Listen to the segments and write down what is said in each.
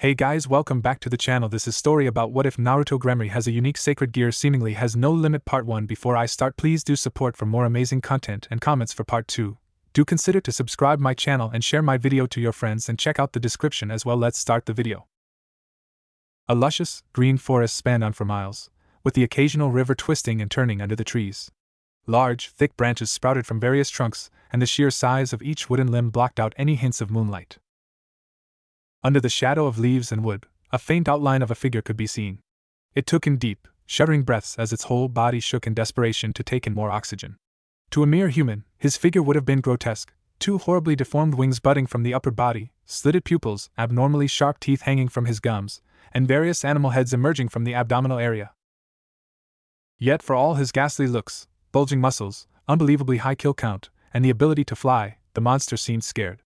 Hey guys, welcome back to the channel. This is story about what if Naruto Gremmory has a unique sacred gear seemingly has no limit. Part 1. Before I start, please do support for more amazing content and comments for part 2. Do consider to subscribe my channel and share my video to your friends and check out the description as well. Let's start the video. A luscious, green forest spanned on for miles, with the occasional river twisting and turning under the trees. Large, thick branches sprouted from various trunks, and the sheer size of each wooden limb blocked out any hints of moonlight. Under the shadow of leaves and wood, a faint outline of a figure could be seen. It took in deep, shuddering breaths as its whole body shook in desperation to take in more oxygen. To a mere human, his figure would have been grotesque, two horribly deformed wings budding from the upper body, slitted pupils, abnormally sharp teeth hanging from his gums, and various animal heads emerging from the abdominal area. Yet for all his ghastly looks, bulging muscles, unbelievably high kill count, and the ability to fly, the monster seemed scared.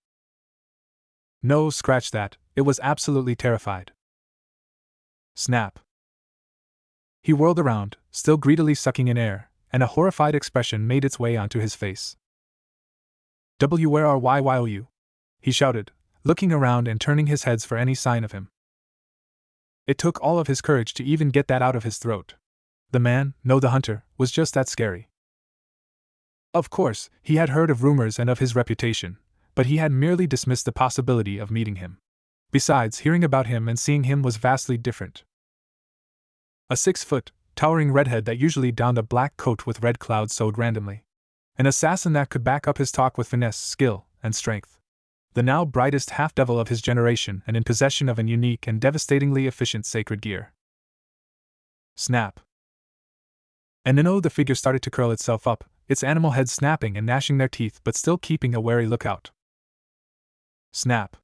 No, scratch that, it was absolutely terrified. Snap. He whirled around, still greedily sucking in air, and a horrified expression made its way onto his face. Where are you? He shouted, looking around and turning his head for any sign of him. It took all of his courage to even get that out of his throat. The man, no the hunter, was just that scary. Of course, he had heard of rumors and of his reputation, but he had merely dismissed the possibility of meeting him. Besides, hearing about him and seeing him was vastly different. A 6-foot, towering redhead that usually donned a black coat with red clouds sewed randomly. An assassin that could back up his talk with finesse, skill, and strength. The now brightest half-devil of his generation and in possession of an unique and devastatingly efficient sacred gear. Snap. And the figure started to curl itself up, its animal head snapping and gnashing their teeth but still keeping a wary lookout. Snap.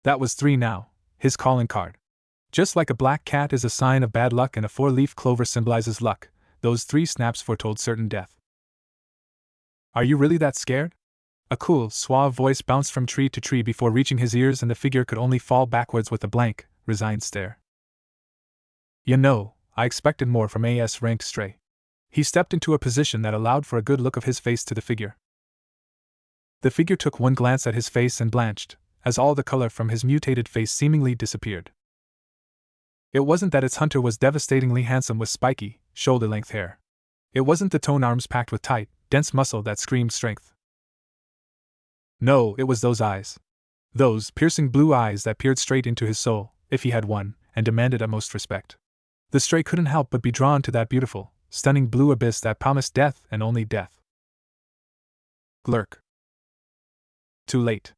That was 3 now, his calling card. Just like a black cat is a sign of bad luck and a 4-leaf clover symbolizes luck, those 3 snaps foretold certain death. Are you really that scared? A cool, suave voice bounced from tree to tree before reaching his ears, and the figure could only fall backwards with a blank, resigned stare. I expected more from a S-ranked stray. He stepped into a position that allowed for a good look of his face to the figure. The figure took one glance at his face and blanched, as all the color from his mutated face seemingly disappeared. It wasn't that its hunter was devastatingly handsome with spiky, shoulder-length hair. It wasn't the toned arms packed with tight, dense muscle that screamed strength. No, it was those eyes. Those piercing blue eyes that peered straight into his soul, if he had one, and demanded utmost respect. The stray couldn't help but be drawn to that beautiful, stunning blue abyss that promised death and only death. Glurk. Too late.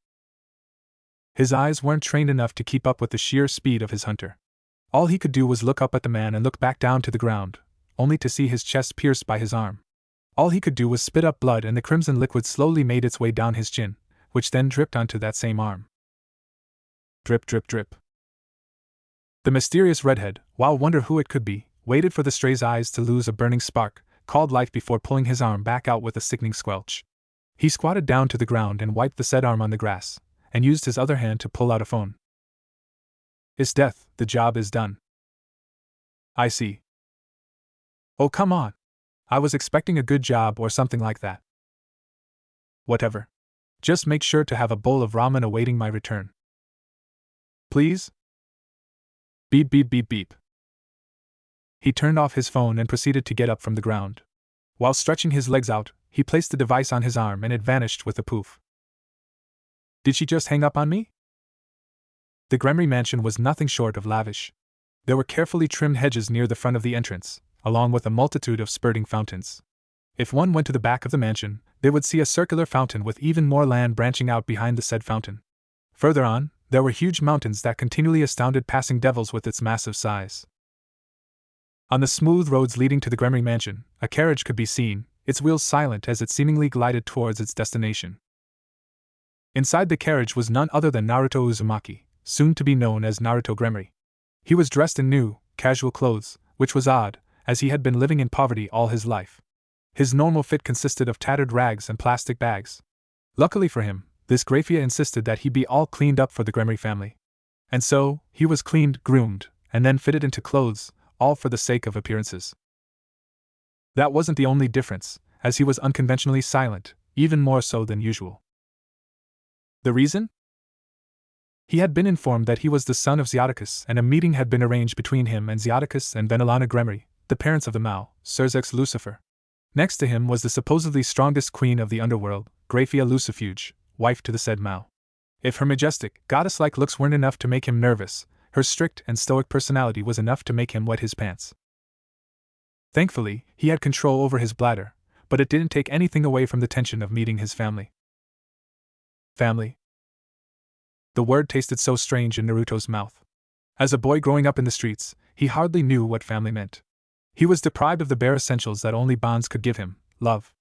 His eyes weren't trained enough to keep up with the sheer speed of his hunter. All he could do was look up at the man and look back down to the ground, only to see his chest pierced by his arm. All he could do was spit up blood, and the crimson liquid slowly made its way down his chin, which then dripped onto that same arm. Drip, drip, drip. The mysterious redhead, while wonder who it could be, waited for the stray's eyes to lose a burning spark, called life before pulling his arm back out with a sickening squelch. He squatted down to the ground and wiped the said arm on the grass, and used his other hand to pull out a phone. It's death, the job is done. I see. Oh, come on. I was expecting a good job or something like that. Whatever. Just make sure to have a bowl of ramen awaiting my return. Please? Beep, beep, beep, beep. He turned off his phone and proceeded to get up from the ground. While stretching his legs out, he placed the device on his arm and it vanished with a poof. Did she just hang up on me? The Gremmory mansion was nothing short of lavish. There were carefully trimmed hedges near the front of the entrance, along with a multitude of spurting fountains. If one went to the back of the mansion, they would see a circular fountain with even more land branching out behind the said fountain. Further on, there were huge mountains that continually astounded passing devils with its massive size. On the smooth roads leading to the Gremmory mansion, a carriage could be seen, its wheels silent as it seemingly glided towards its destination. Inside the carriage was none other than Naruto Uzumaki, soon to be known as Naruto Gremmory. He was dressed in new, casual clothes, which was odd, as he had been living in poverty all his life. His normal fit consisted of tattered rags and plastic bags. Luckily for him, this Grafia insisted that he be all cleaned up for the Gremmory family. And so, he was cleaned, groomed, and then fitted into clothes, all for the sake of appearances. That wasn't the only difference, as he was unconventionally silent, even more so than usual. The reason? He had been informed that he was the son of Xiaticus, and a meeting had been arranged between him and Xiaticus and Venolana Grermory, the parents of the Mao, Sirorg Lucifer. Next to him was the supposedly strongest queen of the underworld, Grafia Lucifuge, wife to the said Mao. If her majestic, goddess-like looks weren't enough to make him nervous, her strict and stoic personality was enough to make him wet his pants. Thankfully, he had control over his bladder, but it didn't take anything away from the tension of meeting his family. Family? The word tasted so strange in Naruto's mouth. As a boy growing up in the streets, he hardly knew what family meant. He was deprived of the bare essentials that only bonds could give him: love.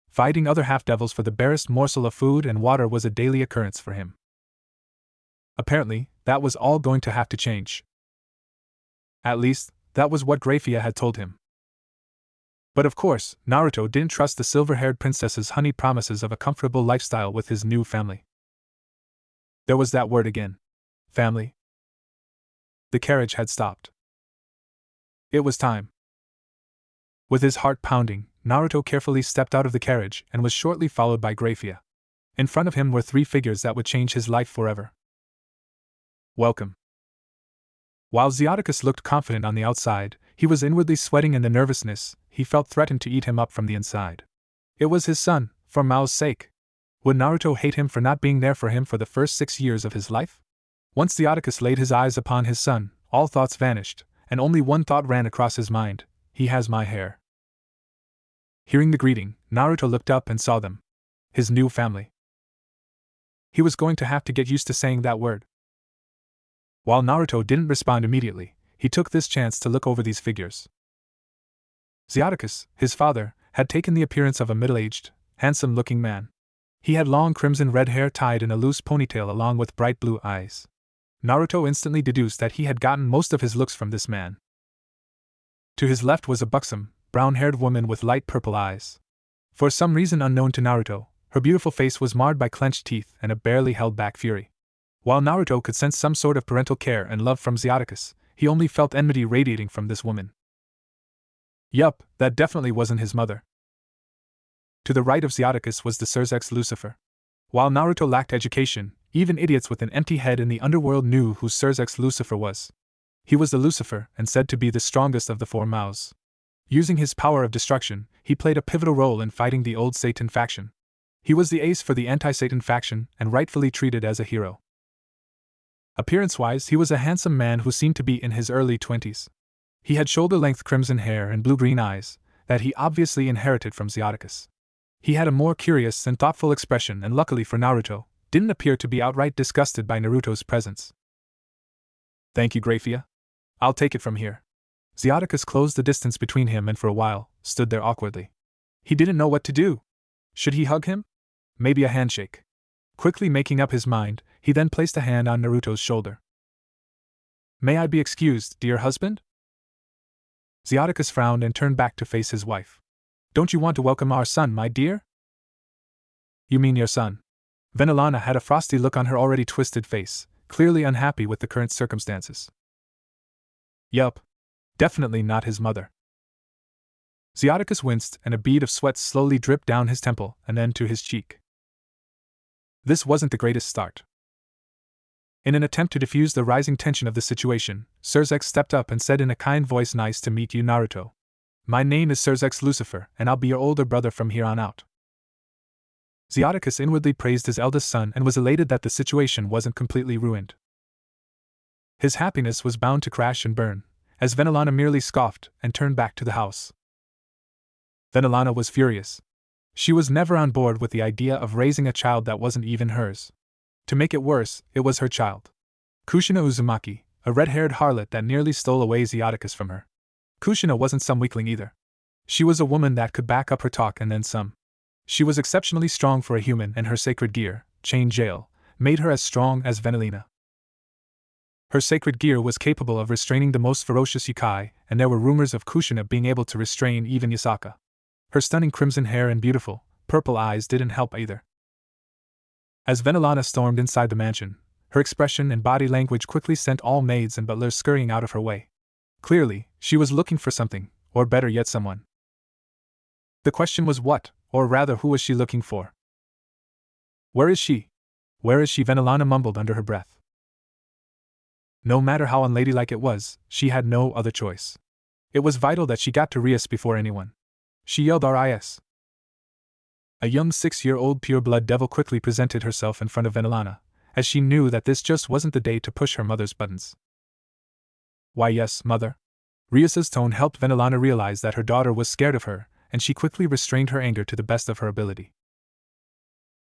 Fighting other half-devils for the barest morsel of food and water was a daily occurrence for him. Apparently, that was all going to have to change. At least, that was what Grafia had told him. But of course, Naruto didn't trust the silver-haired princess's honeyed promises of a comfortable lifestyle with his new family. There was that word again. Family. The carriage had stopped. It was time. With his heart pounding, Naruto carefully stepped out of the carriage and was shortly followed by Grafia. In front of him were three figures that would change his life forever. Welcome. While Xiaticus looked confident on the outside, he was inwardly sweating in the nervousness. He felt threatened to eat him up from the inside. It was his son, for Mao's sake. Would Naruto hate him for not being there for him for the first 6 years of his life? Once Xiaticus laid his eyes upon his son, all thoughts vanished, and only one thought ran across his mind: he has my hair. Hearing the greeting, Naruto looked up and saw them. His new family. He was going to have to get used to saying that word. While Naruto didn't respond immediately, he took this chance to look over these figures. Xiaticus, his father, had taken the appearance of a middle-aged, handsome-looking man. He had long crimson-red hair tied in a loose ponytail along with bright blue eyes. Naruto instantly deduced that he had gotten most of his looks from this man. To his left was a buxom, brown-haired woman with light purple eyes. For some reason unknown to Naruto, her beautiful face was marred by clenched teeth and a barely held-back fury. While Naruto could sense some sort of parental care and love from Xiaticus, he only felt enmity radiating from this woman. Yup, that definitely wasn't his mother. To the right of Xiaticus was the Sirorg Lucifer. While Naruto lacked education, even idiots with an empty head in the underworld knew who Sirorg Lucifer was. He was the Lucifer and said to be the strongest of the four Maos. Using his power of destruction, he played a pivotal role in fighting the old Satan faction. He was the ace for the anti-Satan faction and rightfully treated as a hero. Appearance-wise, he was a handsome man who seemed to be in his early 20s. He had shoulder-length crimson hair and blue-green eyes, that he obviously inherited from Xiaticus. He had a more curious and thoughtful expression and luckily for Naruto, didn't appear to be outright disgusted by Naruto's presence. Thank you, Grafia. I'll take it from here. Xiaticus closed the distance between him and for a while, stood there awkwardly. He didn't know what to do. Should he hug him? Maybe a handshake. Quickly making up his mind, he then placed a hand on Naruto's shoulder. May I be excused, dear husband? Xiaticus frowned and turned back to face his wife. Don't you want to welcome our son, my dear? You mean your son? Venolana had a frosty look on her already twisted face, clearly unhappy with the current circumstances. Yup. Definitely not his mother. Xiaticus winced and a bead of sweat slowly dripped down his temple and then to his cheek. This wasn't the greatest start. In an attempt to diffuse the rising tension of the situation, Sirorg stepped up and said in a kind voice, "Nice to meet you, Naruto. My name is Sirorg Lucifer, and I'll be your older brother from here on out." Xiaticus inwardly praised his eldest son and was elated that the situation wasn't completely ruined. His happiness was bound to crash and burn, as Venolana merely scoffed and turned back to the house. Venolana was furious. She was never on board with the idea of raising a child that wasn't even hers. To make it worse, it was her child. Kushina Uzumaki, a red-haired harlot that nearly stole away Xiaticus from her. Kushina wasn't some weakling either. She was a woman that could back up her talk and then some. She was exceptionally strong for a human, and her sacred gear, Chain Jail, made her as strong as Venolina. Her sacred gear was capable of restraining the most ferocious yokai, and there were rumors of Kushina being able to restrain even Yasaka. Her stunning crimson hair and beautiful, purple eyes didn't help either. As Venolana stormed inside the mansion, her expression and body language quickly sent all maids and butlers scurrying out of her way. Clearly, she was looking for something, or better yet someone. The question was what, or rather who was she looking for? Where is she? Where is she? Venolana mumbled under her breath. No matter how unladylike it was, she had no other choice. It was vital that she got to Rias before anyone. She yelled RIS. A young 6-year-old pure-blood devil quickly presented herself in front of Venolana, as she knew that this just wasn't the day to push her mother's buttons. Why yes, mother. Rias's tone helped Venolana realize that her daughter was scared of her, and she quickly restrained her anger to the best of her ability.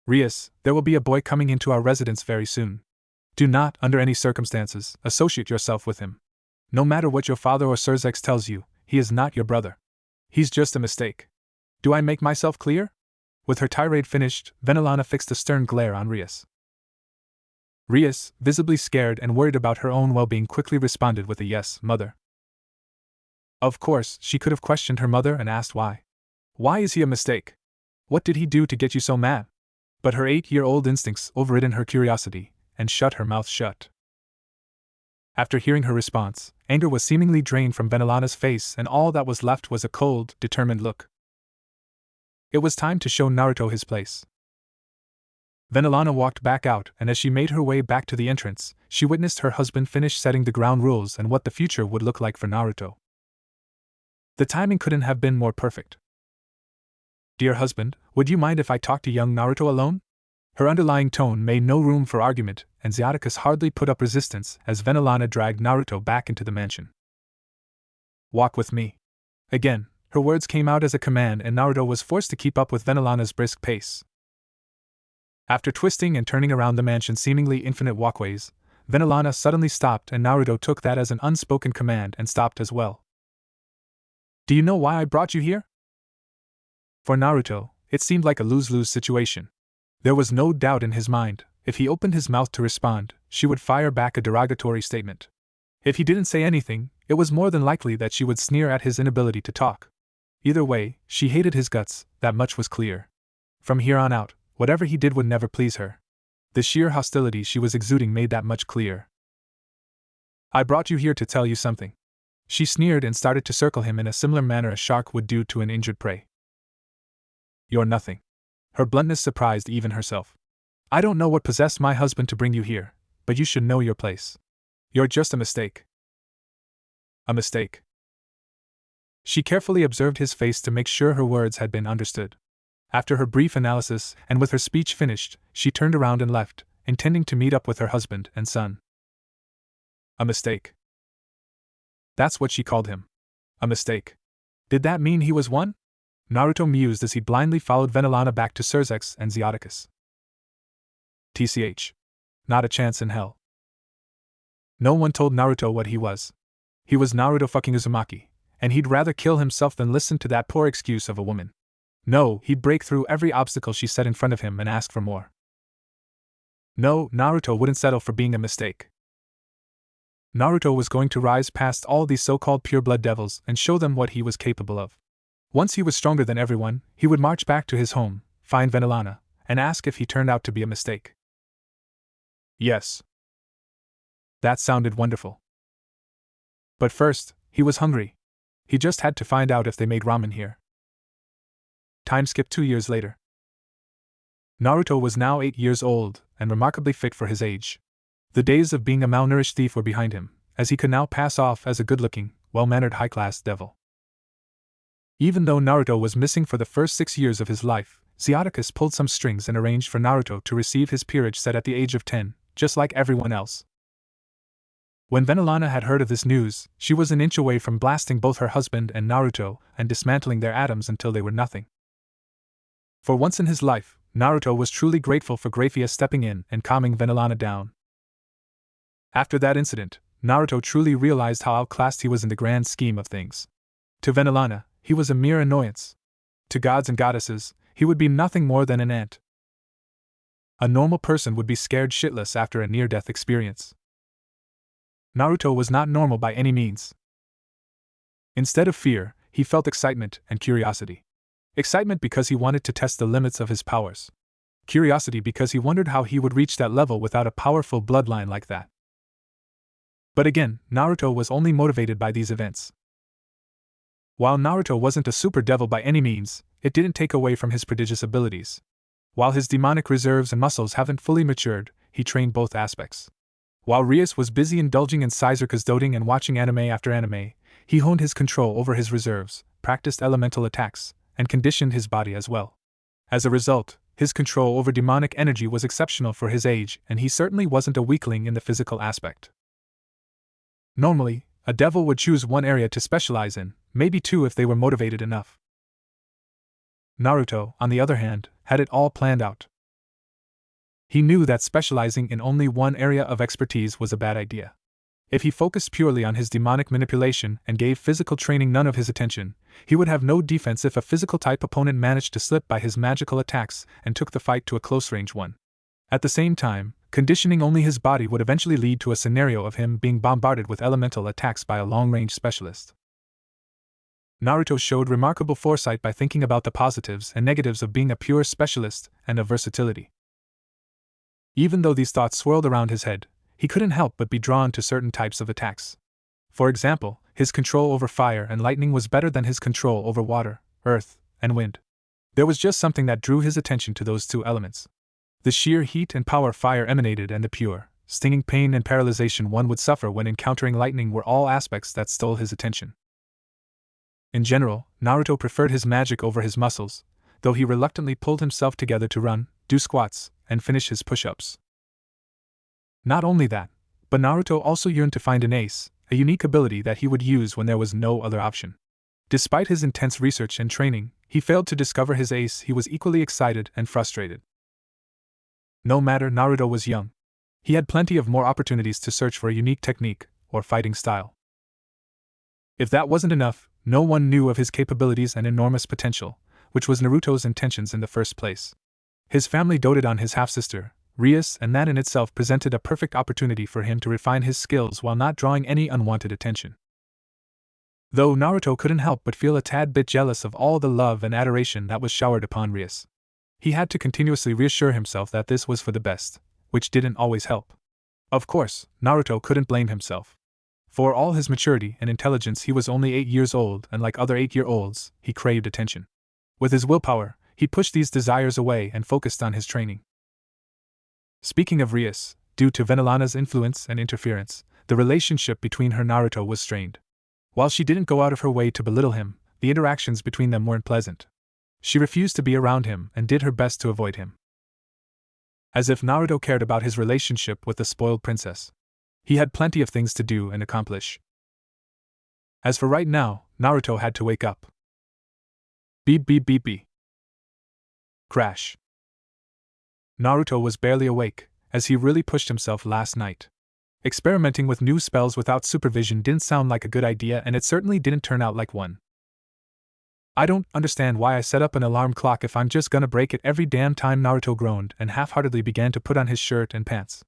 Rias, there will be a boy coming into our residence very soon. Do not, under any circumstances, associate yourself with him. No matter what your father or Sirorg tells you, he is not your brother. He's just a mistake. Do I make myself clear? With her tirade finished, Venolana fixed a stern glare on Rias. Rias, visibly scared and worried about her own well-being, quickly responded with a yes, mother. Of course, she could have questioned her mother and asked why. Why is he a mistake? What did he do to get you so mad? But her 8-year-old instincts overridden her curiosity, and shut her mouth shut. After hearing her response, anger was seemingly drained from Venolana's face, and all that was left was a cold, determined look. It was time to show Naruto his place. Venolana walked back out, and as she made her way back to the entrance, she witnessed her husband finish setting the ground rules and what the future would look like for Naruto. The timing couldn't have been more perfect. Dear husband, would you mind if I talk to young Naruto alone? Her underlying tone made no room for argument, and Xiaticus hardly put up resistance as Venolana dragged Naruto back into the mansion. Walk with me. Again, her words came out as a command, and Naruto was forced to keep up with Venolana's brisk pace. After twisting and turning around the mansion's seemingly infinite walkways, Venolana suddenly stopped, and Naruto took that as an unspoken command and stopped as well. Do you know why I brought you here? For Naruto, it seemed like a lose-lose situation. There was no doubt in his mind, if he opened his mouth to respond, she would fire back a derogatory statement. If he didn't say anything, it was more than likely that she would sneer at his inability to talk. Either way, she hated his guts, that much was clear. From here on out, whatever he did would never please her. The sheer hostility she was exuding made that much clear. I brought you here to tell you something. She sneered and started to circle him in a similar manner a shark would do to an injured prey. You're nothing. Her bluntness surprised even herself. I don't know what possessed my husband to bring you here, but you should know your place. You're just a mistake. A mistake. She carefully observed his face to make sure her words had been understood. After her brief analysis, and with her speech finished, she turned around and left, intending to meet up with her husband and son. A mistake. That's what she called him. A mistake. Did that mean he was one? Naruto mused as he blindly followed Venolana back to Sirorg and Xiaticus. TCH. Not a chance in hell. No one told Naruto what he was. He was Naruto fucking Uzumaki, and he'd rather kill himself than listen to that poor excuse of a woman. No, he'd break through every obstacle she set in front of him and ask for more. No, Naruto wouldn't settle for being a mistake. Naruto was going to rise past all these so-called pure-blood devils and show them what he was capable of. Once he was stronger than everyone, he would march back to his home, find Venolana, and ask if he turned out to be a mistake. Yes. That sounded wonderful. But first, he was hungry. He just had to find out if they made ramen here. Time skip 2 years later. Naruto was now 8 years old, and remarkably fit for his age. The days of being a malnourished thief were behind him, as he could now pass off as a good-looking, well-mannered high-class devil. Even though Naruto was missing for the first 6 years of his life, Xiaticus pulled some strings and arranged for Naruto to receive his peerage set at the age of 10, just like everyone else. When Venolana had heard of this news, she was an inch away from blasting both her husband and Naruto and dismantling their atoms until they were nothing. For once in his life, Naruto was truly grateful for Grafia stepping in and calming Venolana down. After that incident, Naruto truly realized how outclassed he was in the grand scheme of things. To Venolana, he was a mere annoyance. To gods and goddesses, he would be nothing more than an ant. A normal person would be scared shitless after a near-death experience. Naruto was not normal by any means. Instead of fear, he felt excitement and curiosity. Excitement because he wanted to test the limits of his powers. Curiosity because he wondered how he would reach that level without a powerful bloodline like that. But again, Naruto was only motivated by these events. While Naruto wasn't a super devil by any means, it didn't take away from his prodigious abilities. While his demonic reserves and muscles haven't fully matured, he trained both aspects. While Rias was busy indulging in Sirorg's doting and watching anime after anime, he honed his control over his reserves, practiced elemental attacks, and conditioned his body as well. As a result, his control over demonic energy was exceptional for his age, and he certainly wasn't a weakling in the physical aspect. Normally, a devil would choose one area to specialize in, maybe two if they were motivated enough. Naruto, on the other hand, had it all planned out. He knew that specializing in only one area of expertise was a bad idea. If he focused purely on his demonic manipulation and gave physical training none of his attention, he would have no defense if a physical-type opponent managed to slip by his magical attacks and took the fight to a close-range one. At the same time, conditioning only his body would eventually lead to a scenario of him being bombarded with elemental attacks by a long-range specialist. Naruto showed remarkable foresight by thinking about the positives and negatives of being a pure specialist and of versatility. Even though these thoughts swirled around his head, he couldn't help but be drawn to certain types of attacks. For example, his control over fire and lightning was better than his control over water, earth, and wind. There was just something that drew his attention to those two elements. The sheer heat and power fire emanated and the pure, stinging pain and paralyzation one would suffer when encountering lightning were all aspects that stole his attention. In general, Naruto preferred his magic over his muscles, though he reluctantly pulled himself together to run, do squats, and finish his push-ups. Not only that, but Naruto also yearned to find an ace, a unique ability that he would use when there was no other option. Despite his intense research and training, he failed to discover his ace. He was equally excited and frustrated. No matter, Naruto was young. He had plenty of more opportunities to search for a unique technique or fighting style. If that wasn't enough, no one knew of his capabilities and enormous potential, which was Naruto's intentions in the first place. His family doted on his half-sister, Rias, and that in itself presented a perfect opportunity for him to refine his skills while not drawing any unwanted attention. Though Naruto couldn't help but feel a tad bit jealous of all the love and adoration that was showered upon Rias. He had to continuously reassure himself that this was for the best, which didn't always help. Of course, Naruto couldn't blame himself. For all his maturity and intelligence, he was only 8 years old, and like other 8-year-olds, he craved attention. With his willpower, he pushed these desires away and focused on his training. Speaking of Rias, due to Venolana's influence and interference, the relationship between her and Naruto was strained. While she didn't go out of her way to belittle him, the interactions between them weren't pleasant. She refused to be around him and did her best to avoid him. As if Naruto cared about his relationship with the spoiled princess. He had plenty of things to do and accomplish. As for right now, Naruto had to wake up. Beep beep beep beep. Crash. Naruto was barely awake, as he really pushed himself last night. Experimenting with new spells without supervision didn't sound like a good idea, and it certainly didn't turn out like one. I don't understand why I set up an alarm clock if I'm just gonna break it every damn time, Naruto groaned and half-heartedly began to put on his shirt and pants.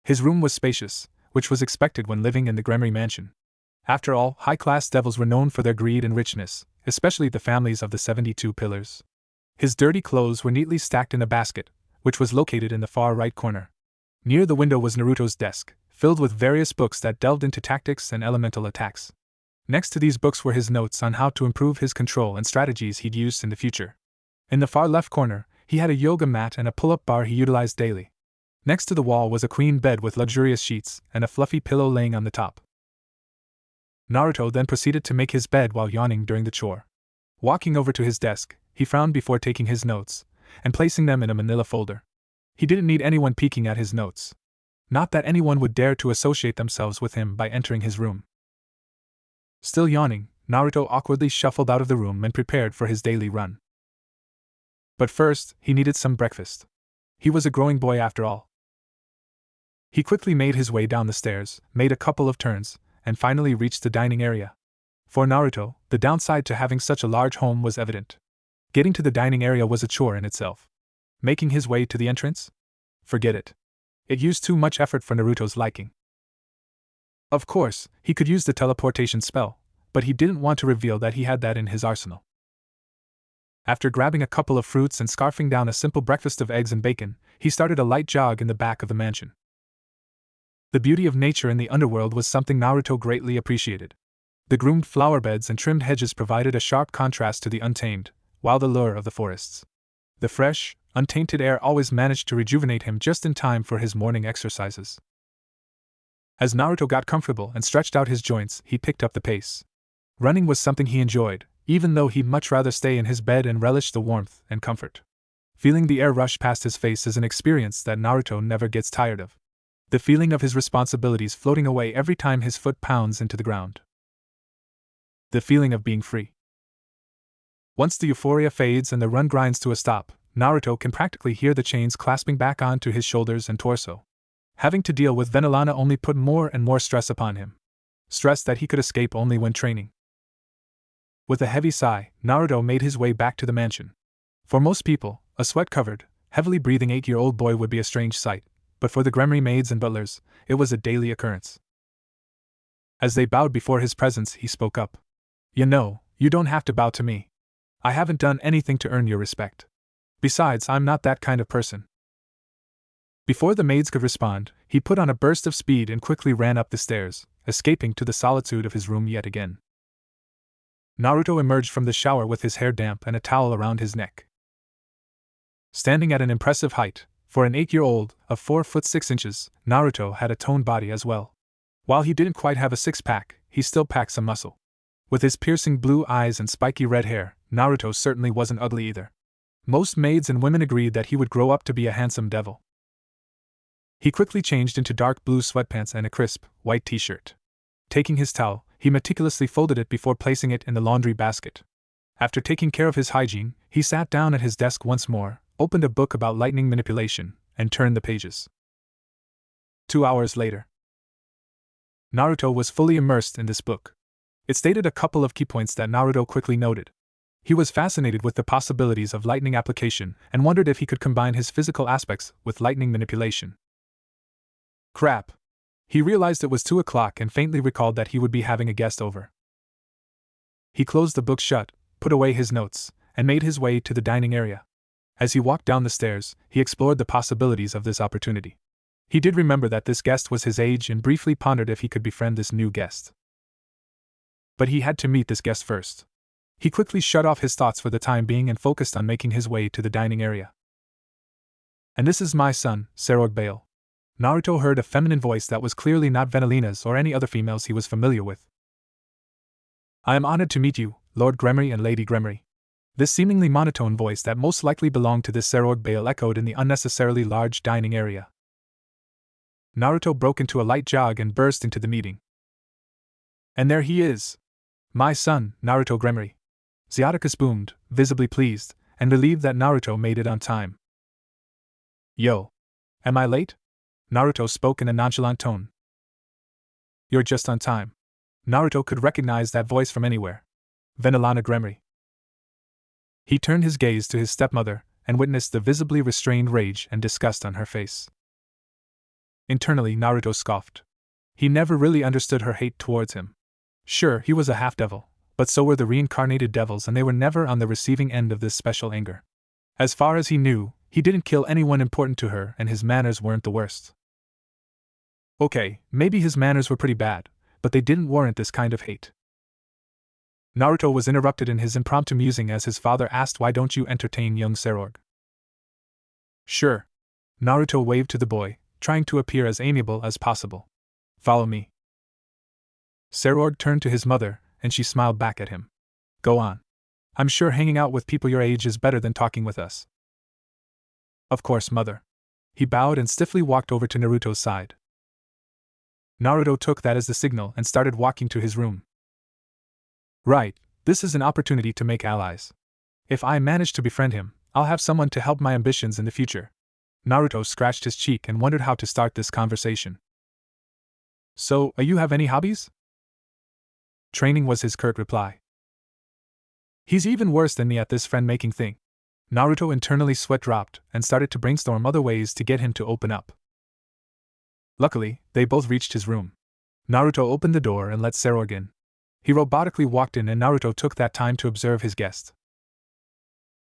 His room was spacious, which was expected when living in the Grermory mansion. After all, high-class devils were known for their greed and richness, especially the families of the 72 pillars. His dirty clothes were neatly stacked in a basket, which was located in the far right corner. Near the window was Naruto's desk, filled with various books that delved into tactics and elemental attacks. Next to these books were his notes on how to improve his control and strategies he'd use in the future. In the far left corner, he had a yoga mat and a pull-up bar he utilized daily. Next to the wall was a queen bed with luxurious sheets and a fluffy pillow laying on the top. Naruto then proceeded to make his bed while yawning during the chore. Walking over to his desk, he frowned before taking his notes and placing them in a manila folder. He didn't need anyone peeking at his notes. Not that anyone would dare to associate themselves with him by entering his room. Still yawning, Naruto awkwardly shuffled out of the room and prepared for his daily run. But first, he needed some breakfast. He was a growing boy after all. He quickly made his way down the stairs, made a couple of turns, and finally reached the dining area. For Naruto, the downside to having such a large home was evident. Getting to the dining area was a chore in itself. Making his way to the entrance? Forget it. It used too much effort for Naruto's liking. Of course, he could use the teleportation spell, but he didn't want to reveal that he had that in his arsenal. After grabbing a couple of fruits and scarfing down a simple breakfast of eggs and bacon, he started a light jog in the back of the mansion. The beauty of nature in the underworld was something Naruto greatly appreciated. The groomed flower beds and trimmed hedges provided a sharp contrast to the untamed, wild allure of the forests. The fresh, untainted air always managed to rejuvenate him just in time for his morning exercises. As Naruto got comfortable and stretched out his joints, he picked up the pace. Running was something he enjoyed, even though he'd much rather stay in his bed and relish the warmth and comfort. Feeling the air rush past his face is an experience that Naruto never gets tired of. The feeling of his responsibilities floating away every time his foot pounds into the ground. The feeling of being free. Once the euphoria fades and the run grinds to a stop, Naruto can practically hear the chains clasping back onto his shoulders and torso. Having to deal with Venolana only put more and more stress upon him. Stress that he could escape only when training. With a heavy sigh, Naruto made his way back to the mansion. For most people, a sweat-covered, heavily breathing 8-year-old boy would be a strange sight, but for the Gremmory maids and butlers, it was a daily occurrence. As they bowed before his presence, he spoke up. "You know, you don't have to bow to me. I haven't done anything to earn your respect. Besides, I'm not that kind of person." Before the maids could respond, he put on a burst of speed and quickly ran up the stairs, escaping to the solitude of his room yet again. Naruto emerged from the shower with his hair damp and a towel around his neck. Standing at an impressive height, for an 8-year-old of 4 foot 6 inches, Naruto had a toned body as well. While he didn't quite have a six-pack, he still packed some muscle. With his piercing blue eyes and spiky red hair, Naruto certainly wasn't ugly either. Most maids and women agreed that he would grow up to be a handsome devil. He quickly changed into dark blue sweatpants and a crisp, white t-shirt. Taking his towel, he meticulously folded it before placing it in the laundry basket. After taking care of his hygiene, he sat down at his desk once more, opened a book about lightning manipulation, and turned the pages. 2 hours later, Naruto was fully immersed in this book. It stated a couple of key points that Naruto quickly noted. He was fascinated with the possibilities of lightning application and wondered if he could combine his physical aspects with lightning manipulation. Crap. He realized it was 2 o'clock and faintly recalled that he would be having a guest over. He closed the book shut, put away his notes, and made his way to the dining area. As he walked down the stairs, he explored the possibilities of this opportunity. He did remember that this guest was his age and briefly pondered if he could befriend this new guest. But he had to meet this guest first. He quickly shut off his thoughts for the time being and focused on making his way to the dining area. "And this is my son, Sirorg Bale." Naruto heard a feminine voice that was clearly not Venolina's or any other females he was familiar with. "I am honored to meet you, Lord Grermory and Lady Grermory." This seemingly monotone voice that most likely belonged to this Sirorg Bale echoed in the unnecessarily large dining area. Naruto broke into a light jog and burst into the meeting. "And there he is! My son, Naruto Grermory." Zyatticus boomed, visibly pleased, and relieved that Naruto made it on time. "Yo. Am I late?" Naruto spoke in a nonchalant tone. "You're just on time." Naruto could recognize that voice from anywhere. Venolana Grermory. He turned his gaze to his stepmother, and witnessed the visibly restrained rage and disgust on her face. Internally, Naruto scoffed. He never really understood her hate towards him. Sure, he was a half-devil, but so were the reincarnated devils, and they were never on the receiving end of this special anger. As far as he knew, he didn't kill anyone important to her, and his manners weren't the worst. Okay, maybe his manners were pretty bad, but they didn't warrant this kind of hate. Naruto was interrupted in his impromptu musing as his father asked, "Why don't you entertain young Sirorg?" "Sure." Naruto waved to the boy, trying to appear as amiable as possible. "Follow me." Sirorg turned to his mother, and she smiled back at him. "Go on. I'm sure hanging out with people your age is better than talking with us." "Of course, mother." He bowed and stiffly walked over to Naruto's side. Naruto took that as the signal and started walking to his room. Right, this is an opportunity to make allies. If I manage to befriend him, I'll have someone to help my ambitions in the future. Naruto scratched his cheek and wondered how to start this conversation. "So, you have any hobbies?" "Training," was his curt reply. He's even worse than me at this friend-making thing. Naruto internally sweat dropped and started to brainstorm other ways to get him to open up. Luckily, they both reached his room. Naruto opened the door and let Sirorg in. He robotically walked in and Naruto took that time to observe his guest.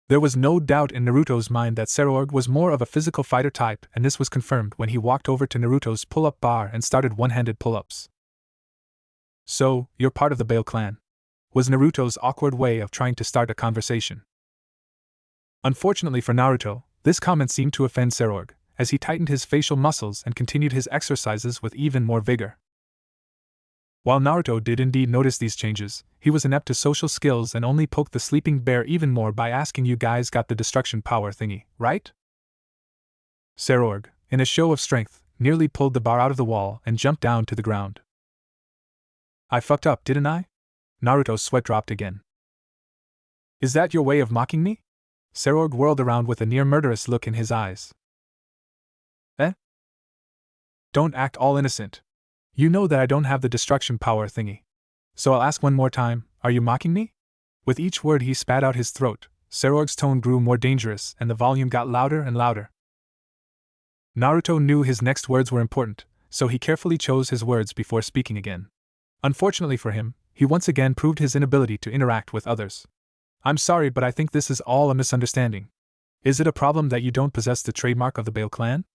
There was no doubt in Naruto's mind that Sirorg was more of a physical fighter type, and this was confirmed when he walked over to Naruto's pull-up bar and started one-handed pull-ups. "So, you're part of the Bale clan," was Naruto's awkward way of trying to start a conversation. Unfortunately for Naruto, this comment seemed to offend Sirorg, as he tightened his facial muscles and continued his exercises with even more vigor. While Naruto did indeed notice these changes, he was inept to social skills and only poked the sleeping bear even more by asking, "You guys got the destruction power thingy, right?" Sirorg, in a show of strength, nearly pulled the bar out of the wall and jumped down to the ground. "I fucked up, didn't I?" Naruto's sweat dropped again. "Is that your way of mocking me?" Sirorg whirled around with a near murderous look in his eyes. "Eh? Don't act all innocent. You know that I don't have the destruction power thingy. So I'll ask one more time, are you mocking me?" With each word he spat out his throat, Sirorg's tone grew more dangerous and the volume got louder and louder. Naruto knew his next words were important, so he carefully chose his words before speaking again. Unfortunately for him, he once again proved his inability to interact with others. "I'm sorry, but I think this is all a misunderstanding. Is it a problem that you don't possess the trademark of the Bale clan?"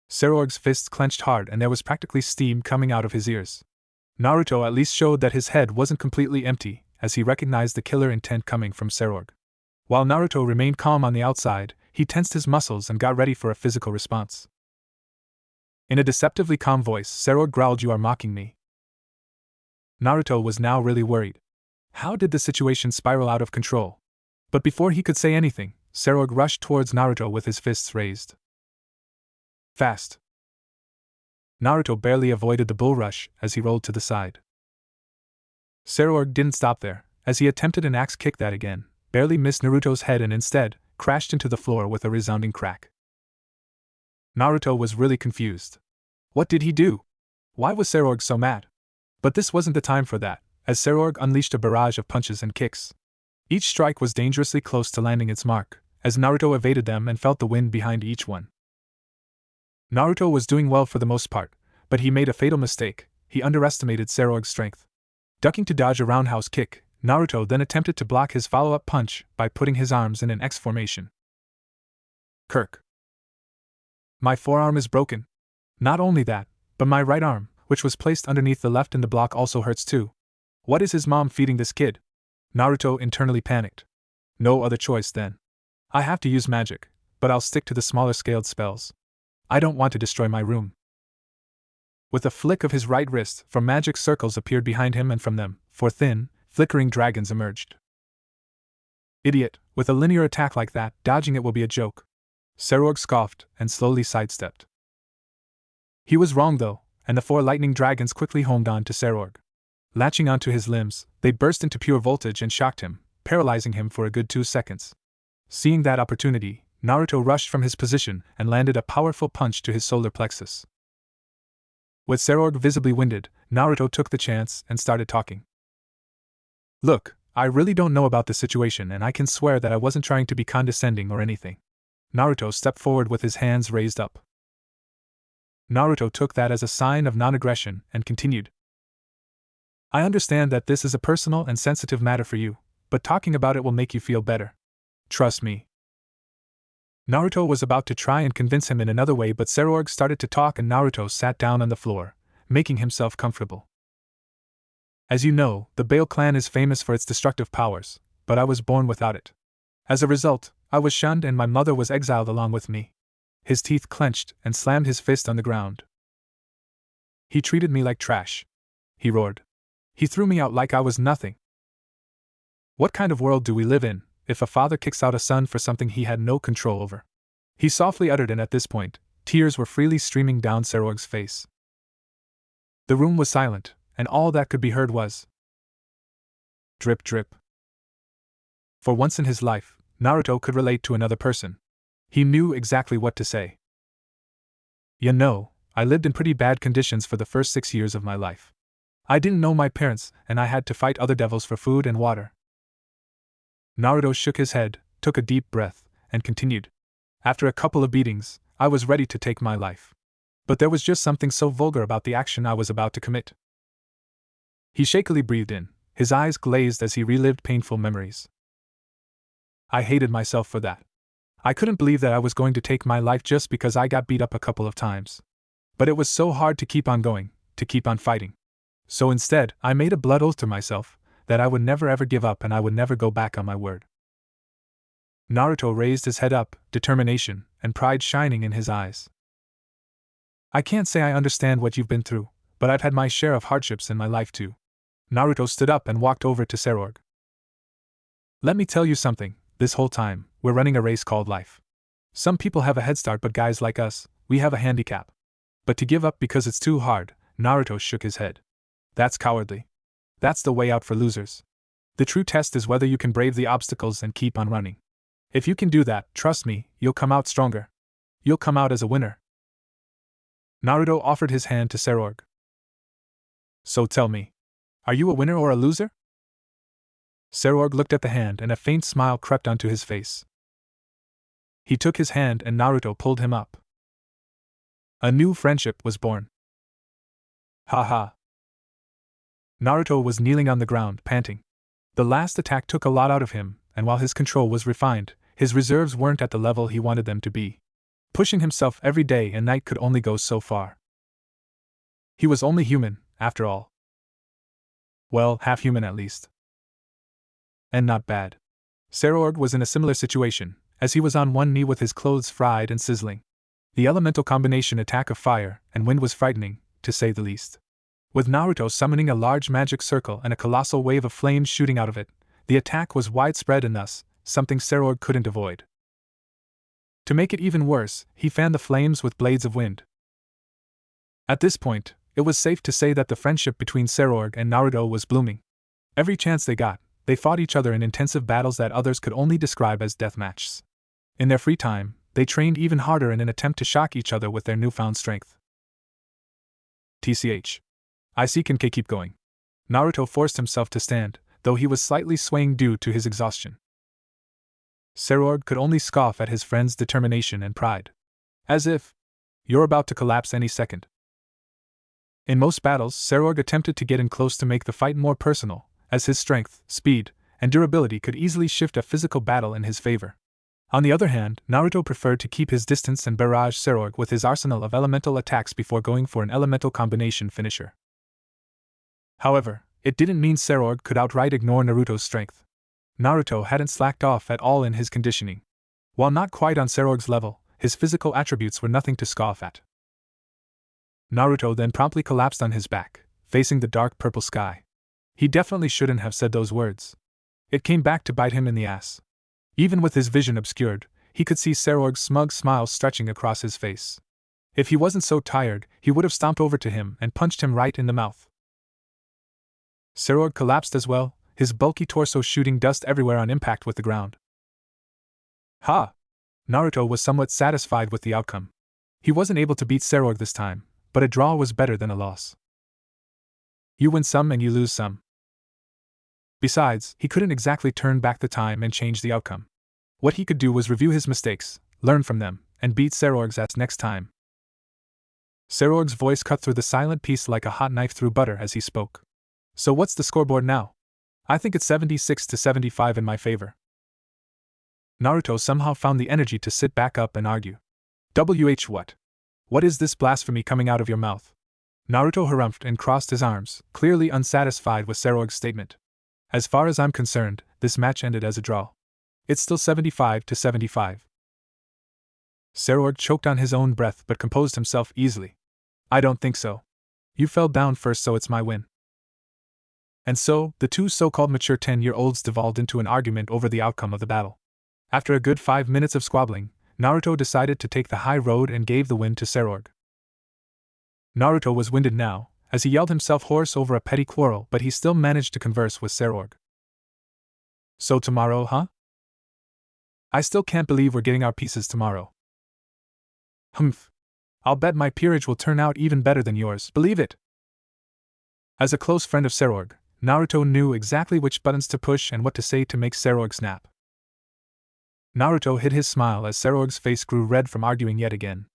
Sirorg's fists clenched hard and there was practically steam coming out of his ears. Naruto at least showed that his head wasn't completely empty, as he recognized the killer intent coming from Sirorg. While Naruto remained calm on the outside, he tensed his muscles and got ready for a physical response. In a deceptively calm voice, Sirorg growled, "You are mocking me." Naruto was now really worried. How did the situation spiral out of control? But before he could say anything, Sirorg rushed towards Naruto with his fists raised. Fast. Naruto barely avoided the bull rush as he rolled to the side. Sirorg didn't stop there, as he attempted an axe kick that again barely missed Naruto's head and instead crashed into the floor with a resounding crack. Naruto was really confused. What did he do? Why was Sirorg so mad? But this wasn't the time for that, as Sirorg unleashed a barrage of punches and kicks. Each strike was dangerously close to landing its mark, as Naruto evaded them and felt the wind behind each one. Naruto was doing well for the most part, but he made a fatal mistake. He underestimated Sirorg's strength. Ducking to dodge a roundhouse kick, Naruto then attempted to block his follow-up punch by putting his arms in an X formation. Kirk. My forearm is broken. Not only that, but my right arm, which was placed underneath the left in the block, also hurts too. What is his mom feeding this kid? Naruto internally panicked. No other choice then. I have to use magic, but I'll stick to the smaller scaled spells. I don't want to destroy my room. With a flick of his right wrist, four magic circles appeared behind him and from them, four thin, flickering dragons emerged. Idiot, with a linear attack like that, dodging it will be a joke. Sirorg scoffed and slowly sidestepped. He was wrong though, and the four lightning dragons quickly homed on to Sirorg. Latching onto his limbs, they burst into pure voltage and shocked him, paralyzing him for a good 2 seconds. Seeing that opportunity, Naruto rushed from his position and landed a powerful punch to his solar plexus. With Sirorg visibly winded, Naruto took the chance and started talking. Look, I really don't know about the situation and I can swear that I wasn't trying to be condescending or anything. Naruto stepped forward with his hands raised up. Naruto took that as a sign of non-aggression and continued. I understand that this is a personal and sensitive matter for you, but talking about it will make you feel better. Trust me. Naruto was about to try and convince him in another way, but Sirorg started to talk and Naruto sat down on the floor, making himself comfortable. As you know, the Bale clan is famous for its destructive powers, but I was born without it. As a result, I was shunned and my mother was exiled along with me. His teeth clenched and slammed his fist on the ground. He treated me like trash. He roared. He threw me out like I was nothing. What kind of world do we live in, if a father kicks out a son for something he had no control over? He softly uttered, and at this point, tears were freely streaming down Sirorg's face. The room was silent, and all that could be heard was drip drip. For once in his life, Naruto could relate to another person. He knew exactly what to say. You know, I lived in pretty bad conditions for the first 6 years of my life. I didn't know my parents, and I had to fight other devils for food and water. Naruto shook his head, took a deep breath, and continued. After a couple of beatings, I was ready to take my life. But there was just something so vulgar about the action I was about to commit. He shakily breathed in, his eyes glazed as he relived painful memories. I hated myself for that. I couldn't believe that I was going to take my life just because I got beat up a couple of times. But it was so hard to keep on going, to keep on fighting. So instead, I made a blood oath to myself, that I would never ever give up and I would never go back on my word. Naruto raised his head up, determination and pride shining in his eyes. I can't say I understand what you've been through, but I've had my share of hardships in my life too. Naruto stood up and walked over to Sirorg. Let me tell you something, this whole time, we're running a race called life. Some people have a head start, but guys like us, we have a handicap. But to give up because it's too hard, Naruto shook his head. That's cowardly. That's the way out for losers. The true test is whether you can brave the obstacles and keep on running. If you can do that, trust me, you'll come out stronger. You'll come out as a winner. Naruto offered his hand to Sirorg. So tell me, are you a winner or a loser? Sirorg looked at the hand and a faint smile crept onto his face. He took his hand and Naruto pulled him up. A new friendship was born. Ha ha. Naruto was kneeling on the ground, panting. The last attack took a lot out of him, and while his control was refined, his reserves weren't at the level he wanted them to be. Pushing himself every day and night could only go so far. He was only human, after all. Well, half human at least. And not bad. Sirorg was in a similar situation, as he was on one knee with his clothes fried and sizzling. The elemental combination attack of fire and wind was frightening, to say the least. With Naruto summoning a large magic circle and a colossal wave of flames shooting out of it, the attack was widespread and thus, something Sirorg couldn't avoid. To make it even worse, he fanned the flames with blades of wind. At this point, it was safe to say that the friendship between Sirorg and Naruto was blooming. Every chance they got, they fought each other in intensive battles that others could only describe as deathmatches. In their free time, they trained even harder in an attempt to shock each other with their newfound strength. TCH. I see. Can keep going. Naruto forced himself to stand, though he was slightly swaying due to his exhaustion. Sirorg could only scoff at his friend's determination and pride. As if, you're about to collapse any second. In most battles, Sirorg attempted to get in close to make the fight more personal, as his strength, speed, and durability could easily shift a physical battle in his favor. On the other hand, Naruto preferred to keep his distance and barrage Sirorg with his arsenal of elemental attacks before going for an elemental combination finisher. However, it didn't mean Sirorg could outright ignore Naruto's strength. Naruto hadn't slacked off at all in his conditioning. While not quite on Sirorg's level, his physical attributes were nothing to scoff at. Naruto then promptly collapsed on his back, facing the dark purple sky. He definitely shouldn't have said those words. It came back to bite him in the ass. Even with his vision obscured, he could see Sirorg's smug smile stretching across his face. If he wasn't so tired, he would have stomped over to him and punched him right in the mouth. Sirorg collapsed as well, his bulky torso shooting dust everywhere on impact with the ground. Ha! Naruto was somewhat satisfied with the outcome. He wasn't able to beat Sirorg this time, but a draw was better than a loss. You win some and you lose some. Besides, he couldn't exactly turn back the time and change the outcome. What he could do was review his mistakes, learn from them, and beat Sirorg's ass next time. Sirorg's voice cut through the silent peace like a hot knife through butter as he spoke. So what's the scoreboard now? I think it's 76 to 75 in my favor. Naruto somehow found the energy to sit back up and argue. What? What is this blasphemy coming out of your mouth? Naruto harumphed and crossed his arms, clearly unsatisfied with Sirorg's statement. As far as I'm concerned, this match ended as a draw. It's still 75 to 75. Sirorg choked on his own breath but composed himself easily. I don't think so. You fell down first, so it's my win. And so, the two so-called mature 10-year-olds devolved into an argument over the outcome of the battle. After a good 5 minutes of squabbling, Naruto decided to take the high road and gave the win to Sirorg. Naruto was winded now, as he yelled himself hoarse over a petty quarrel, but he still managed to converse with Sirorg. So tomorrow, huh? I still can't believe we're getting our pieces tomorrow. Humph. I'll bet my peerage will turn out even better than yours, believe it. As a close friend of Sirorg, Naruto knew exactly which buttons to push and what to say to make Sirorg snap. Naruto hid his smile as Sirorg's face grew red from arguing yet again.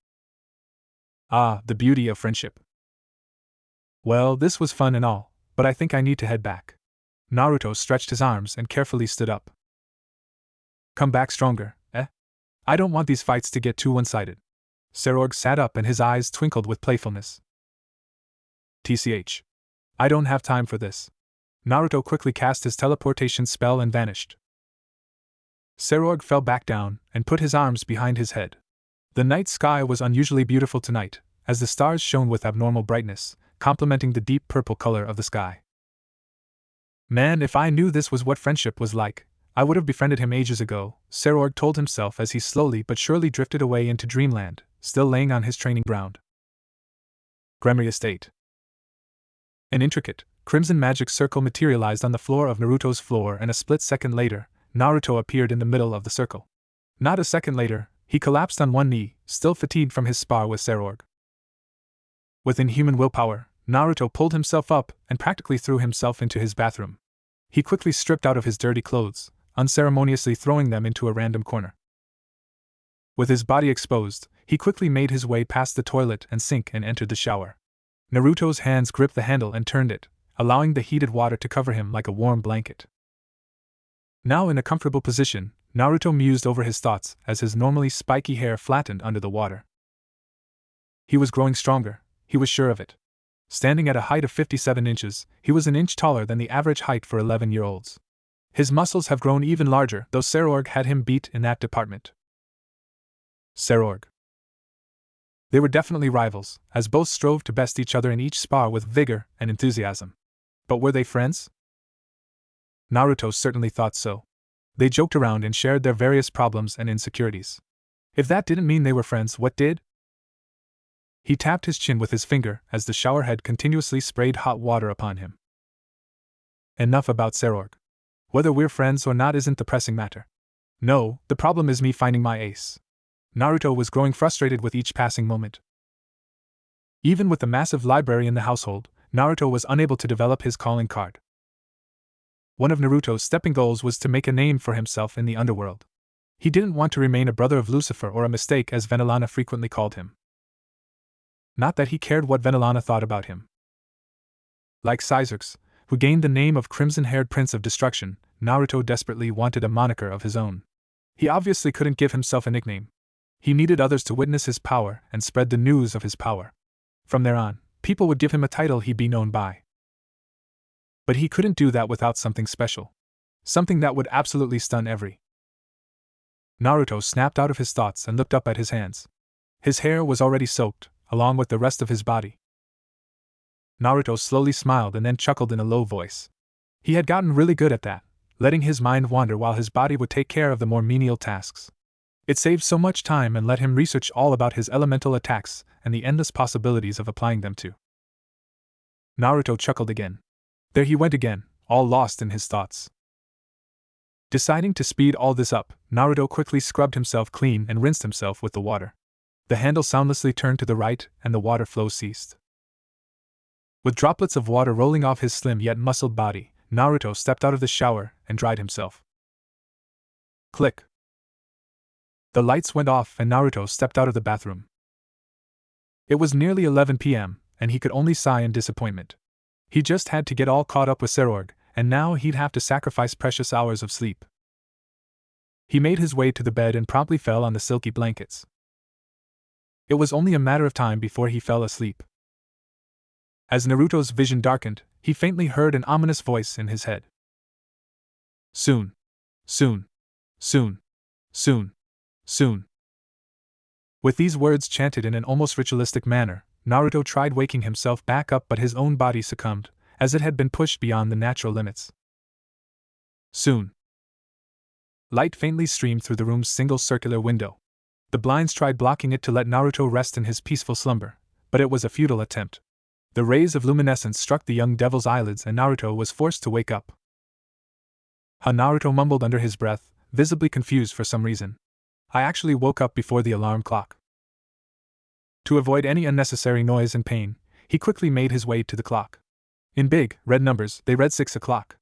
Ah, the beauty of friendship. Well, this was fun and all, but I think I need to head back. Naruto stretched his arms and carefully stood up. Come back stronger, eh? I don't want these fights to get too one-sided. Sirorg sat up and his eyes twinkled with playfulness. TCH. I don't have time for this. Naruto quickly cast his teleportation spell and vanished. Sirorg fell back down and put his arms behind his head. The night sky was unusually beautiful tonight, as the stars shone with abnormal brightness, complementing the deep purple color of the sky. Man, if I knew this was what friendship was like, I would have befriended him ages ago, Sirorg told himself as he slowly but surely drifted away into dreamland, still laying on his training ground. Gremmory Estate. An intricate, crimson magic circle materialized on the floor of Naruto's floor, and a split second later, Naruto appeared in the middle of the circle. Not a second later, he collapsed on one knee, still fatigued from his spar with Sirorg. With inhuman willpower, Naruto pulled himself up and practically threw himself into his bathroom. He quickly stripped out of his dirty clothes, unceremoniously throwing them into a random corner. With his body exposed, he quickly made his way past the toilet and sink and entered the shower. Naruto's hands gripped the handle and turned it, allowing the heated water to cover him like a warm blanket. Now in a comfortable position, Naruto mused over his thoughts as his normally spiky hair flattened under the water. He was growing stronger, he was sure of it. Standing at a height of 57 inches, he was an inch taller than the average height for 11-year-olds. His muscles have grown even larger, though Sirorg had him beat in that department. Sirorg. They were definitely rivals, as both strove to best each other in each spar with vigor and enthusiasm. But were they friends? Naruto certainly thought so. They joked around and shared their various problems and insecurities. If that didn't mean they were friends, what did? He tapped his chin with his finger as the showerhead continuously sprayed hot water upon him. Enough about Sirorg. Whether we're friends or not isn't the pressing matter. No, the problem is me finding my ace. Naruto was growing frustrated with each passing moment. Even with the massive library in the household, Naruto was unable to develop his calling card. One of Naruto's stepping goals was to make a name for himself in the underworld. He didn't want to remain a brother of Lucifer, or a mistake as Venolana frequently called him. Not that he cared what Venolana thought about him. Like Sirorg, who gained the name of Crimson-Haired Prince of Destruction, Naruto desperately wanted a moniker of his own. He obviously couldn't give himself a nickname. He needed others to witness his power and spread the news of his power. From there on, people would give him a title he'd be known by. But he couldn't do that without something special. Something that would absolutely stun every. Naruto snapped out of his thoughts and looked up at his hands. His hair was already soaked, along with the rest of his body. Naruto slowly smiled and then chuckled in a low voice. He had gotten really good at that, letting his mind wander while his body would take care of the more menial tasks. It saved so much time and let him research all about his elemental attacks and the endless possibilities of applying them to. Naruto chuckled again. There he went again, all lost in his thoughts. Deciding to speed all this up, Naruto quickly scrubbed himself clean and rinsed himself with the water. The handle soundlessly turned to the right, and the water flow ceased. With droplets of water rolling off his slim yet muscled body, Naruto stepped out of the shower and dried himself. Click. The lights went off and Naruto stepped out of the bathroom. It was nearly 11 p.m., and he could only sigh in disappointment. He just had to get all caught up with Sirorg, and now he'd have to sacrifice precious hours of sleep. He made his way to the bed and promptly fell on the silky blankets. It was only a matter of time before he fell asleep. As Naruto's vision darkened, he faintly heard an ominous voice in his head. Soon. Soon. Soon. Soon. Soon. With these words chanted in an almost ritualistic manner, Naruto tried waking himself back up, but his own body succumbed, as it had been pushed beyond the natural limits. Soon. Light faintly streamed through the room's single circular window. The blinds tried blocking it to let Naruto rest in his peaceful slumber, but it was a futile attempt. The rays of luminescence struck the young devil's eyelids and Naruto was forced to wake up. Naruto mumbled under his breath, visibly confused for some reason. I actually woke up before the alarm clock. To avoid any unnecessary noise and pain, he quickly made his way to the clock. In big, red numbers, they read 6 o'clock.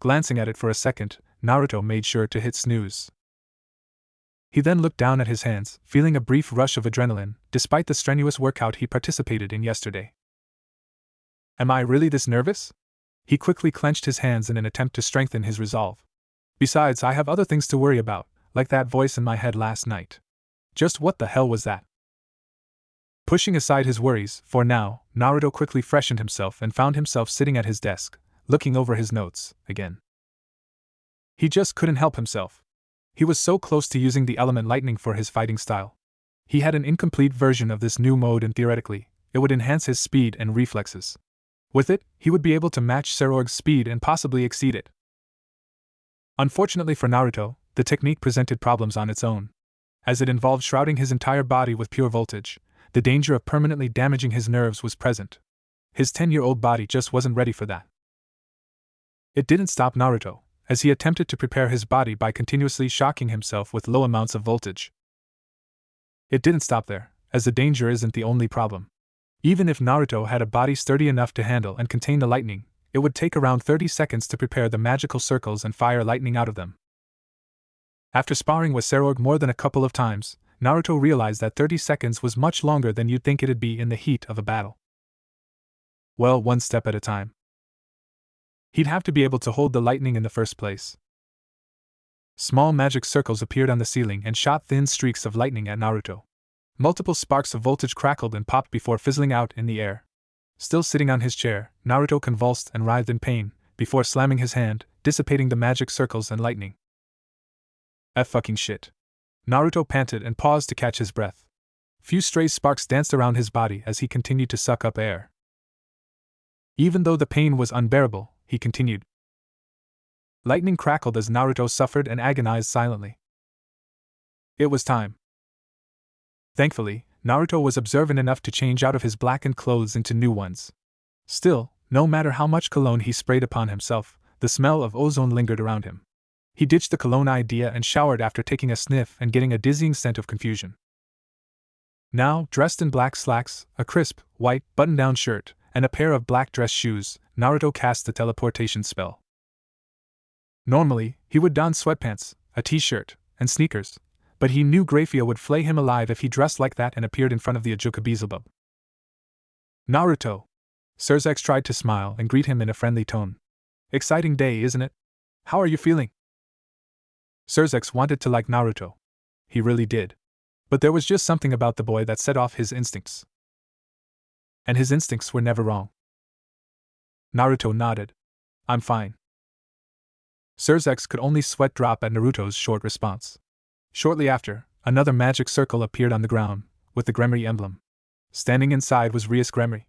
Glancing at it for a second, Naruto made sure to hit snooze. He then looked down at his hands, feeling a brief rush of adrenaline, despite the strenuous workout he participated in yesterday. Am I really this nervous? He quickly clenched his hands in an attempt to strengthen his resolve. Besides, I have other things to worry about, like that voice in my head last night. Just what the hell was that? Pushing aside his worries, for now, Naruto quickly freshened himself and found himself sitting at his desk, looking over his notes, again. He just couldn't help himself. He was so close to using the element lightning for his fighting style. He had an incomplete version of this new mode and theoretically, it would enhance his speed and reflexes. With it, he would be able to match Sirorg's speed and possibly exceed it. Unfortunately for Naruto, the technique presented problems on its own. As it involved shrouding his entire body with pure voltage, the danger of permanently damaging his nerves was present. His 10-year-old body just wasn't ready for that. It didn't stop Naruto, as he attempted to prepare his body by continuously shocking himself with low amounts of voltage. It didn't stop there, as the danger isn't the only problem. Even if Naruto had a body sturdy enough to handle and contain the lightning, it would take around 30 seconds to prepare the magical circles and fire lightning out of them. After sparring with Sirorg more than a couple of times, Naruto realized that 30 seconds was much longer than you'd think it'd be in the heat of a battle. Well, one step at a time. He'd have to be able to hold the lightning in the first place. Small magic circles appeared on the ceiling and shot thin streaks of lightning at Naruto. Multiple sparks of voltage crackled and popped before fizzling out in the air. Still sitting on his chair, Naruto convulsed and writhed in pain, before slamming his hand, dissipating the magic circles and lightning. Fucking shit. Naruto panted and paused to catch his breath. Few stray sparks danced around his body as he continued to suck up air. Even though the pain was unbearable, he continued. Lightning crackled as Naruto suffered and agonized silently. It was time. Thankfully, Naruto was observant enough to change out of his blackened clothes into new ones. Still, no matter how much cologne he sprayed upon himself, the smell of ozone lingered around him. He ditched the cologne idea and showered after taking a sniff and getting a dizzying scent of confusion. Now, dressed in black slacks, a crisp, white, button-down shirt, and a pair of black dress shoes, Naruto cast the teleportation spell. Normally, he would don sweatpants, a t-shirt, and sneakers, but he knew Grafia would flay him alive if he dressed like that and appeared in front of the Ajuka Beelzebub. Naruto! Sirorg tried to smile and greet him in a friendly tone. Exciting day, isn't it? How are you feeling? Sirorg wanted to like Naruto. He really did. But there was just something about the boy that set off his instincts. And his instincts were never wrong. Naruto nodded. I'm fine. Sirorg could only sweat drop at Naruto's short response. Shortly after, another magic circle appeared on the ground, with the Grimmory emblem. Standing inside was Rias Grermory.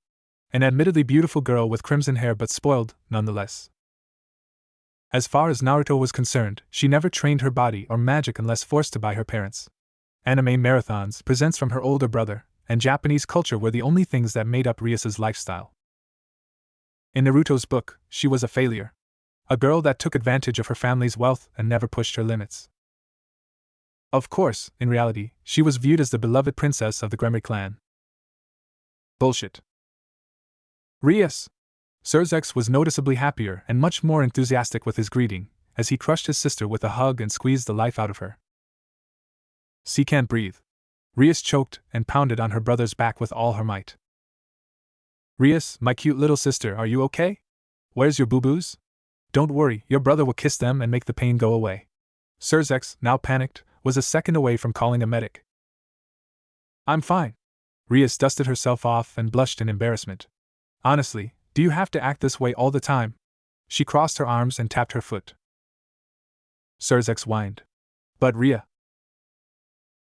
An admittedly beautiful girl with crimson hair but spoiled, nonetheless. As far as Naruto was concerned, she never trained her body or magic unless forced to by her parents. Anime marathons, presents from her older brother, and Japanese culture were the only things that made up Rias's lifestyle. In Naruto's book, she was a failure. A girl that took advantage of her family's wealth and never pushed her limits. Of course, in reality, she was viewed as the beloved princess of the Grimmory clan. Bullshit. Rias! Sirorg was noticeably happier and much more enthusiastic with his greeting, as he crushed his sister with a hug and squeezed the life out of her. She can't breathe. Rias choked and pounded on her brother's back with all her might. Rias, my cute little sister, are you okay? Where's your boo-boos? Don't worry, your brother will kiss them and make the pain go away. Sirorg, now panicked, was a second away from calling a medic. I'm fine. Rias dusted herself off and blushed in embarrassment. Honestly, do you have to act this way all the time? She crossed her arms and tapped her foot. Sirorg whined. But Ria.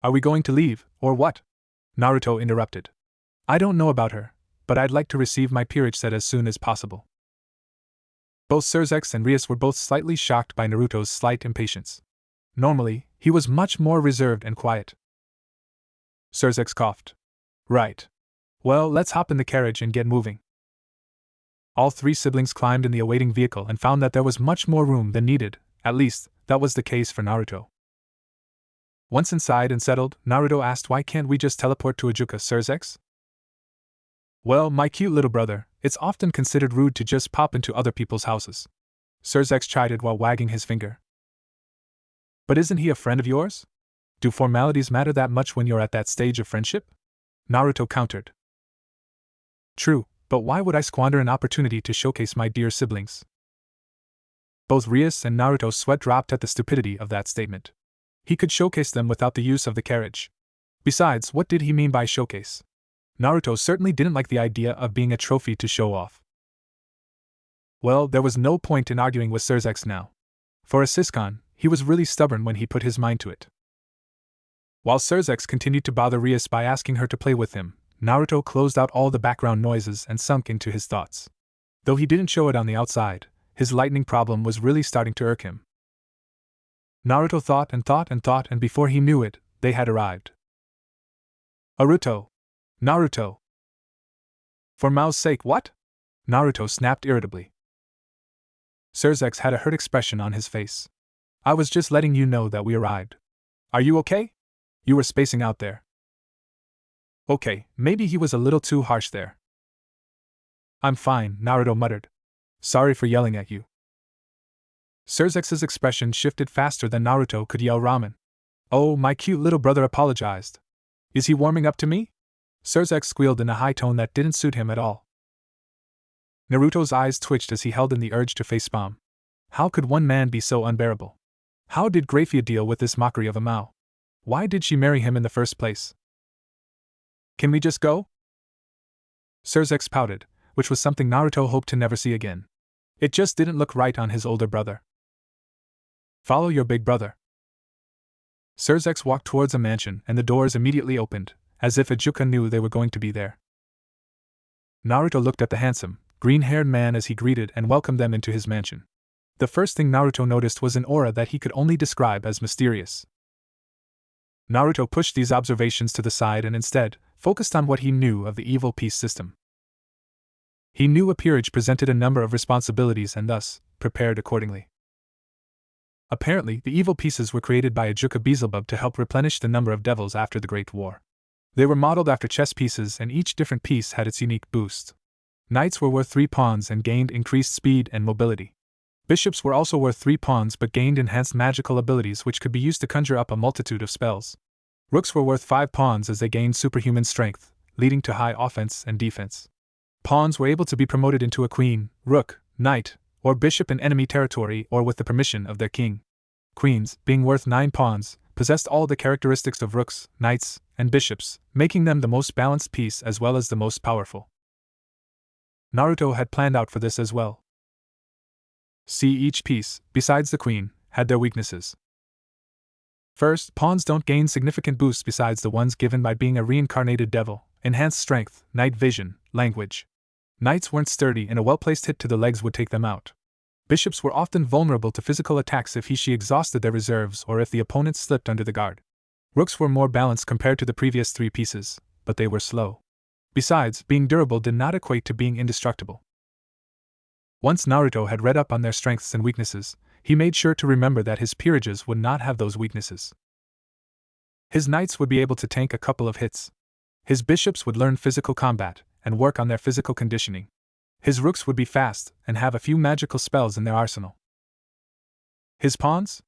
Are we going to leave, or what? Naruto interrupted. I don't know about her, but I'd like to receive my peerage set as soon as possible. Both Sirorg and Rias were both slightly shocked by Naruto's slight impatience. Normally, he was much more reserved and quiet. Sirorg coughed. Right. Well, let's hop in the carriage and get moving. All three siblings climbed in the awaiting vehicle and found that there was much more room than needed, at least, that was the case for Naruto. Once inside and settled, Naruto asked why can't we just teleport to Ajuka, Sirorg? Well, my cute little brother, it's often considered rude to just pop into other people's houses. Sirorg chided while wagging his finger. But isn't he a friend of yours? Do formalities matter that much when you're at that stage of friendship? Naruto countered. True, but why would I squander an opportunity to showcase my dear siblings? Both Rias and Naruto sweat dropped at the stupidity of that statement. He could showcase them without the use of the carriage. Besides, what did he mean by showcase? Naruto certainly didn't like the idea of being a trophy to show off. Well, there was no point in arguing with Sirorg now. For a Siscon, He was really stubborn when he put his mind to it. While Sirorg continued to bother Rias by asking her to play with him, Naruto closed out all the background noises and sunk into his thoughts. Though he didn't show it on the outside, his lightning problem was really starting to irk him. Naruto thought and thought and thought, and before he knew it, they had arrived. Naruto! Naruto! For Mao's sake, what? Naruto snapped irritably. Sirorg had a hurt expression on his face. I was just letting you know that we arrived. Are you okay? You were spacing out there. Okay, maybe he was a little too harsh there. I'm fine, Naruto muttered. Sorry for yelling at you. Sirorg's expression shifted faster than Naruto could yell ramen. Oh, my cute little brother apologized. Is he warming up to me? Sirorg squealed in a high tone that didn't suit him at all. Naruto's eyes twitched as he held in the urge to facepalm. How could one man be so unbearable? How did Grafia deal with this mockery of a Mao? Why did she marry him in the first place? Can we just go? Sirorg pouted, which was something Naruto hoped to never see again. It just didn't look right on his older brother. Follow your big brother. Sirorg walked towards a mansion and the doors immediately opened, as if Ijuka knew they were going to be there. Naruto looked at the handsome, green-haired man as he greeted and welcomed them into his mansion. The first thing Naruto noticed was an aura that he could only describe as mysterious. Naruto pushed these observations to the side and instead focused on what he knew of the evil peace system. He knew a peerage presented a number of responsibilities and thus prepared accordingly. Apparently, the evil pieces were created by Ijuka Beelzebub to help replenish the number of devils after the Great War. They were modeled after chess pieces and each different piece had its unique boost. Knights were worth 3 pawns and gained increased speed and mobility. Bishops were also worth 3 pawns but gained enhanced magical abilities which could be used to conjure up a multitude of spells. Rooks were worth 5 pawns as they gained superhuman strength, leading to high offense and defense. Pawns were able to be promoted into a queen, rook, knight, or bishop in enemy territory or with the permission of their king. Queens, being worth 9 pawns, possessed all the characteristics of rooks, knights, and bishops, making them the most balanced piece as well as the most powerful. Naruto had planned out for this as well. See, each piece, besides the queen, had their weaknesses. First, pawns don't gain significant boosts besides the ones given by being a reincarnated devil, enhanced strength, night vision, language. Knights weren't sturdy and a well-placed hit to the legs would take them out. Bishops were often vulnerable to physical attacks if she exhausted their reserves or if the opponent slipped under the guard. Rooks were more balanced compared to the previous 3 pieces, but they were slow. Besides, being durable did not equate to being indestructible. Once Naruto had read up on their strengths and weaknesses, he made sure to remember that his peerages would not have those weaknesses. His knights would be able to tank a couple of hits. His bishops would learn physical combat and work on their physical conditioning. His rooks would be fast and have a few magical spells in their arsenal. His pawns?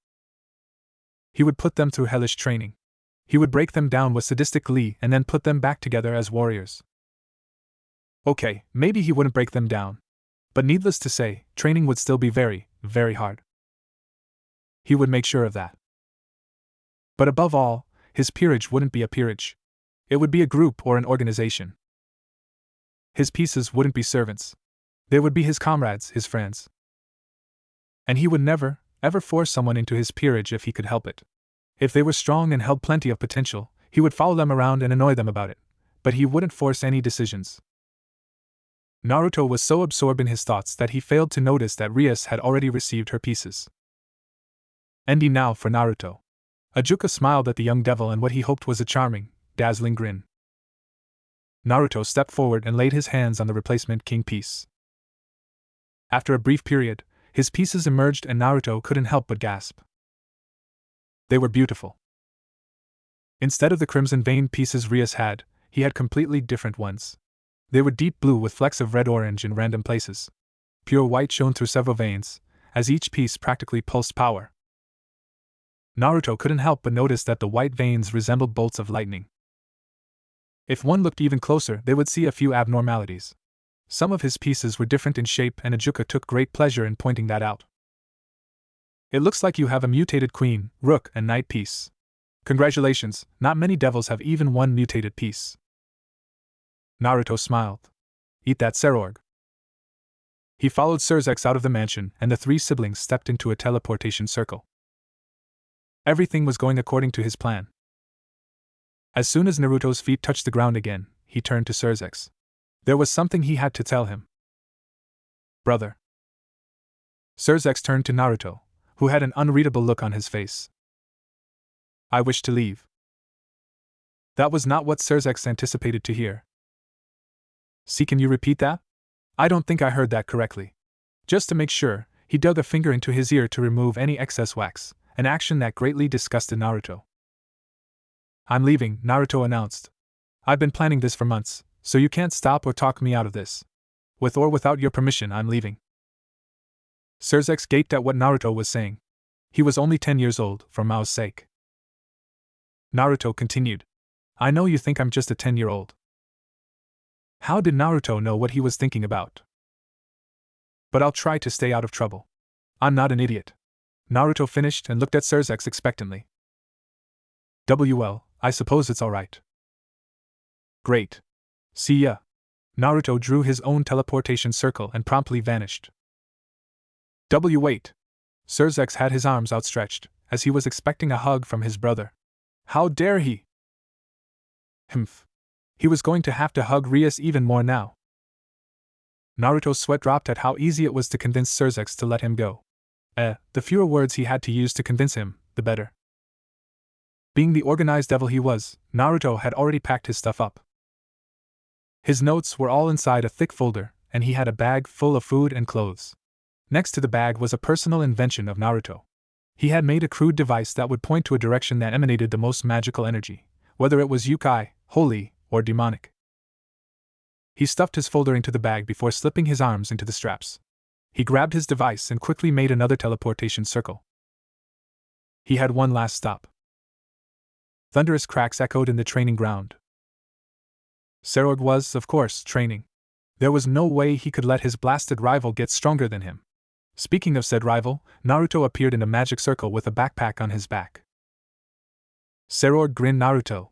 He would put them through hellish training. He would break them down with sadistic glee and then put them back together as warriors. Okay, maybe he wouldn't break them down. But needless to say, training would still be very, very hard. He would make sure of that. But above all, his peerage wouldn't be a peerage. It would be a group or an organization. His pieces wouldn't be servants. They would be his comrades, his friends. And he would never, ever force someone into his peerage if he could help it. If they were strong and held plenty of potential, he would follow them around and annoy them about it. But he wouldn't force any decisions. Naruto was so absorbed in his thoughts that he failed to notice that Rias had already received her pieces. Ending now for Naruto. Ijuka smiled at the young devil and what he hoped was a charming, dazzling grin. Naruto stepped forward and laid his hands on the replacement king piece. After a brief period, his pieces emerged and Naruto couldn't help but gasp. They were beautiful. Instead of the crimson veined pieces Rias had, he had completely different ones. They were deep blue with flecks of red-orange in random places. Pure white shone through several veins, as each piece practically pulsed power. Naruto couldn't help but notice that the white veins resembled bolts of lightning. If one looked even closer, they would see a few abnormalities. Some of his pieces were different in shape and Ijuka took great pleasure in pointing that out. It looks like you have a mutated queen, rook, and knight piece. Congratulations, not many devils have even one mutated piece. Naruto smiled. Eat that, Sirorg. He followed Sirorg out of the mansion and the 3 siblings stepped into a teleportation circle. Everything was going according to his plan. As soon as Naruto's feet touched the ground again, he turned to Sirorg. There was something he had to tell him. Brother. Sirorg turned to Naruto, who had an unreadable look on his face. I wish to leave. That was not what Sirorg anticipated to hear. See, can you repeat that? I don't think I heard that correctly. Just to make sure, he dug a finger into his ear to remove any excess wax, an action that greatly disgusted Naruto. I'm leaving, Naruto announced. I've been planning this for months, so you can't stop or talk me out of this. With or without your permission, I'm leaving. Sirorg gaped at what Naruto was saying. He was only 10 years old, for Mao's sake. Naruto continued. I know you think I'm just a 10-year-old. How did Naruto know what he was thinking about? But I'll try to stay out of trouble. I'm not an idiot. Naruto finished and looked at Sirorg expectantly. Well, I suppose it's alright. Great. See ya. Naruto drew his own teleportation circle and promptly vanished. Wait. Sirorg had his arms outstretched, as he was expecting a hug from his brother. How dare he? Humph. He was going to have to hug Rias even more now. Naruto's sweat dropped at how easy it was to convince Sirorg to let him go. The fewer words he had to use to convince him, the better. Being the organized devil he was, Naruto had already packed his stuff up. His notes were all inside a thick folder, and he had a bag full of food and clothes. Next to the bag was a personal invention of Naruto. He had made a crude device that would point to a direction that emanated the most magical energy, whether it was yokai, holy, or demonic. He stuffed his folder into the bag before slipping his arms into the straps. He grabbed his device and quickly made another teleportation circle. He had one last stop. Thunderous cracks echoed in the training ground. Sirorg was, of course, training. There was no way he could let his blasted rival get stronger than him. Speaking of said rival, Naruto appeared in a magic circle with a backpack on his back. Sirorg grinned. Naruto.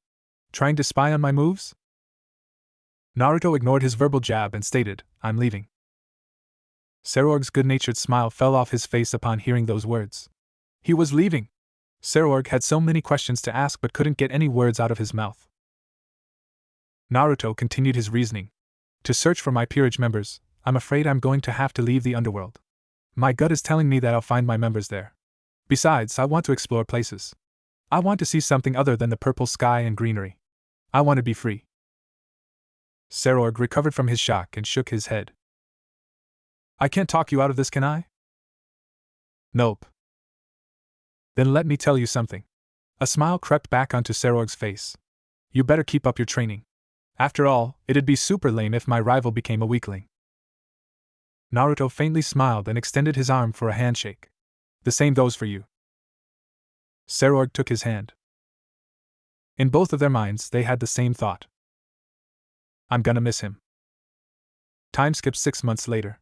Trying to spy on my moves? Naruto ignored his verbal jab and stated, I'm leaving. Sirorg's good-natured smile fell off his face upon hearing those words. He was leaving. Sirorg had so many questions to ask but couldn't get any words out of his mouth. Naruto continued his reasoning. To search for my peerage members, I'm afraid I'm going to have to leave the underworld. My gut is telling me that I'll find my members there. Besides, I want to explore places. I want to see something other than the purple sky and greenery. I want to be free. Sirorg recovered from his shock and shook his head. I can't talk you out of this, can I? Nope. Then let me tell you something. A smile crept back onto Sirorg's face. You better keep up your training. After all, it'd be super lame if my rival became a weakling. Naruto faintly smiled and extended his arm for a handshake. The same goes for you. Sirorg took his hand. In both of their minds, they had the same thought. I'm gonna miss him. Time skipped 6 months later.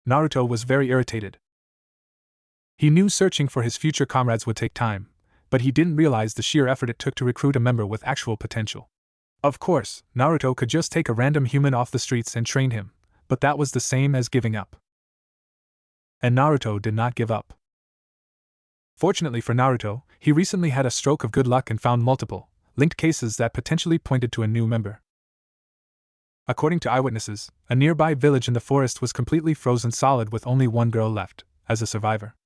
Naruto was very irritated. He knew searching for his future comrades would take time, but he didn't realize the sheer effort it took to recruit a member with actual potential. Of course, Naruto could just take a random human off the streets and train him, but that was the same as giving up. And Naruto did not give up. Fortunately for Naruto, he recently had a stroke of good luck and found multiple, linked cases that potentially pointed to a new member. According to eyewitnesses, a nearby village in the forest was completely frozen solid with only one girl left, as a survivor.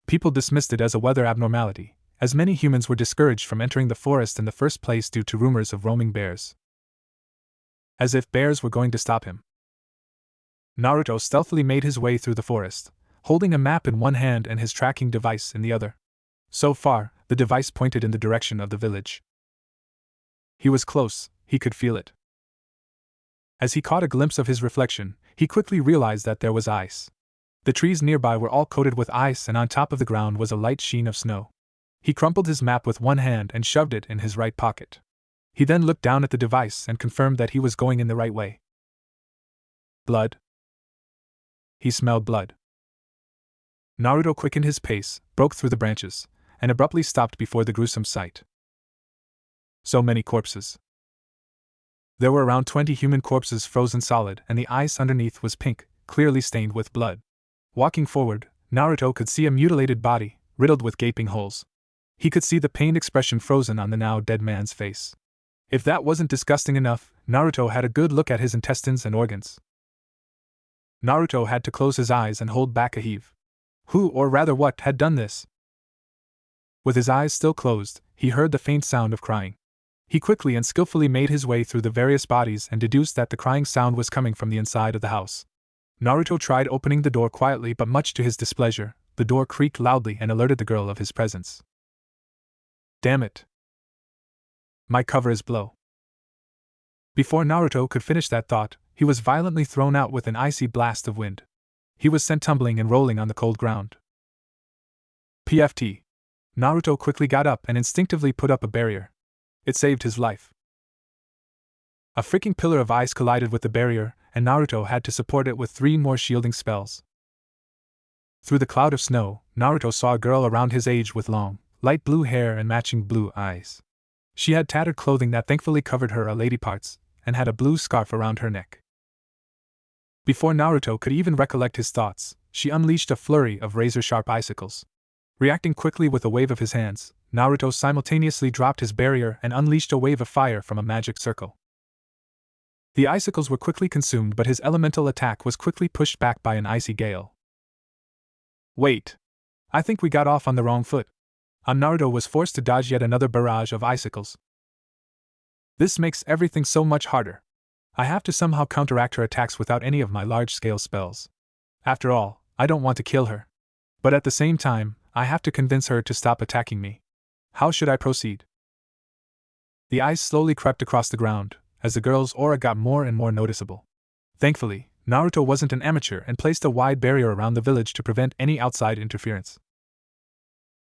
People dismissed it as a weather abnormality, as many humans were discouraged from entering the forest in the first place due to rumors of roaming bears. As if bears were going to stop him. Naruto stealthily made his way through the forest, holding a map in one hand and his tracking device in the other. So far, the device pointed in the direction of the village. He was close, he could feel it. As he caught a glimpse of his reflection, he quickly realized that there was ice. The trees nearby were all coated with ice and on top of the ground was a light sheen of snow. He crumpled his map with one hand and shoved it in his right pocket. He then looked down at the device and confirmed that he was going in the right way. Blood. He smelled blood. Naruto quickened his pace, broke through the branches, and abruptly stopped before the gruesome sight. So many corpses. There were around 20 human corpses frozen solid, and the ice underneath was pink, clearly stained with blood. Walking forward, Naruto could see a mutilated body, riddled with gaping holes. He could see the pained expression frozen on the now dead man's face. If that wasn't disgusting enough, Naruto had a good look at his intestines and organs. Naruto had to close his eyes and hold back a heave. Who, or rather what, had done this? With his eyes still closed, he heard the faint sound of crying. He quickly and skillfully made his way through the various bodies and deduced that the crying sound was coming from the inside of the house. Naruto tried opening the door quietly, but much to his displeasure, the door creaked loudly and alerted the girl of his presence. Damn it! My cover is blow. Before Naruto could finish that thought, he was violently thrown out with an icy blast of wind. He was sent tumbling and rolling on the cold ground. PFT. Naruto quickly got up and instinctively put up a barrier. It saved his life. A freaking pillar of ice collided with the barrier, and Naruto had to support it with 3 more shielding spells. Through the cloud of snow, Naruto saw a girl around his age with long, light blue hair and matching blue eyes. She had tattered clothing that thankfully covered her lady parts, and had a blue scarf around her neck. Before Naruto could even recollect his thoughts, she unleashed a flurry of razor-sharp icicles. Reacting quickly with a wave of his hands, Naruto simultaneously dropped his barrier and unleashed a wave of fire from a magic circle. The icicles were quickly consumed, but his elemental attack was quickly pushed back by an icy gale. Wait! I think we got off on the wrong foot. Naruto was forced to dodge yet another barrage of icicles. This makes everything so much harder. I have to somehow counteract her attacks without any of my large-scale spells. After all, I don't want to kill her. But at the same time, I have to convince her to stop attacking me. How should I proceed? The ice slowly crept across the ground, as the girl's aura got more and more noticeable. Thankfully, Naruto wasn't an amateur and placed a wide barrier around the village to prevent any outside interference.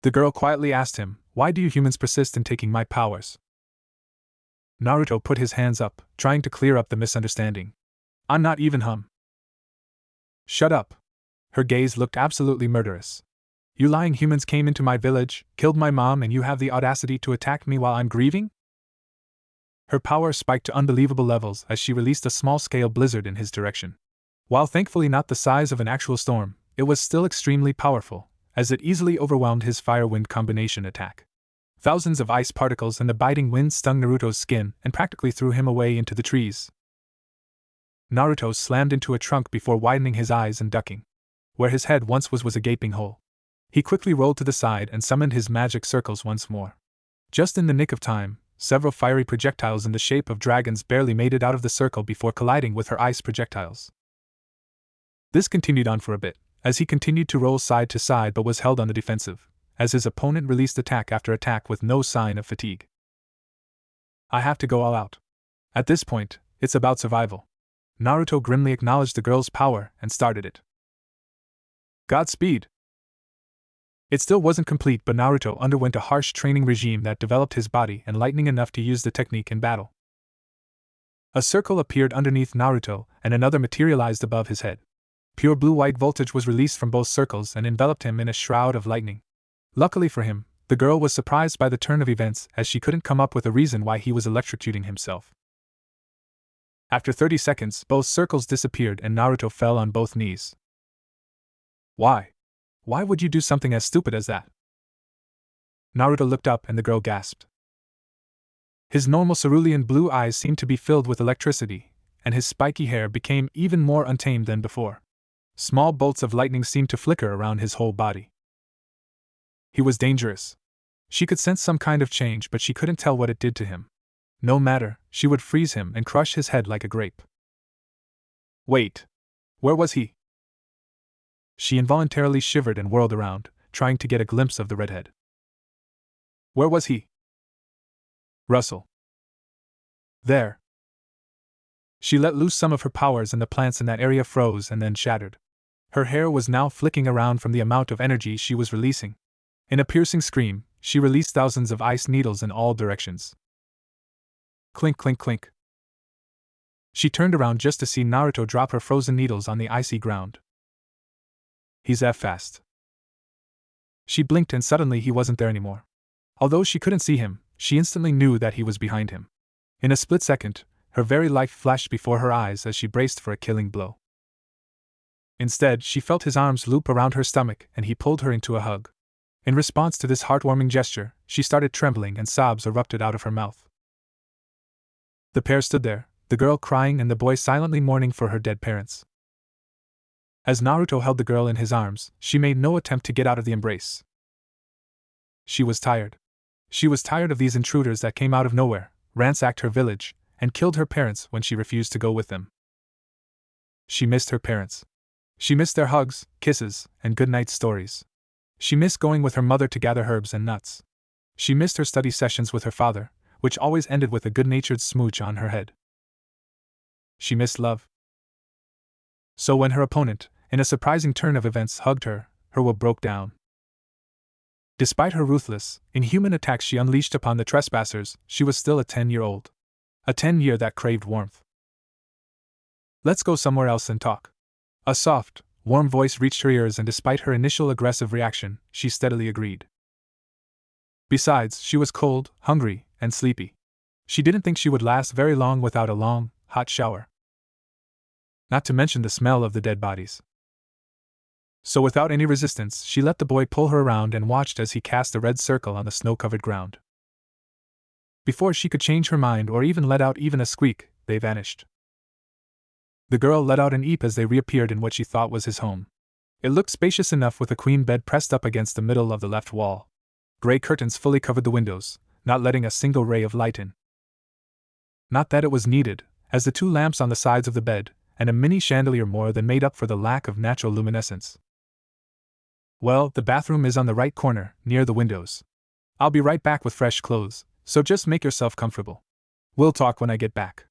The girl quietly asked him, "Why do you humans persist in taking my powers?" Naruto put his hands up, trying to clear up the misunderstanding. "I'm not even hum." "Shut up." Her gaze looked absolutely murderous. "You lying humans came into my village, killed my mom, and you have the audacity to attack me while I'm grieving?" Her power spiked to unbelievable levels as she released a small-scale blizzard in his direction. While thankfully not the size of an actual storm, it was still extremely powerful, as it easily overwhelmed his fire-wind combination attack. Thousands of ice particles and the biting wind stung Naruto's skin and practically threw him away into the trees. Naruto slammed into a trunk before widening his eyes and ducking. Where his head once was a gaping hole. He quickly rolled to the side and summoned his magic circles once more. Just in the nick of time, several fiery projectiles in the shape of dragons barely made it out of the circle before colliding with her ice projectiles. This continued on for a bit, as he continued to roll side to side but was held on the defensive, as his opponent released attack after attack with no sign of fatigue. "I have to go all out. At this point, it's about survival." Naruto grimly acknowledged the girl's power and started it. Godspeed! It still wasn't complete, but Naruto underwent a harsh training regime that developed his body and lightning enough to use the technique in battle. A circle appeared underneath Naruto, and another materialized above his head. Pure blue-white voltage was released from both circles and enveloped him in a shroud of lightning. Luckily for him, the girl was surprised by the turn of events as she couldn't come up with a reason why he was electrocuting himself. After 30 seconds, both circles disappeared and Naruto fell on both knees. Why? Why would you do something as stupid as that? Naruto looked up and the girl gasped. His normal cerulean blue eyes seemed to be filled with electricity, and his spiky hair became even more untamed than before. Small bolts of lightning seemed to flicker around his whole body. He was dangerous. She could sense some kind of change, but she couldn't tell what it did to him. No matter, she would freeze him and crush his head like a grape. Wait. Where was he? She involuntarily shivered and whirled around, trying to get a glimpse of the redhead. Where was he? Rustle. There. She let loose some of her powers and the plants in that area froze and then shattered. Her hair was now flicking around from the amount of energy she was releasing. In a piercing scream, she released thousands of ice needles in all directions. Clink, clink, clink. She turned around just to see Naruto drop her frozen needles on the icy ground. He's fast. She blinked and suddenly he wasn't there anymore. Although she couldn't see him, she instantly knew that he was behind him. In a split second, her very life flashed before her eyes as she braced for a killing blow. Instead, she felt his arms loop around her stomach and he pulled her into a hug. In response to this heartwarming gesture, she started trembling and sobs erupted out of her mouth. The pair stood there, the girl crying and the boy silently mourning for her dead parents. As Naruto held the girl in his arms, she made no attempt to get out of the embrace. She was tired. She was tired of these intruders that came out of nowhere, ransacked her village, and killed her parents when she refused to go with them. She missed her parents. She missed their hugs, kisses, and goodnight stories. She missed going with her mother to gather herbs and nuts. She missed her study sessions with her father, which always ended with a good-natured smooch on her head. She missed love. So when her opponent, in a surprising turn of events, hugged her, her will broke down. Despite her ruthless, inhuman attacks she unleashed upon the trespassers, she was still a 10-year-old. A 10-year that craved warmth. "Let's go somewhere else and talk." A soft, warm voice reached her ears, and despite her initial aggressive reaction, she steadily agreed. Besides, she was cold, hungry, and sleepy. She didn't think she would last very long without a long, hot shower. Not to mention the smell of the dead bodies. So without any resistance, she let the boy pull her around and watched as he cast a red circle on the snow-covered ground. Before she could change her mind or even let out even a squeak, they vanished. The girl let out an eep as they reappeared in what she thought was his home. It looked spacious enough, with a queen bed pressed up against the middle of the left wall. Gray curtains fully covered the windows, not letting a single ray of light in. Not that it was needed, as the 2 lamps on the sides of the bed, and a mini chandelier more than made up for the lack of natural luminescence. "Well, the bathroom is on the right corner, near the windows. I'll be right back with fresh clothes, so just make yourself comfortable. We'll talk when I get back."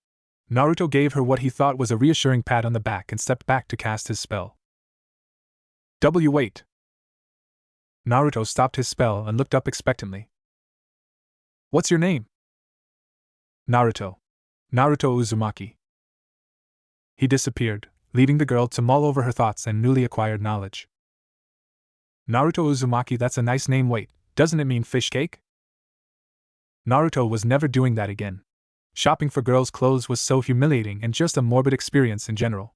Naruto gave her what he thought was a reassuring pat on the back and stepped back to cast his spell. Wait. Naruto stopped his spell and looked up expectantly. "What's your name?" "Naruto. Naruto Uzumaki." He disappeared, leaving the girl to mull over her thoughts and newly acquired knowledge. "Naruto Uzumaki, that's a nice name. Wait, doesn't it mean fish cake?" Naruto was never doing that again. Shopping for girls' clothes was so humiliating and just a morbid experience in general.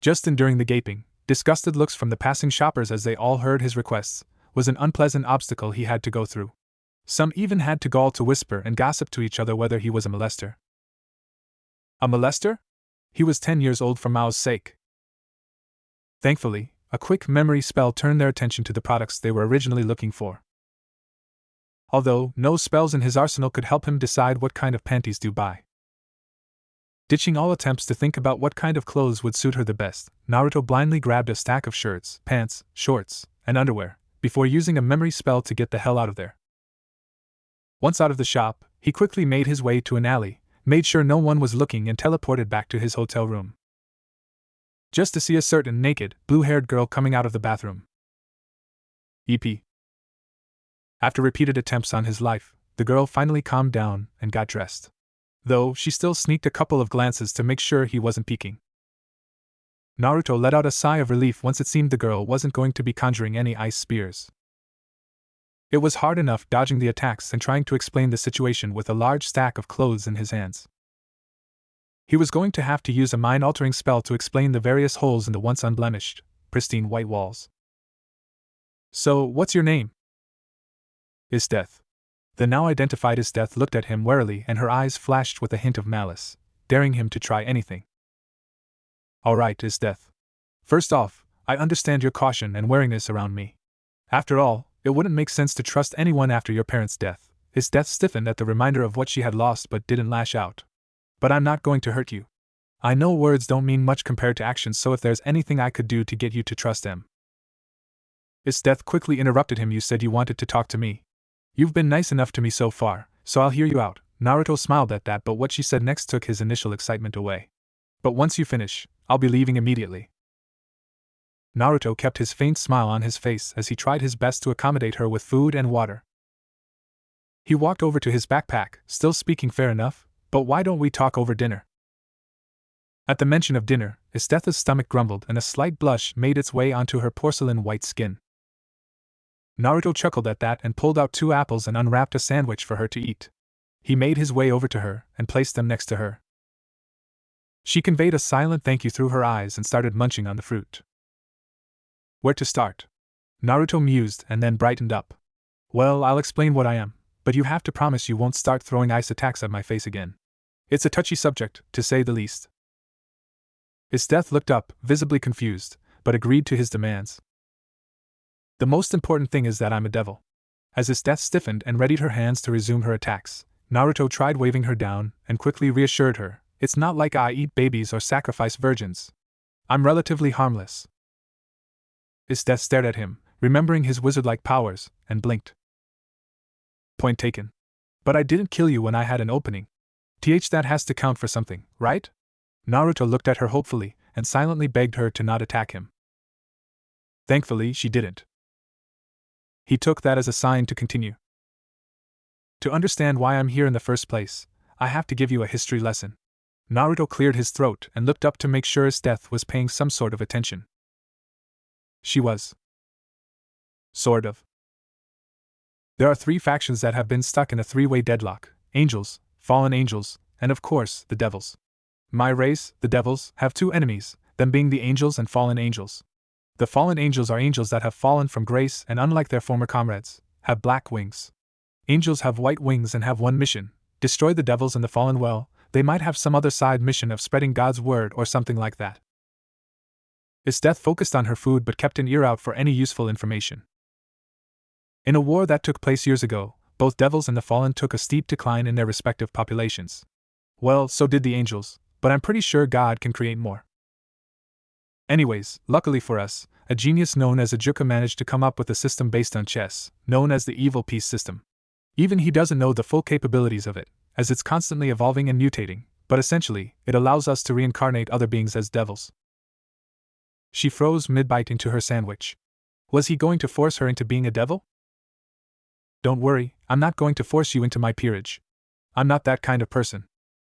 Just enduring the gaping, disgusted looks from the passing shoppers as they all heard his requests was an unpleasant obstacle he had to go through. Some even had to gall to whisper and gossip to each other whether he was a molester. A molester? He was 10 years old for Mao's sake. Thankfully, a quick memory spell turned their attention to the products they were originally looking for. Although no spells in his arsenal could help him decide what kind of panties to buy. Ditching all attempts to think about what kind of clothes would suit her the best, Naruto blindly grabbed a stack of shirts, pants, shorts, and underwear, before using a memory spell to get the hell out of there. Once out of the shop, he quickly made his way to an alley, made sure no one was looking, and teleported back to his hotel room. Just to see a certain naked, blue-haired girl coming out of the bathroom. EP. After repeated attempts on his life, the girl finally calmed down and got dressed. Though she still sneaked a couple of glances to make sure he wasn't peeking. Naruto let out a sigh of relief once it seemed the girl wasn't going to be conjuring any ice spears. It was hard enough dodging the attacks and trying to explain the situation with a large stack of clothes in his hands. He was going to have to use a mind-altering spell to explain the various holes in the once unblemished, pristine white walls. "So, what's your name?" "Isdeath." The now identified Isdeath looked at him warily, and her eyes flashed with a hint of malice, daring him to try anything. "Alright, Isdeath. First off, I understand your caution and wariness around me. After all, it wouldn't make sense to trust anyone after your parents' death." Isdeath stiffened at the reminder of what she had lost but didn't lash out. "But I'm not going to hurt you. I know words don't mean much compared to actions, so if there's anything I could do to get you to trust them." Isdeath quickly interrupted him. "You said you wanted to talk to me. You've been nice enough to me so far, so I'll hear you out." Naruto smiled at that, but what she said next took his initial excitement away. "But once you finish, I'll be leaving immediately." Naruto kept his faint smile on his face as he tried his best to accommodate her with food and water. He walked over to his backpack, still speaking fair enough, "But why don't we talk over dinner?" At the mention of dinner, Isdeath's stomach grumbled and a slight blush made its way onto her porcelain white skin. Naruto chuckled at that and pulled out 2 apples and unwrapped a sandwich for her to eat. He made his way over to her and placed them next to her. She conveyed a silent thank you through her eyes and started munching on the fruit. Where to start? Naruto mused and then brightened up. Well, I'll explain what I am, but you have to promise you won't start throwing ice attacks at my face again. It's a touchy subject, to say the least. His death looked up, visibly confused, but agreed to his demands. The most important thing is that I'm a devil. As his death stiffened and readied her hands to resume her attacks, Naruto tried waving her down and quickly reassured her, it's not like I eat babies or sacrifice virgins. I'm relatively harmless. His death stared at him, remembering his wizard-like powers, and blinked. Point taken. But I didn't kill you when I had an opening. That has to count for something, right? Naruto looked at her hopefully, and silently begged her to not attack him. Thankfully, she didn't. He took that as a sign to continue. To understand why I'm here in the first place, I have to give you a history lesson. Naruto cleared his throat and looked up to make sure his death was paying some sort of attention. She was. Sort of. There are 3 factions that have been stuck in a 3-way deadlock: angels, fallen angels, and of course, the devils. My race, the devils, have 2 enemies, them being the angels and fallen angels. The fallen angels are angels that have fallen from grace and, unlike their former comrades, have black wings. Angels have white wings and have one mission: destroy the devils and the fallen. Well, they might have some other side mission of spreading God's word or something like that. His death focused on her food but kept an ear out for any useful information. In a war that took place years ago, both devils and the fallen took a steep decline in their respective populations. Well, so did the angels, but I'm pretty sure God can create more. Anyways, luckily for us, a genius known as Ajuka managed to come up with a system based on chess, known as the evil peace system. Even he doesn't know the full capabilities of it, as it's constantly evolving and mutating, but essentially, it allows us to reincarnate other beings as devils. She froze mid-bite into her sandwich. Was he going to force her into being a devil? Don't worry, I'm not going to force you into my peerage. I'm not that kind of person.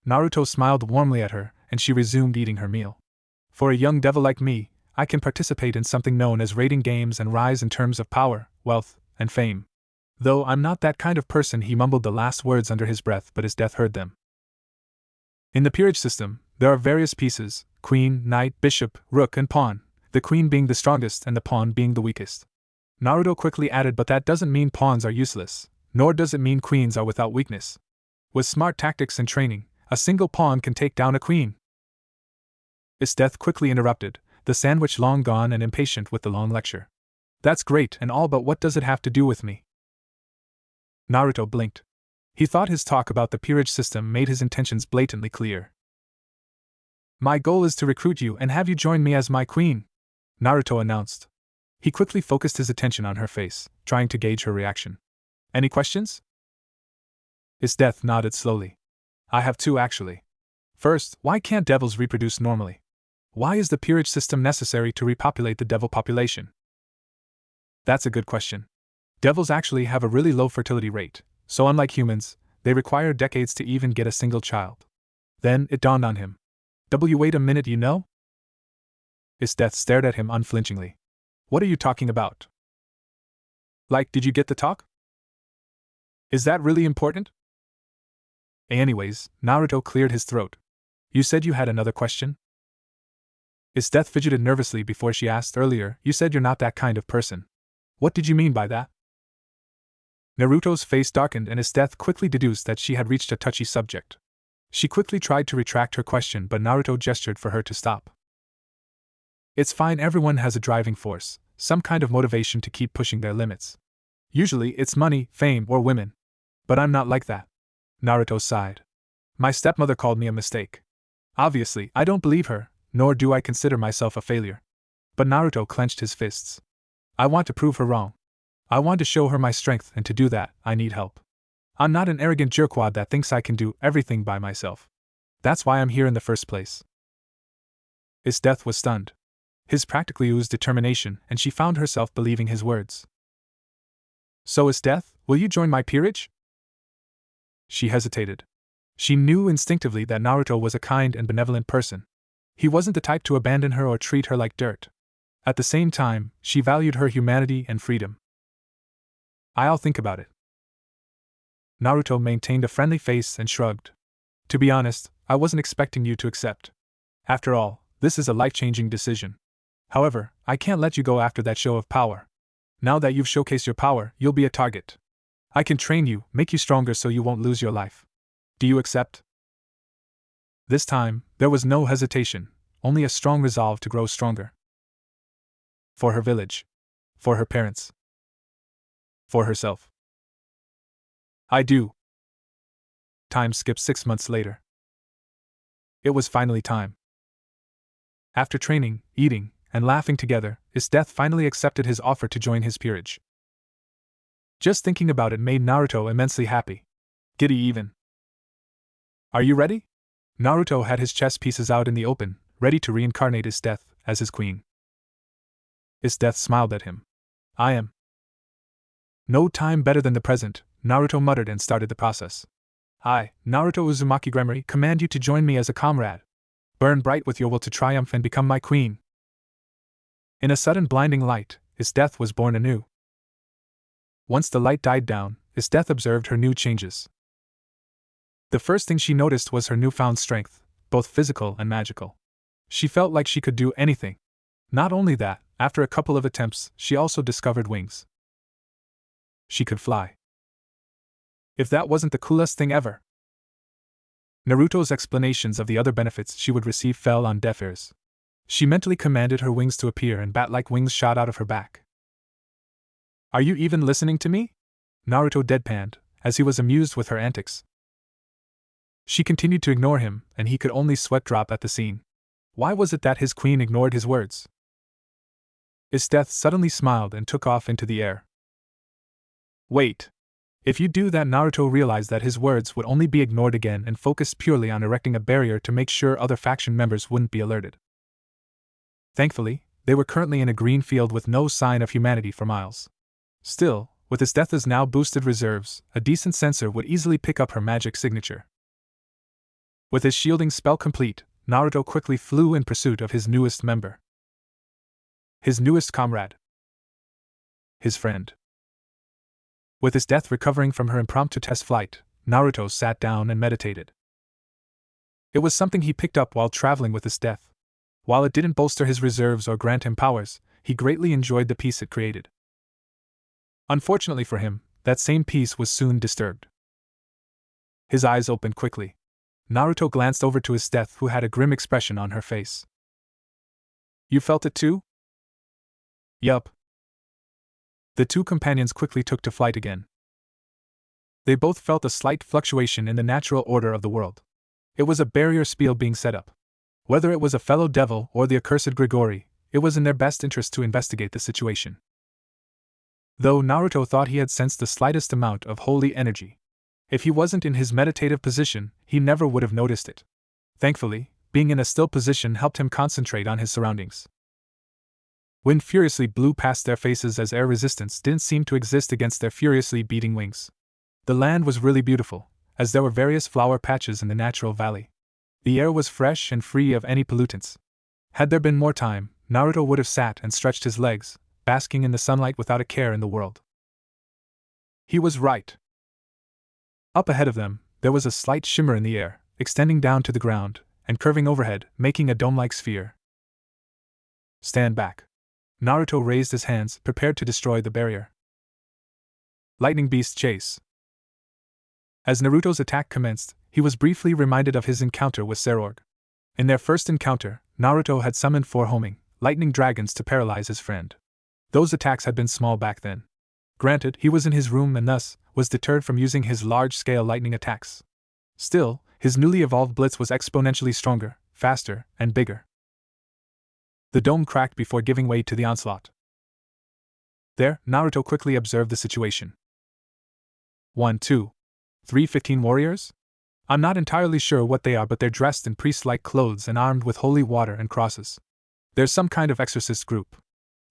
Naruto smiled warmly at her, and she resumed eating her meal. For a young devil like me, I can participate in something known as raiding games and rise in terms of power, wealth, and fame. Though I'm not that kind of person. He mumbled the last words under his breath, but his death heard them. In the peerage system, there are various pieces: queen, knight, bishop, rook, and pawn, the queen being the strongest and the pawn being the weakest. Naruto quickly added, but that doesn't mean pawns are useless, nor does it mean queens are without weakness. With smart tactics and training, a single pawn can take down a queen. His death quickly interrupted, the sandwich long gone and impatient with the long lecture. That's great and all, but what does it have to do with me? Naruto blinked. He thought his talk about the peerage system made his intentions blatantly clear. My goal is to recruit you and have you join me as my queen, Naruto announced. He quickly focused his attention on her face, trying to gauge her reaction. Any questions? His death nodded slowly. I have 2 actually. First, why can't devils reproduce normally? Why is the peerage system necessary to repopulate the devil population? That's a good question. Devils actually have a really low fertility rate, so unlike humans, they require decades to even get a single child. Then it dawned on him. Wait a minute, you know? His death stared at him unflinchingly. What are you talking about? Like, did you get the talk? Is that really important? Anyways, Naruto cleared his throat. You said you had another question? His death fidgeted nervously before she asked earlier, you said you're not that kind of person. What did you mean by that? Naruto's face darkened and his death quickly deduced that she had reached a touchy subject. She quickly tried to retract her question, but Naruto gestured for her to stop. It's fine, everyone has a driving force, some kind of motivation to keep pushing their limits. Usually it's money, fame, or women. But I'm not like that. Naruto sighed. My stepmother called me a mistake. Obviously, I don't believe her, nor do I consider myself a failure. But Naruto clenched his fists. I want to prove her wrong. I want to show her my strength, and to do that, I need help. I'm not an arrogant jerkwad that thinks I can do everything by myself. That's why I'm here in the first place. His death was stunned. His practically oozed determination, and she found herself believing his words. So is death, will you join my peerage? She hesitated. She knew instinctively that Naruto was a kind and benevolent person. He wasn't the type to abandon her or treat her like dirt. At the same time, she valued her humanity and freedom. I'll think about it. Naruto maintained a friendly face and shrugged. To be honest, I wasn't expecting you to accept. After all, this is a life-changing decision. However, I can't let you go after that show of power. Now that you've showcased your power, you'll be a target. I can train you, make you stronger so you won't lose your life. Do you accept? This time, there was no hesitation, only a strong resolve to grow stronger. For her village. For her parents. For herself. I do. Time skipped 6 months later. It was finally time. After training, eating, and laughing together, Death finally accepted his offer to join his peerage. Just thinking about it made Naruto immensely happy. Giddy even. Are you ready? Naruto had his chess pieces out in the open, ready to reincarnate Death as his queen. Death smiled at him. I am. No time better than the present, Naruto muttered and started the process. I, Naruto Uzumaki Gremmory, command you to join me as a comrade. Burn bright with your will to triumph and become my queen. In a sudden blinding light, Death was born anew. Once the light died down, Death observed her new changes. The first thing she noticed was her newfound strength, both physical and magical. She felt like she could do anything. Not only that, after a couple of attempts, she also discovered wings. She could fly. If that wasn't the coolest thing ever! Naruto's explanations of the other benefits she would receive fell on deaf ears. She mentally commanded her wings to appear and bat-like wings shot out of her back. Are you even listening to me? Naruto deadpanned, as he was amused with her antics. She continued to ignore him, and he could only sweat drop at the scene. Why was it that his queen ignored his words? Death suddenly smiled and took off into the air. Wait. If you do that, Naruto realized that his words would only be ignored again and focused purely on erecting a barrier to make sure other faction members wouldn't be alerted. Thankfully, they were currently in a green field with no sign of humanity for miles. Still, with his Death's now boosted reserves, a decent sensor would easily pick up her magic signature. With his shielding spell complete, Naruto quickly flew in pursuit of his newest member. His newest comrade. His friend. With his Death recovering from her impromptu test flight, Naruto sat down and meditated. It was something he picked up while traveling with his Death. While it didn't bolster his reserves or grant him powers, he greatly enjoyed the peace it created. Unfortunately for him, that same peace was soon disturbed. His eyes opened quickly. Naruto glanced over to his Death, who had a grim expression on her face. You felt it too? Yup. The two companions quickly took to flight again. They both felt a slight fluctuation in the natural order of the world. It was a barrier spell being set up. Whether it was a fellow devil or the accursed Grermory, it was in their best interest to investigate the situation. Though Naruto thought he had sensed the slightest amount of holy energy. If he wasn't in his meditative position, he never would have noticed it. Thankfully, being in a still position helped him concentrate on his surroundings. Wind furiously blew past their faces as air resistance didn't seem to exist against their furiously beating wings. The land was really beautiful, as there were various flower patches in the natural valley. The air was fresh and free of any pollutants. Had there been more time, Naruto would have sat and stretched his legs, basking in the sunlight without a care in the world. He was right. Up ahead of them, there was a slight shimmer in the air, extending down to the ground, and curving overhead, making a dome-like sphere. Stand back. Naruto raised his hands, prepared to destroy the barrier. Lightning Beast Chase. As Naruto's attack commenced, he was briefly reminded of his encounter with Sirorg. In their first encounter, Naruto had summoned 4 homing, lightning dragons to paralyze his friend. Those attacks had been small back then. Granted, he was in his room and thus was deterred from using his large-scale lightning attacks. Still, his newly evolved blitz was exponentially stronger, faster, and bigger. The dome cracked before giving way to the onslaught. There, Naruto quickly observed the situation. 1, 2, 3, 15 warriors? I'm not entirely sure what they are, but they're dressed in priest-like clothes and armed with holy water and crosses. There's some kind of exorcist group.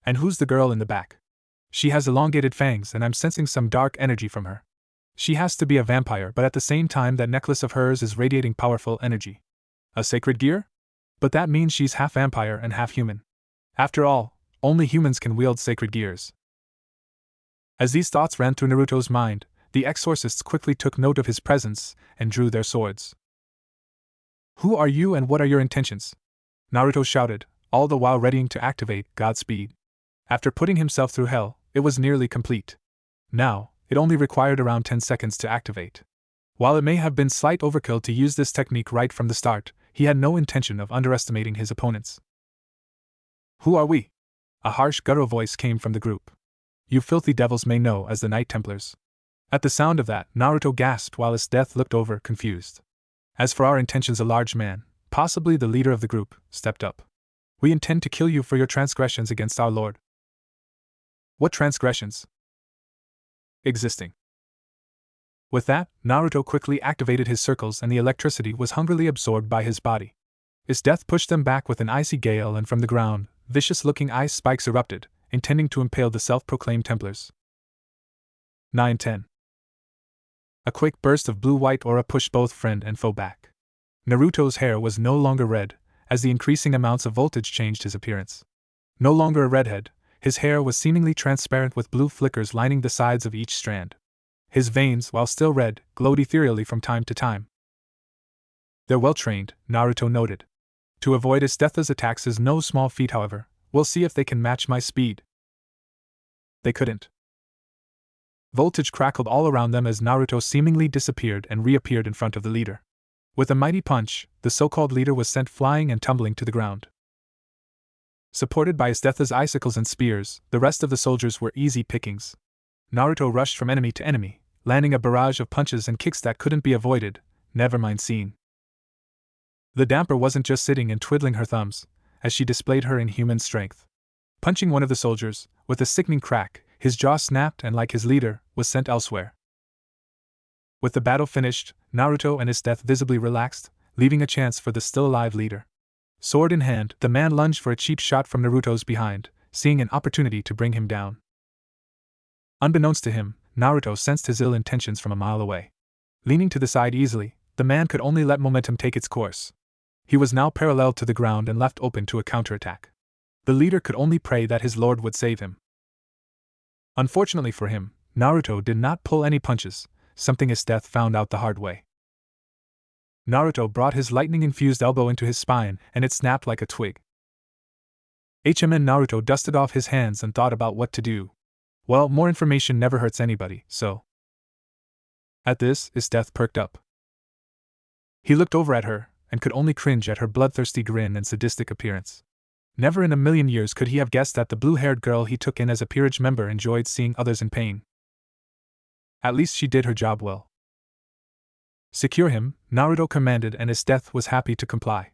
And who's the girl in the back? She has elongated fangs and I'm sensing some dark energy from her. She has to be a vampire, but at the same time that necklace of hers is radiating powerful energy. A sacred gear? But that means she's half vampire and half human. After all, only humans can wield sacred gears. As these thoughts ran through Naruto's mind, the exorcists quickly took note of his presence and drew their swords. Who are you and what are your intentions? Naruto shouted, all the while readying to activate Godspeed. After putting himself through hell, It was nearly complete. Now, it only required around 10 seconds to activate. While it may have been slight overkill to use this technique right from the start, he had no intention of underestimating his opponents. Who are we? A harsh guttural voice came from the group. You filthy devils may know as the Knight Templars. At the sound of that, Naruto gasped while his death looked over, confused. As for our intentions, a large man, possibly the leader of the group, stepped up. We intend to kill you for your transgressions against our lord. What transgressions? Existing. With that, Naruto quickly activated his circles and the electricity was hungrily absorbed by his body. His death pushed them back with an icy gale, and from the ground, vicious-looking ice spikes erupted, intending to impale the self-proclaimed Templars. 9-10. A quick burst of blue-white aura pushed both friend and foe back. Naruto's hair was no longer red, as the increasing amounts of voltage changed his appearance. No longer a redhead, his hair was seemingly transparent with blue flickers lining the sides of each strand. His veins, while still red, glowed ethereally from time to time. They're well-trained, Naruto noted. To avoid Estetha's attacks is no small feat, however. We'll see if they can match my speed. They couldn't. Voltage crackled all around them as Naruto seemingly disappeared and reappeared in front of the leader. With a mighty punch, the so-called leader was sent flying and tumbling to the ground. Supported by Estetha's icicles and spears, the rest of the soldiers were easy pickings. Naruto rushed from enemy to enemy, landing a barrage of punches and kicks that couldn't be avoided, never mind seen. The damper wasn't just sitting and twiddling her thumbs, as she displayed her inhuman strength. Punching one of the soldiers, with a sickening crack, his jaw snapped and, like his leader, was sent elsewhere. With the battle finished, Naruto and his death visibly relaxed, leaving a chance for the still-alive leader. Sword in hand, the man lunged for a cheap shot from Naruto's behind, seeing an opportunity to bring him down. Unbeknownst to him, Naruto sensed his ill intentions from a mile away. Leaning to the side easily, the man could only let momentum take its course. He was now parallel to the ground and left open to a counterattack. The leader could only pray that his lord would save him. Unfortunately for him, Naruto did not pull any punches, something his death found out the hard way. Naruto brought his lightning-infused elbow into his spine, and it snapped like a twig. Naruto dusted off his hands and thought about what to do. Well, more information never hurts anybody, so. At this, his death perked up. He looked over at her, and could only cringe at her bloodthirsty grin and sadistic appearance. Never in a million years could he have guessed that the blue-haired girl he took in as a peerage member enjoyed seeing others in pain. At least she did her job well. Secure him, Naruto commanded, and his death was happy to comply.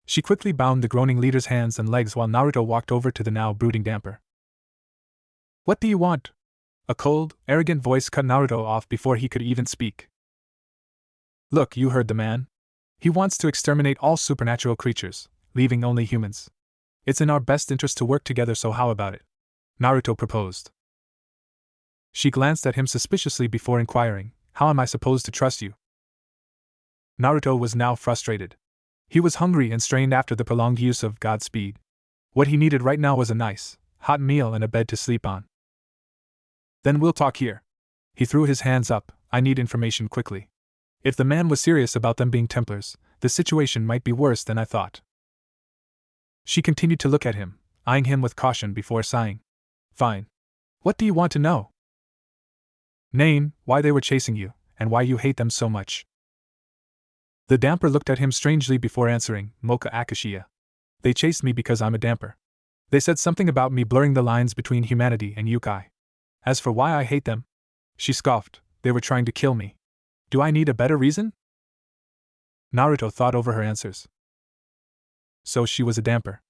She quickly bound the groaning leader's hands and legs while Naruto walked over to the now brooding damper. What do you want? A cold, arrogant voice cut Naruto off before he could even speak. Look, you heard the man. He wants to exterminate all supernatural creatures, leaving only humans. It's in our best interest to work together, so how about it? Naruto proposed. She glanced at him suspiciously before inquiring, how am I supposed to trust you? Naruto was now frustrated. He was hungry and strained after the prolonged use of Godspeed. What he needed right now was a nice, hot meal and a bed to sleep on. Then we'll talk here. He threw his hands up, I need information quickly. If the man was serious about them being Templars, the situation might be worse than I thought. She continued to look at him, eyeing him with caution before sighing. Fine. What do you want to know? Name, why they were chasing you, and why you hate them so much. The damper looked at him strangely before answering, Mocha Akashiya. They chased me because I'm a damper. They said something about me blurring the lines between humanity and Yukai. As for why I hate them, she scoffed, they were trying to kill me. Do I need a better reason? Naruto thought over her answers. So she was a damper.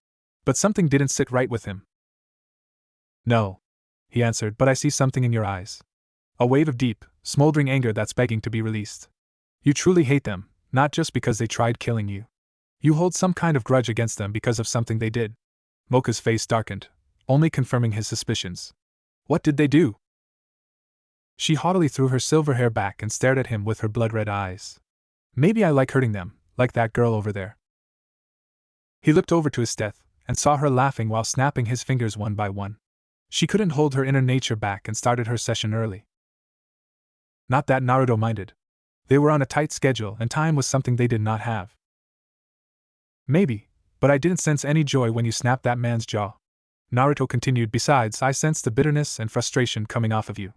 But something didn't sit right with him. No, he answered, but I see something in your eyes. A wave of deep, smoldering anger that's begging to be released. You truly hate them, not just because they tried killing you. You hold some kind of grudge against them because of something they did. Mocha's face darkened, only confirming his suspicions. What did they do? She haughtily threw her silver hair back and stared at him with her blood-red eyes. Maybe I like hurting them, like that girl over there. He looked over to his death, and saw her laughing while snapping his fingers one by one. She couldn't hold her inner nature back and started her session early. Not that Naruto minded. They were on a tight schedule and time was something they did not have. Maybe, but I didn't sense any joy when you snapped that man's jaw. Naruto continued. Besides, I sense the bitterness and frustration coming off of you.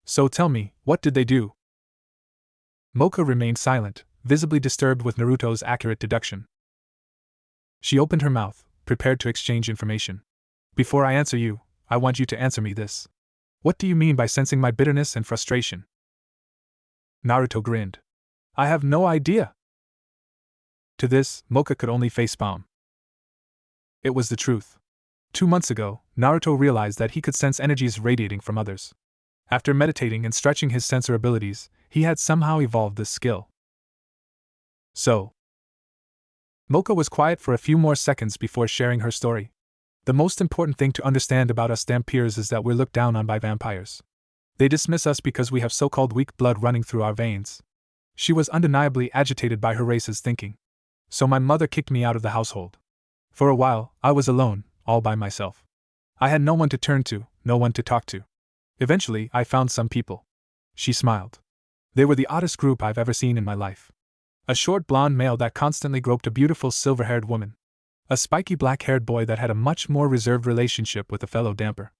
So tell me, what did they do? Mocha remained silent, visibly disturbed with Naruto's accurate deduction. She opened her mouth, prepared to exchange information. Before I answer you, I want you to answer me this. What do you mean by sensing my bitterness and frustration? Naruto grinned. I have no idea. To this, Mocha could only facepalm. It was the truth. 2 months ago, Naruto realized that he could sense energies radiating from others. After meditating and stretching his sensor abilities, he had somehow evolved this skill. So, Mocha was quiet for a few more seconds before sharing her story. The most important thing to understand about us Dampiers is that we're looked down on by vampires. They dismiss us because we have so-called weak blood running through our veins. She was undeniably agitated by her race's thinking. So my mother kicked me out of the household. For a while, I was alone, all by myself. I had no one to turn to, no one to talk to. Eventually, I found some people. She smiled. They were the oddest group I've ever seen in my life. A short blonde male that constantly groped a beautiful silver-haired woman. A spiky black-haired boy that had a much more reserved relationship with a fellow damper.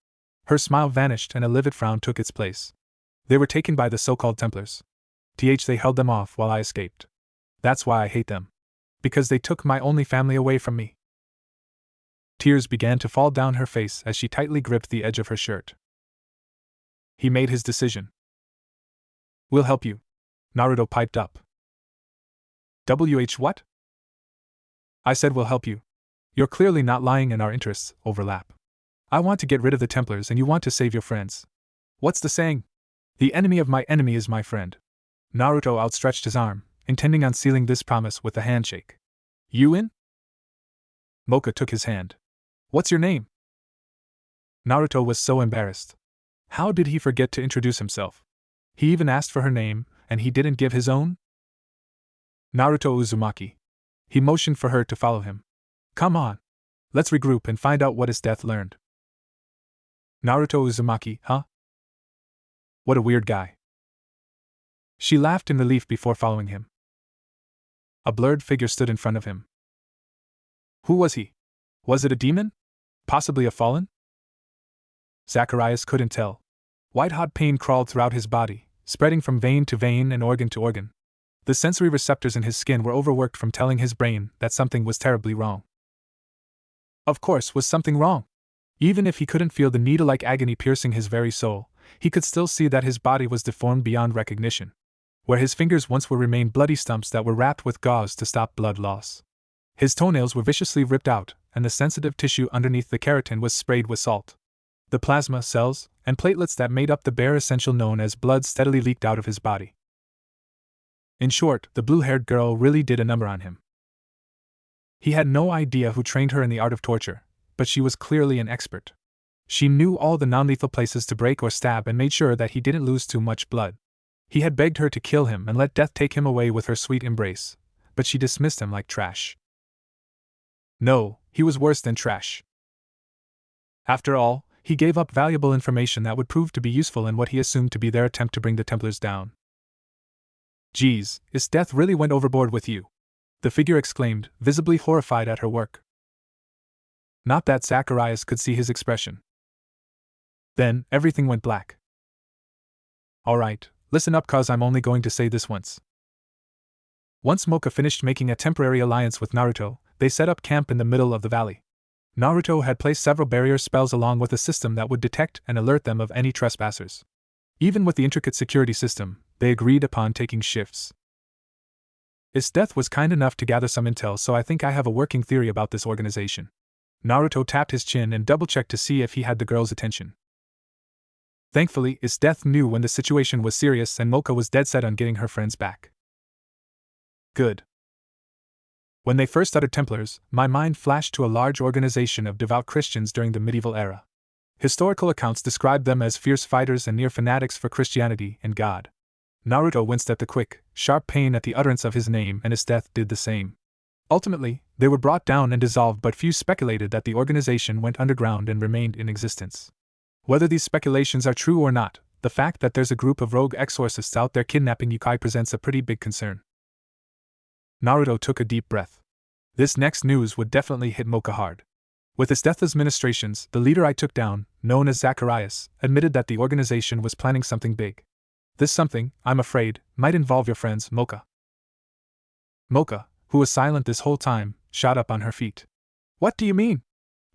Her smile vanished and a livid frown took its place. They were taken by the so-called Templars. They held them off while I escaped. That's why I hate them. Because they took my only family away from me. Tears began to fall down her face as she tightly gripped the edge of her shirt. He made his decision. We'll help you. Naruto piped up. What? I said we'll help you. You're clearly not lying and our interests overlap. I want to get rid of the Templars and you want to save your friends. What's the saying? The enemy of my enemy is my friend. Naruto outstretched his arm, intending on sealing this promise with a handshake. You in? Mocha took his hand. What's your name? Naruto was so embarrassed. How did he forget to introduce himself? He even asked for her name, and he didn't give his own? Naruto Uzumaki. He motioned for her to follow him. Come on. Let's regroup and find out what his death learned. Naruto Uzumaki, huh? What a weird guy. She laughed in relief before following him. A blurred figure stood in front of him. Who was he? Was it a demon? Possibly a fallen? Zacharias couldn't tell. White-hot pain crawled throughout his body, spreading from vein to vein and organ to organ. The sensory receptors in his skin were overworked from telling his brain that something was terribly wrong. Of course, was something wrong. Even if he couldn't feel the needle-like agony piercing his very soul, he could still see that his body was deformed beyond recognition. Where his fingers once were remained bloody stumps that were wrapped with gauze to stop blood loss. His toenails were viciously ripped out, and the sensitive tissue underneath the keratin was sprayed with salt. The plasma cells and platelets that made up the bare essential known as blood steadily leaked out of his body. In short, the blue-haired girl really did a number on him. He had no idea who trained her in the art of torture, but she was clearly an expert. She knew all the non-lethal places to break or stab and made sure that he didn't lose too much blood. He had begged her to kill him and let death take him away with her sweet embrace, but she dismissed him like trash. No, he was worse than trash. After all, he gave up valuable information that would prove to be useful in what he assumed to be their attempt to bring the Templars down. Geez, is death really went overboard with you? The figure exclaimed, visibly horrified at her work. Not that Zacharias could see his expression. Then, everything went black. Alright, listen up cause I'm only going to say this once. Once Mocha finished making a temporary alliance with Naruto, they set up camp in the middle of the valley. Naruto had placed several barrier spells along with a system that would detect and alert them of any trespassers. Even with the intricate security system, they agreed upon taking shifts. His death was kind enough to gather some intel, so I think I have a working theory about this organization. Naruto tapped his chin and double-checked to see if he had the girl's attention. Thankfully, his death knew when the situation was serious and Mocha was dead set on getting her friends back. Good. When they first uttered Templars, my mind flashed to a large organization of devout Christians during the medieval era. Historical accounts described them as fierce fighters and near fanatics for Christianity and God. Naruto winced at the quick, sharp pain at the utterance of his name, and his death did the same. Ultimately, they were brought down and dissolved, but few speculated that the organization went underground and remained in existence. Whether these speculations are true or not, the fact that there's a group of rogue exorcists out there kidnapping yokai presents a pretty big concern. Naruto took a deep breath. This next news would definitely hit Mocha hard. With his deathless ministrations, the leader I took down, known as Zacharias, admitted that the organization was planning something big. This something, I'm afraid, might involve your friends, Mocha. Mocha, who was silent this whole time, shot up on her feet. What do you mean?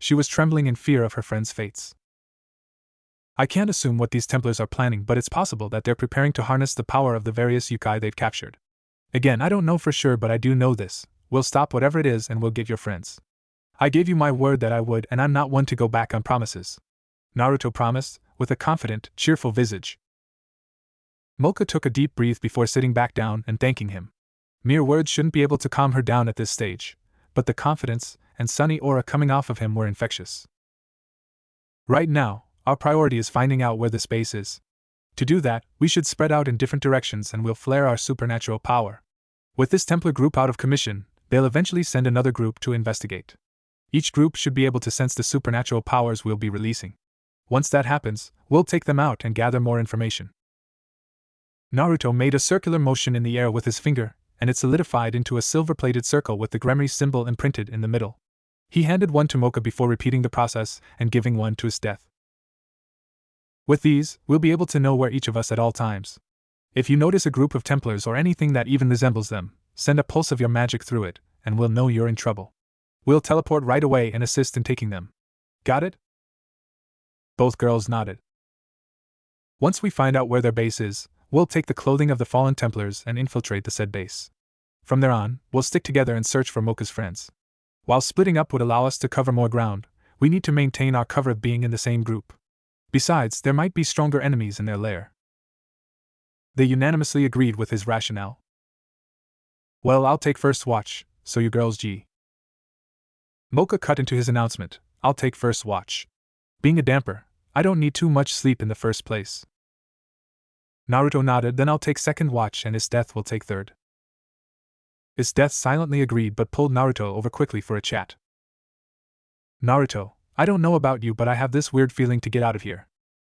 She was trembling in fear of her friends' fates. I can't assume what these Templars are planning, but it's possible that they're preparing to harness the power of the various yokai they've captured. Again, I don't know for sure, but I do know this. We'll stop whatever it is and we'll get your friends. I gave you my word that I would, and I'm not one to go back on promises. Naruto promised, with a confident, cheerful visage. Mocha took a deep breath before sitting back down and thanking him. Mere words shouldn't be able to calm her down at this stage, but the confidence and sunny aura coming off of him were infectious. Right now, our priority is finding out where this base is. To do that, we should spread out in different directions and we'll flare our supernatural power. With this Templar group out of commission, they'll eventually send another group to investigate. Each group should be able to sense the supernatural powers we'll be releasing. Once that happens, we'll take them out and gather more information. Naruto made a circular motion in the air with his finger, and it solidified into a silver-plated circle with the Gremmory symbol imprinted in the middle. He handed one to Mocha before repeating the process and giving one to his death. With these, we'll be able to know where each of us at all times. If you notice a group of Templars or anything that even resembles them, send a pulse of your magic through it, and we'll know you're in trouble. We'll teleport right away and assist in taking them. Got it? Both girls nodded. Once we find out where their base is, we'll take the clothing of the fallen Templars and infiltrate the said base. From there on, we'll stick together and search for Mocha's friends. While splitting up would allow us to cover more ground, we need to maintain our cover of being in the same group. Besides, there might be stronger enemies in their lair. They unanimously agreed with his rationale. Well, I'll take first watch, so you girls G. Mocha cut into his announcement, I'll take first watch. Being a damper, I don't need too much sleep in the first place. Naruto nodded, then I'll take second watch and his death will take third. His death silently agreed but pulled Naruto over quickly for a chat. Naruto, I don't know about you but I have this weird feeling to get out of here.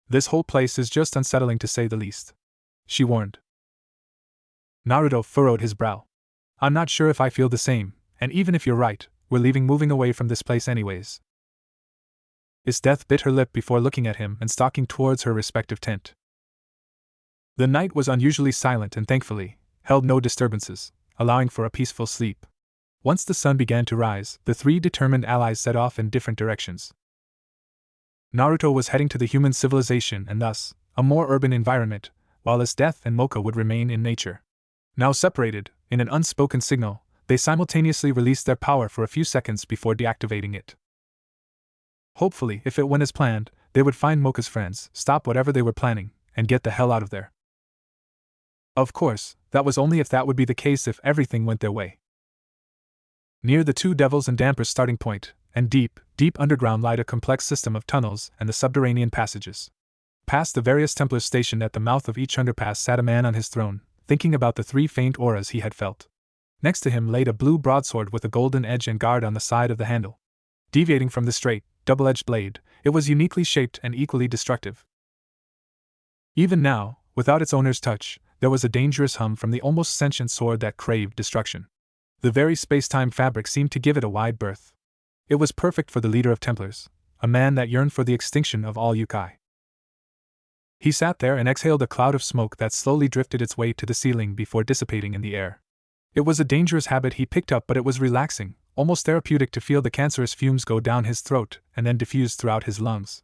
This whole place is just unsettling to say the least. She warned. Naruto furrowed his brow. I'm not sure if I feel the same, and even if you're right, we're moving away from this place anyways. His death bit her lip before looking at him and stalking towards her respective tent. The night was unusually silent and thankfully, held no disturbances, allowing for a peaceful sleep. Once the sun began to rise, the three determined allies set off in different directions. Naruto was heading to the human civilization and thus, a more urban environment, while his death and Mocha would remain in nature. Now separated, in an unspoken signal, they simultaneously released their power for a few seconds before deactivating it. Hopefully, if it went as planned, they would find Mocha's friends, stop whatever they were planning, and get the hell out of there. Of course, that was only if that would be the case if everything went their way. Near the two devils and dampers starting point, and deep underground lied a complex system of tunnels and the subterranean passages. Past the various Templars stationed at the mouth of each underpass sat a man on his throne, thinking about the three faint auras he had felt. Next to him laid a blue broadsword with a golden edge and guard on the side of the handle. Deviating from the straight, double-edged blade, it was uniquely shaped and equally destructive. Even now, without its owner's touch, there was a dangerous hum from the almost sentient sword that craved destruction. The very space-time fabric seemed to give it a wide berth. It was perfect for the leader of Templars, a man that yearned for the extinction of all yokai. He sat there and exhaled a cloud of smoke that slowly drifted its way to the ceiling before dissipating in the air. It was a dangerous habit he picked up, but it was relaxing, almost therapeutic to feel the cancerous fumes go down his throat and then diffuse throughout his lungs.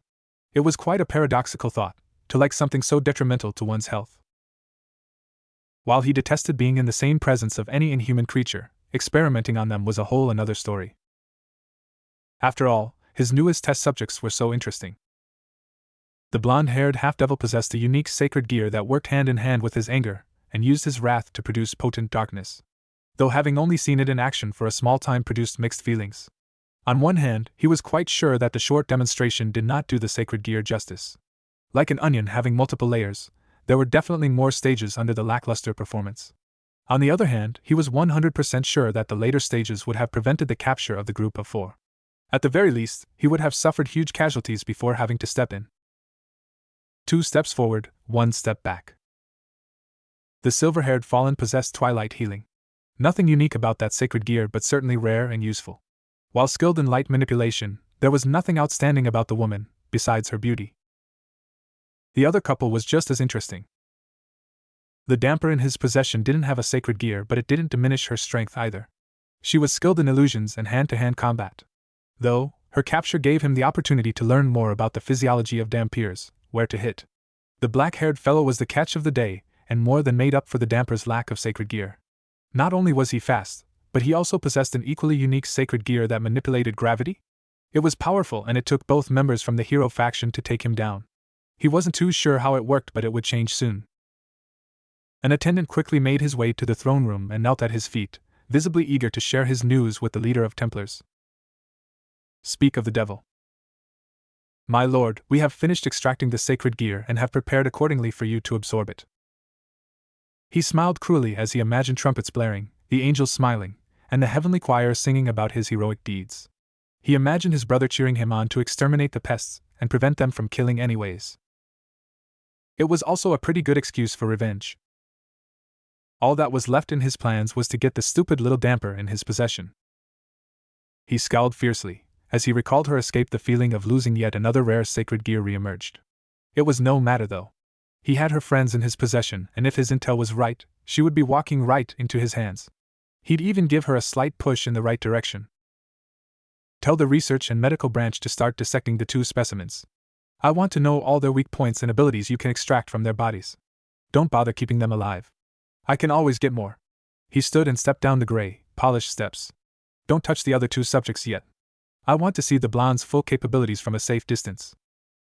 It was quite a paradoxical thought, to like something so detrimental to one's health. While he detested being in the same presence of any inhuman creature, experimenting on them was a whole another story. After all, his newest test subjects were so interesting. The blonde-haired half-devil possessed a unique sacred gear that worked hand in hand with his anger, and used his wrath to produce potent darkness. Though having only seen it in action for a small time produced mixed feelings. On one hand, he was quite sure that the short demonstration did not do the sacred gear justice. Like an onion having multiple layers, there were definitely more stages under the lackluster performance. On the other hand, he was 100% sure that the later stages would have prevented the capture of the group of four. At the very least, he would have suffered huge casualties before having to step in. 2 steps forward, 1 step back. The silver-haired fallen possessed twilight healing. Nothing unique about that sacred gear, but certainly rare and useful. While skilled in light manipulation, There was nothing outstanding about the woman, besides her beauty. The other couple was just as interesting. The damper in his possession didn't have a sacred gear, but it didn't diminish her strength either. She was skilled in illusions and hand-to-hand combat. Though, her capture gave him the opportunity to learn more about the physiology of dampiers, where to hit. The black-haired fellow was the catch of the day, and more than made up for the damper's lack of sacred gear. Not only was he fast, but he also possessed an equally unique sacred gear that manipulated gravity. It was powerful, and it took both members from the hero faction to take him down. He wasn't too sure how it worked, but it would change soon. An attendant quickly made his way to the throne room and knelt at his feet, visibly eager to share his news with the leader of Templars. Speak of the devil. My lord, we have finished extracting the sacred gear and have prepared accordingly for you to absorb it. He smiled cruelly as he imagined trumpets blaring, the angels smiling, and the heavenly choir singing about his heroic deeds. He imagined his brother cheering him on to exterminate the pests and prevent them from killing anyways. It was also a pretty good excuse for revenge. All that was left in his plans was to get the stupid little damper in his possession. He scowled fiercely. As he recalled her escape, the feeling of losing yet another rare sacred gear reemerged. It was no matter though. He had her friends in his possession, and if his intel was right, she would be walking right into his hands. He'd even give her a slight push in the right direction. Tell the research and medical branch to start dissecting the two specimens. I want to know all their weak points and abilities you can extract from their bodies. Don't bother keeping them alive. I can always get more. He stood and stepped down the gray, polished steps. Don't touch the other two subjects yet. I want to see the blonde's full capabilities from a safe distance.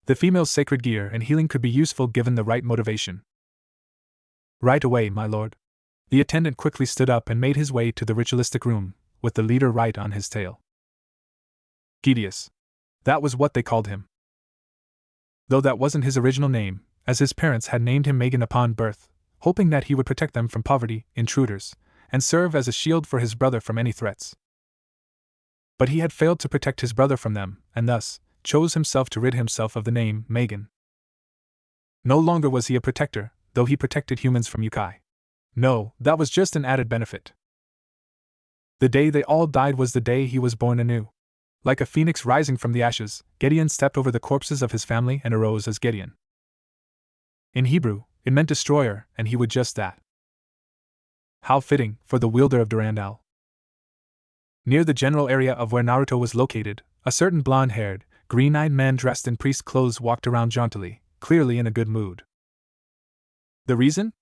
The female's sacred gear and healing could be useful given the right motivation. Right away, my lord. The attendant quickly stood up and made his way to the ritualistic room, with the leader right on his tail. Gideon. That was what they called him. Though that wasn't his original name, as his parents had named him Megan upon birth, hoping that he would protect them from poverty, intruders, and serve as a shield for his brother from any threats. But he had failed to protect his brother from them, and thus chose himself to rid himself of the name Megan. No longer was he a protector, though he protected humans from yokai. No, that was just an added benefit. The day they all died was the day he was born anew. Like a phoenix rising from the ashes, Gideon stepped over the corpses of his family and arose as Gideon. In Hebrew, it meant destroyer, and he would just that. How fitting for the wielder of Durandal. Near the general area of where Naruto was located, a certain blonde-haired, green-eyed man dressed in priest clothes walked around jauntily, clearly in a good mood. The reason?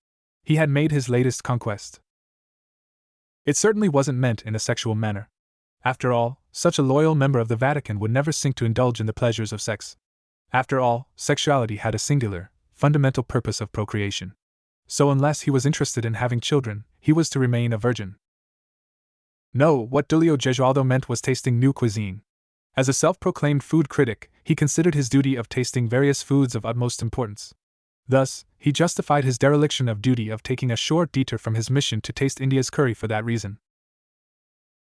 He had made his latest conquest. It certainly wasn't meant in a sexual manner. After all, such a loyal member of the Vatican would never sink to indulge in the pleasures of sex. After all, sexuality had a singular, fundamental purpose of procreation. So unless he was interested in having children, he was to remain a virgin. No, what Dulio Gesualdo meant was tasting new cuisine. As a self-proclaimed food critic, he considered his duty of tasting various foods of utmost importance. Thus, he justified his dereliction of duty of taking a short detour from his mission to taste India's curry for that reason.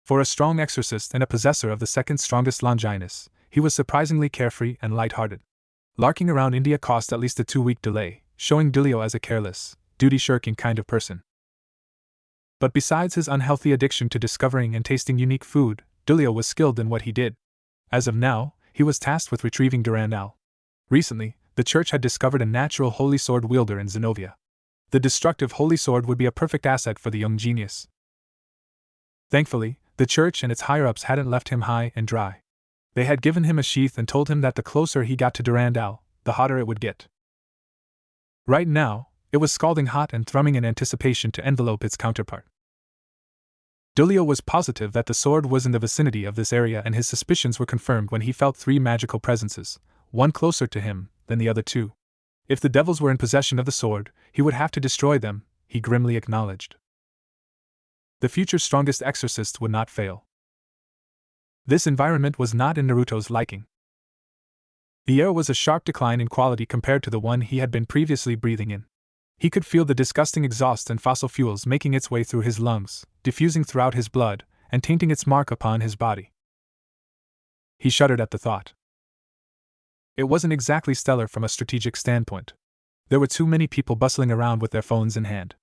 For a strong exorcist and a possessor of the second strongest Longinus, he was surprisingly carefree and light-hearted. Larking around India cost at least a 2-week delay, showing Dulio as a careless, duty-shirking kind of person. But besides his unhealthy addiction to discovering and tasting unique food, Dulio was skilled in what he did. As of now, he was tasked with retrieving Durandal. Recently, the church had discovered a natural holy sword wielder in Zenobia. The destructive holy sword would be a perfect asset for the young genius. Thankfully, the church and its higher-ups hadn't left him high and dry. They had given him a sheath and told him that the closer he got to Durandal, the hotter it would get. Right now, it was scalding hot and thrumming in anticipation to envelope its counterpart. Dulio was positive that the sword was in the vicinity of this area, and his suspicions were confirmed when he felt 3 magical presences, one closer to him than the other 2. If the devils were in possession of the sword, he would have to destroy them, he grimly acknowledged. The future strongest exorcist would not fail. This environment was not in Naruto's liking. The air was a sharp decline in quality compared to the one he had been previously breathing in. He could feel the disgusting exhaust and fossil fuels making its way through his lungs, diffusing throughout his blood, and tainting its mark upon his body. He shuddered at the thought. It wasn't exactly stellar from a strategic standpoint. There were too many people bustling around with their phones in hand.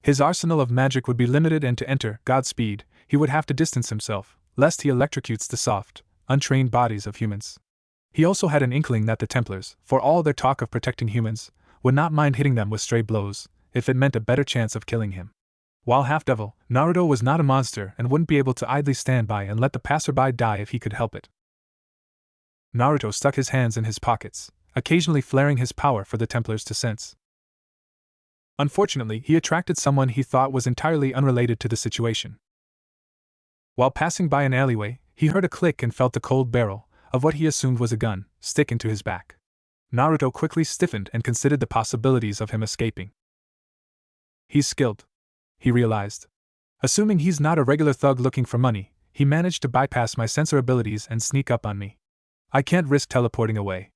His arsenal of magic would be limited, and to enter Godspeed, he would have to distance himself, lest he electrocutes the soft, untrained bodies of humans. He also had an inkling that the Templars, for all their talk of protecting humans, would not mind hitting them with stray blows, if it meant a better chance of killing him. While half-devil, Naruto was not a monster and wouldn't be able to idly stand by and let the passerby die if he could help it. Naruto stuck his hands in his pockets, occasionally flaring his power for the Templars to sense. Unfortunately, he attracted someone he thought was entirely unrelated to the situation. While passing by an alleyway, he heard a click and felt the cold barrel of what he assumed was a gun stick into his back. Naruto quickly stiffened and considered the possibilities of him escaping. He's skilled, he realized. Assuming he's not a regular thug looking for money, he managed to bypass my sensor abilities and sneak up on me. I can't risk teleporting away.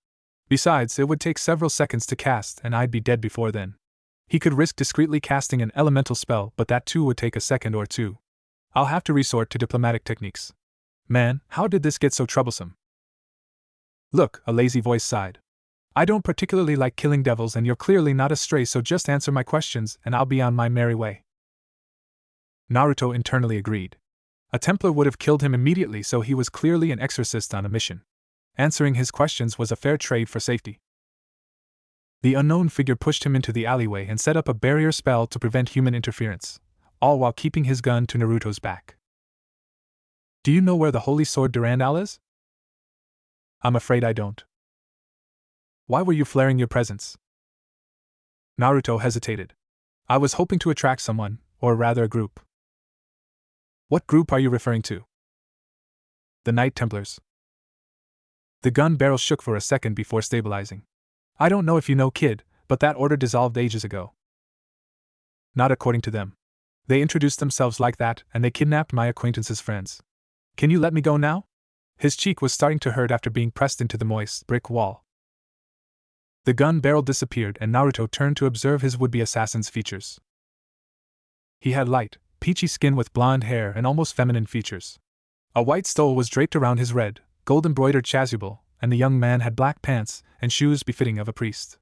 Besides, it would take several seconds to cast and I'd be dead before then. He could risk discreetly casting an elemental spell, but that too would take a second or two. I'll have to resort to diplomatic techniques. Man, how did this get so troublesome? Look, a lazy voice sighed. I don't particularly like killing devils and you're clearly not a stray, so just answer my questions and I'll be on my merry way. Naruto internally agreed. A Templar would have killed him immediately, so he was clearly an exorcist on a mission. Answering his questions was a fair trade for safety. The unknown figure pushed him into the alleyway and set up a barrier spell to prevent human interference, all while keeping his gun to Naruto's back. Do you know where the holy sword Durandal is? I'm afraid I don't. Why were you flaring your presence? Naruto hesitated. I was hoping to attract someone, or rather a group. What group are you referring to? The Knight Templars. The gun barrel shook for a second before stabilizing. I don't know if you know, kid, but that order dissolved ages ago. Not according to them. They introduced themselves like that, and they kidnapped my acquaintance's friends. Can you let me go now? His cheek was starting to hurt after being pressed into the moist brick wall. The gun barrel disappeared and Naruto turned to observe his would-be assassin's features. He had light, peachy skin with blonde hair and almost feminine features. A white stole was draped around his red, gold-embroidered chasuble, and the young man had black pants and shoes befitting of a priest.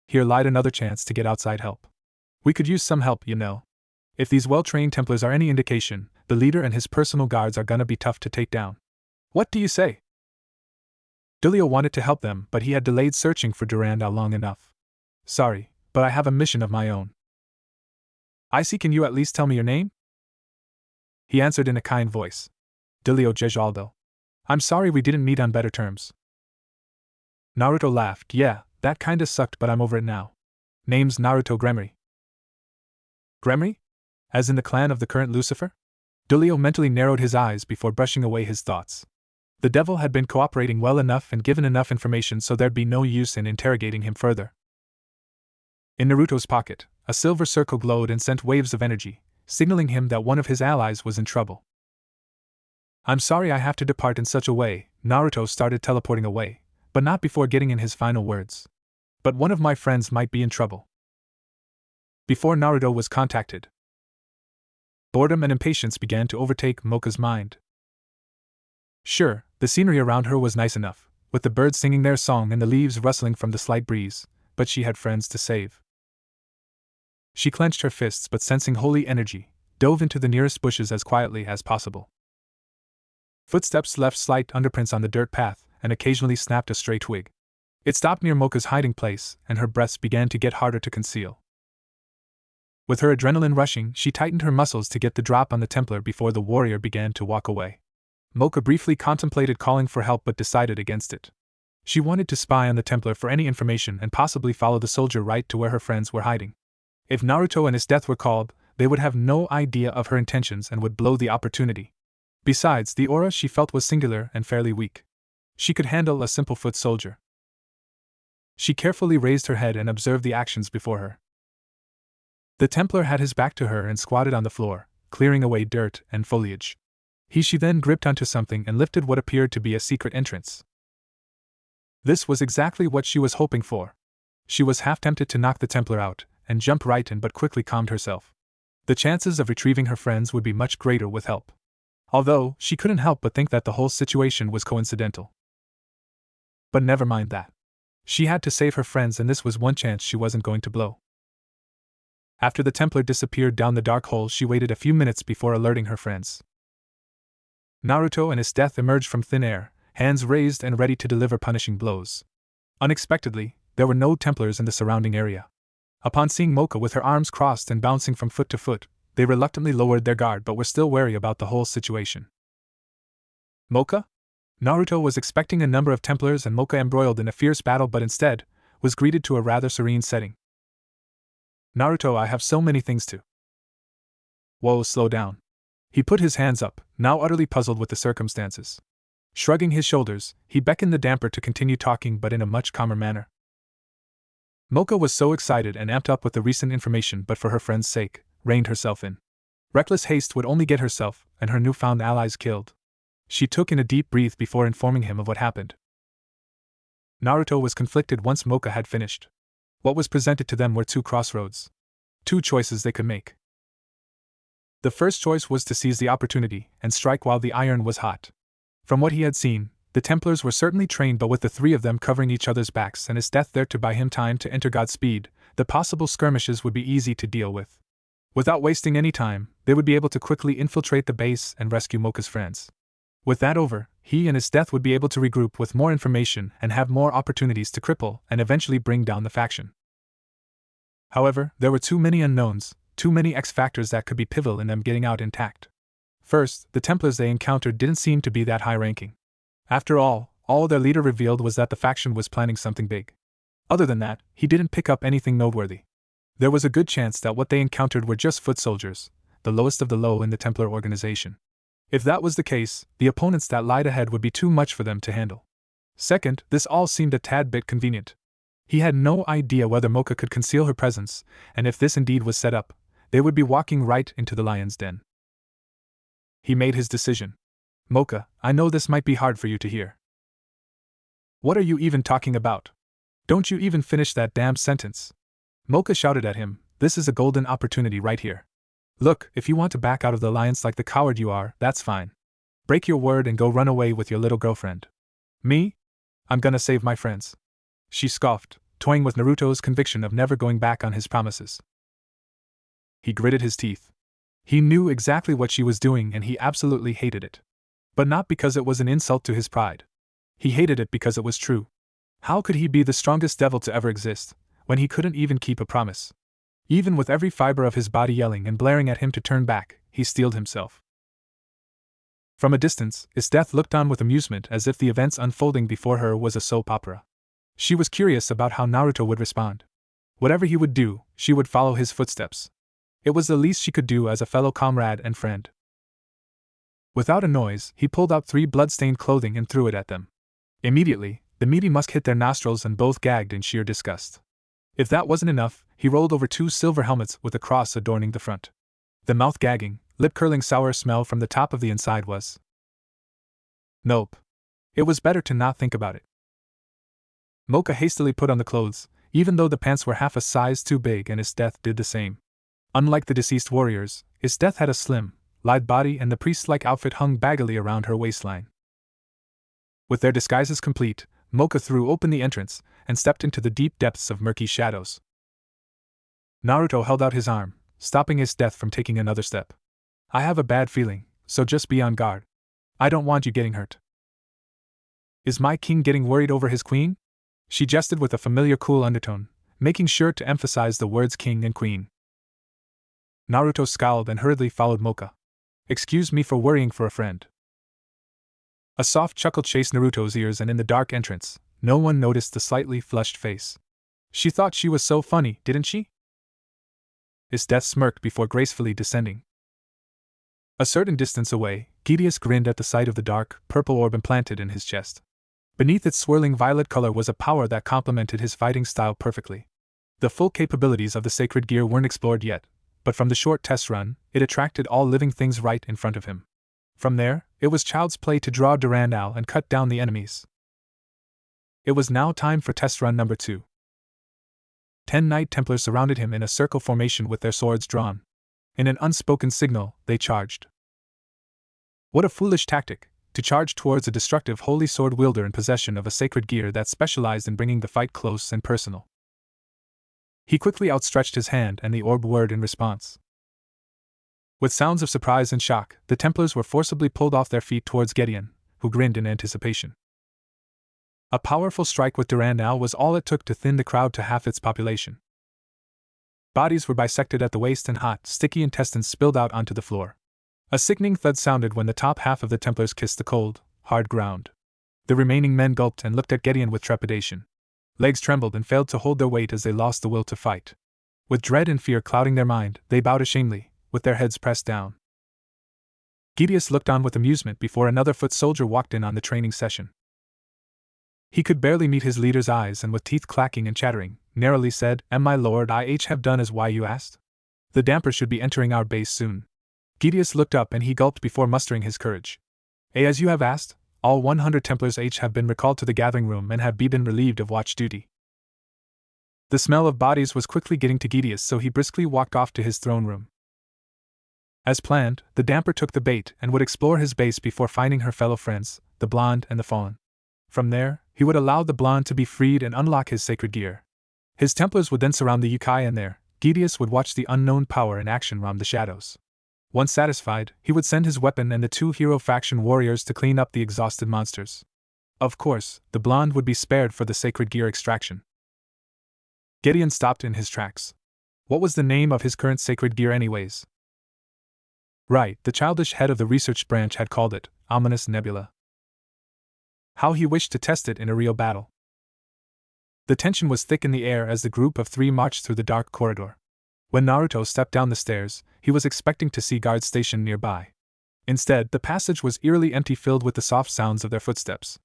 Here lied another chance to get outside help. We could use some help, you know. If these well-trained Templars are any indication, the leader and his personal guards are gonna be tough to take down. What do you say? Dulio wanted to help them, but he had delayed searching for Durandal long enough. Sorry, but I have a mission of my own. I see, can you at least tell me your name? He answered in a kind voice. Dulio Gejaldo. I'm sorry we didn't meet on better terms. Naruto laughed. Yeah, that kinda sucked, but I'm over it now. Name's Naruto Gremmory. Gremmory? As in the clan of the current Lucifer? Dulio mentally narrowed his eyes before brushing away his thoughts. The devil had been cooperating well enough and given enough information, so there'd be no use in interrogating him further. In Naruto's pocket, a silver circle glowed and sent waves of energy, signaling him that one of his allies was in trouble. I'm sorry I have to depart in such a way. Naruto started teleporting away, but not before getting in his final words. But one of my friends might be in trouble. Before Naruto was contacted, boredom and impatience began to overtake Mocha's mind. Sure, the scenery around her was nice enough, with the birds singing their song and the leaves rustling from the slight breeze, but she had friends to save. She clenched her fists, but sensing holy energy, dove into the nearest bushes as quietly as possible. Footsteps left slight underprints on the dirt path, and occasionally snapped a stray twig. It stopped near Mocha's hiding place, and her breaths began to get harder to conceal. With her adrenaline rushing, she tightened her muscles to get the drop on the Templar before the warrior began to walk away. Mocha briefly contemplated calling for help but decided against it. She wanted to spy on the Templar for any information and possibly follow the soldier right to where her friends were hiding. If Naruto and his death were called, they would have no idea of her intentions and would blow the opportunity. Besides, the aura she felt was singular and fairly weak. She could handle a simple foot soldier. She carefully raised her head and observed the actions before her. The Templar had his back to her and squatted on the floor, clearing away dirt and foliage. She then gripped onto something and lifted what appeared to be a secret entrance. This was exactly what she was hoping for. She was half tempted to knock the Templar out and jump right in, but quickly calmed herself. The chances of retrieving her friends would be much greater with help. Although, she couldn't help but think that the whole situation was coincidental. But never mind that. She had to save her friends, and this was one chance she wasn't going to blow. After the Templar disappeared down the dark hole, she waited a few minutes before alerting her friends. Naruto and his death emerged from thin air, hands raised and ready to deliver punishing blows. Unexpectedly, there were no Templars in the surrounding area. Upon seeing Mocha with her arms crossed and bouncing from foot to foot, they reluctantly lowered their guard but were still wary about the whole situation. Mocha? Naruto was expecting a number of Templars and Mocha embroiled in a fierce battle but instead, was greeted to a rather serene setting. Naruto, I have so many things to. Whoa, slow down. He put his hands up, now utterly puzzled with the circumstances. Shrugging his shoulders, he beckoned the damper to continue talking but in a much calmer manner. Mocha was so excited and amped up with the recent information but for her friend's sake, reined herself in. Reckless haste would only get herself and her newfound allies killed. She took in a deep breath before informing him of what happened. Naruto was conflicted once Mocha had finished. What was presented to them were two crossroads. Two choices they could make. The first choice was to seize the opportunity and strike while the iron was hot. From what he had seen, the Templars were certainly trained, but with the three of them covering each other's backs and his death there to buy him time to enter Godspeed, the possible skirmishes would be easy to deal with. Without wasting any time, they would be able to quickly infiltrate the base and rescue Mocha's friends. With that over, he and his death would be able to regroup with more information and have more opportunities to cripple and eventually bring down the faction. However, there were too many unknowns, too many X factors that could be pivotal in them getting out intact. First, the Templars they encountered didn't seem to be that high-ranking. After all their leader revealed was that the faction was planning something big. Other than that, he didn't pick up anything noteworthy. There was a good chance that what they encountered were just foot soldiers, the lowest of the low in the Templar organization. If that was the case, the opponents that lied ahead would be too much for them to handle. Second, this all seemed a tad bit convenient. He had no idea whether Mocha could conceal her presence, and if this indeed was set up, they would be walking right into the lion's den. He made his decision. Mocha, I know this might be hard for you to hear. What are you even talking about? Don't you even finish that damn sentence. Mocha shouted at him, this is a golden opportunity right here. Look, if you want to back out of the alliance like the coward you are, that's fine. Break your word and go run away with your little girlfriend. Me? I'm gonna save my friends. She scoffed, toying with Naruto's conviction of never going back on his promises. He gritted his teeth. He knew exactly what she was doing and he absolutely hated it. But not because it was an insult to his pride. He hated it because it was true. How could he be the strongest devil to ever exist, when he couldn't even keep a promise? Even with every fiber of his body yelling and blaring at him to turn back, he steeled himself. From a distance, his death looked on with amusement as if the events unfolding before her was a soap opera. She was curious about how Naruto would respond. Whatever he would do, she would follow his footsteps. It was the least she could do as a fellow comrade and friend. Without a noise, he pulled out 3 blood-stained clothing and threw it at them. Immediately, the meaty musk hit their nostrils and both gagged in sheer disgust. If that wasn't enough, he rolled over 2 silver helmets with a cross adorning the front. The mouth-gagging, lip-curling sour smell from the top of the inside was. Nope. It was better to not think about it. Mocha hastily put on the clothes, even though the pants were half a size too big, and his death did the same. Unlike the deceased warriors, his death had a slim, lithe body and the priest-like outfit hung baggily around her waistline. With their disguises complete, Mocha threw open the entrance and stepped into the deep depths of murky shadows. Naruto held out his arm, stopping his death from taking another step. I have a bad feeling, so just be on guard. I don't want you getting hurt. Is my king getting worried over his queen? She jested with a familiar cool undertone, making sure to emphasize the words king and queen. Naruto scowled and hurriedly followed Mocha. Excuse me for worrying for a friend. A soft chuckle chased Naruto's ears, and in the dark entrance, no one noticed the slightly flushed face. She thought she was so funny, didn't she? His death smirked before gracefully descending. A certain distance away, Gideon grinned at the sight of the dark, purple orb implanted in his chest. Beneath its swirling violet color was a power that complemented his fighting style perfectly. The full capabilities of the sacred gear weren't explored yet, but from the short test run, it attracted all living things right in front of him. From there, it was child's play to draw Durandal and cut down the enemies. It was now time for test run number 2. 10 Knight Templars surrounded him in a circle formation with their swords drawn. In an unspoken signal, they charged. What a foolish tactic, to charge towards a destructive holy sword wielder in possession of a sacred gear that specialized in bringing the fight close and personal. He quickly outstretched his hand and the orb whirred in response. With sounds of surprise and shock, the Templars were forcibly pulled off their feet towards Gideon, who grinned in anticipation. A powerful strike with Durand now was all it took to thin the crowd to half its population. Bodies were bisected at the waist and hot, sticky intestines spilled out onto the floor. A sickening thud sounded when the top half of the Templars kissed the cold, hard ground. The remaining men gulped and looked at Gideon with trepidation. Legs trembled and failed to hold their weight as they lost the will to fight. With dread and fear clouding their mind, they bowed ashamedly, with their heads pressed down. Gideon looked on with amusement before another foot soldier walked in on the training session. He could barely meet his leader's eyes and with teeth clacking and chattering, narrowly said, "My lord, I have done as why you asked? The dampers should be entering our base soon." Gideon looked up and he gulped before mustering his courage. "As you have asked, all 100 Templars have been recalled to the gathering room and have been relieved of watch duty." The smell of bodies was quickly getting to Gideon, so he briskly walked off to his throne room. As planned, the damper took the bait and would explore his base before finding her fellow friends, the blonde and the fawn. From there, he would allow the blonde to be freed and unlock his sacred gear. His Templars would then surround the Yukai and there, Gideon would watch the unknown power in action roam the shadows. Once satisfied, he would send his weapon and the 2 hero faction warriors to clean up the exhausted monsters. Of course, the blonde would be spared for the sacred gear extraction. Gideon stopped in his tracks. What was the name of his current sacred gear anyways? Right, the childish head of the research branch had called it, Ominous Nebula. How he wished to test it in a real battle. The tension was thick in the air as the group of 3 marched through the dark corridor. When Naruto stepped down the stairs, he was expecting to see guards stationed nearby. Instead, the passage was eerily empty, filled with the soft sounds of their footsteps.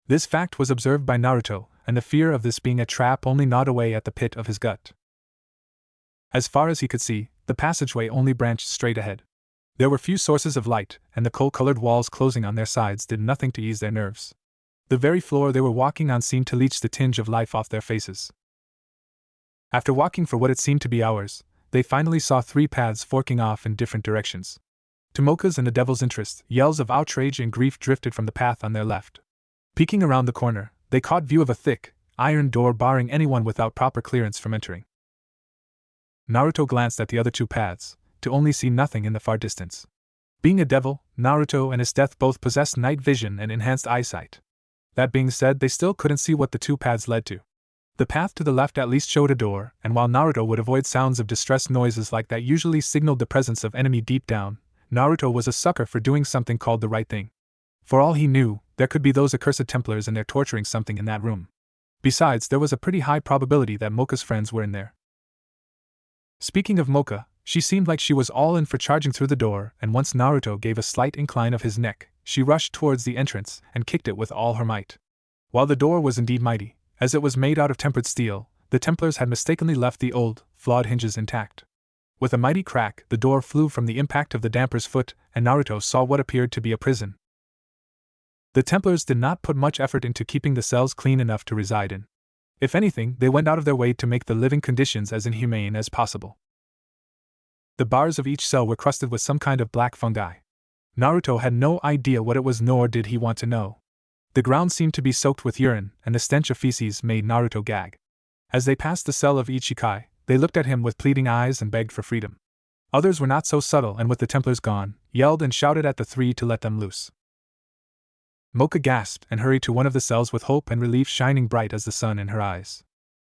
This fact was observed by Naruto, and the fear of this being a trap only gnawed away at the pit of his gut. As far as he could see, the passageway only branched straight ahead. There were few sources of light, and the coal-colored walls closing on their sides did nothing to ease their nerves. The very floor they were walking on seemed to leach the tinge of life off their faces. After walking for what it seemed to be hours, they finally saw 3 paths forking off in different directions. To Mocha's and the Devil's interest, yells of outrage and grief drifted from the path on their left. Peeking around the corner, they caught view of a thick, iron door barring anyone without proper clearance from entering. Naruto glanced at the other 2 paths, to only see nothing in the far distance. Being a devil, Naruto and his death both possessed night vision and enhanced eyesight. That being said, they still couldn't see what the 2 paths led to. The path to the left at least showed a door, and while Naruto would avoid sounds of distress, noises like that usually signaled the presence of enemy deep down, Naruto was a sucker for doing something called the right thing. For all he knew, there could be those accursed Templars and they're torturing something in that room. Besides, there was a pretty high probability that Mocha's friends were in there. Speaking of Mocha, she seemed like she was all in for charging through the door, and once Naruto gave a slight incline of his neck, she rushed towards the entrance and kicked it with all her might. While the door was indeed mighty, as it was made out of tempered steel, the Templars had mistakenly left the old, flawed hinges intact. With a mighty crack, the door flew from the impact of the damper's foot, and Naruto saw what appeared to be a prison. The Templars did not put much effort into keeping the cells clean enough to reside in. If anything, they went out of their way to make the living conditions as inhumane as possible. The bars of each cell were crusted with some kind of black fungi. Naruto had no idea what it was, nor did he want to know. The ground seemed to be soaked with urine, and the stench of feces made Naruto gag. As they passed the cell of each Ikai, they looked at him with pleading eyes and begged for freedom. Others were not so subtle, and with the Templars gone, yelled and shouted at the 3 to let them loose. Mocha gasped and hurried to one of the cells with hope and relief shining bright as the sun in her eyes.